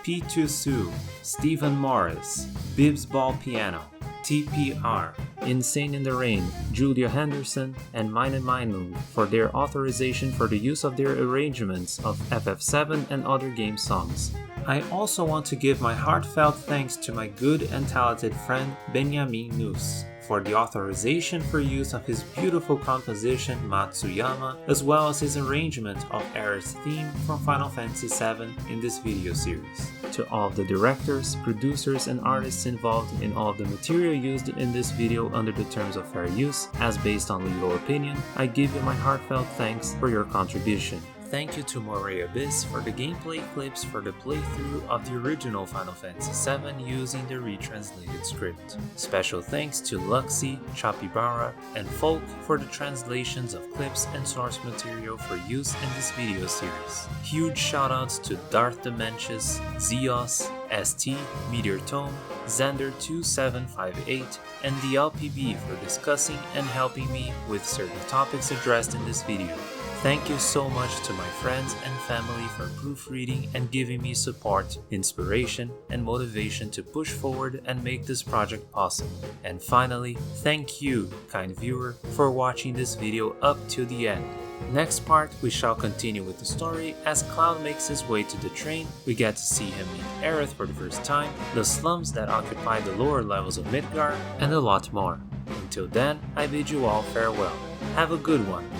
P2 Sue, Stephen Morris, Bibs Ball Piano, TPR, Insane in the Rain, Julia Henderson, and Mine Mainung for their authorization for the use of their arrangements of FF7 and other game songs. I also want to give my heartfelt thanks to my good and talented friend Benjamin Nus for the authorization for use of his beautiful composition Matsuyama, as well as his arrangement of Aerith's theme from Final Fantasy VII in this video series. To all of the directors, producers, and artists involved in all of the material used in this video under the terms of fair use, as based on legal opinion, I give you my heartfelt thanks for your contribution. Thank you to Moray Abyss for the gameplay clips for the playthrough of the original Final Fantasy VII using the retranslated script. Special thanks to Luxie, Chapibara, and Folk for the translations of clips and source material for use in this video series. Huge shoutouts to Darth Dementius, Zeos, ST, Meteor Tome, Xander2758, and the LPB for discussing and helping me with certain topics addressed in this video. Thank you so much to my friends and family for proofreading and giving me support, inspiration, and motivation to push forward and make this project possible. And finally, thank you, kind viewer, for watching this video up to the end. Next part, we shall continue with the story. As Cloud makes his way to the train, we get to see him meet Aerith for the first time, the slums that occupy the lower levels of Midgar, and a lot more. Until then, I bid you all farewell. Have a good one.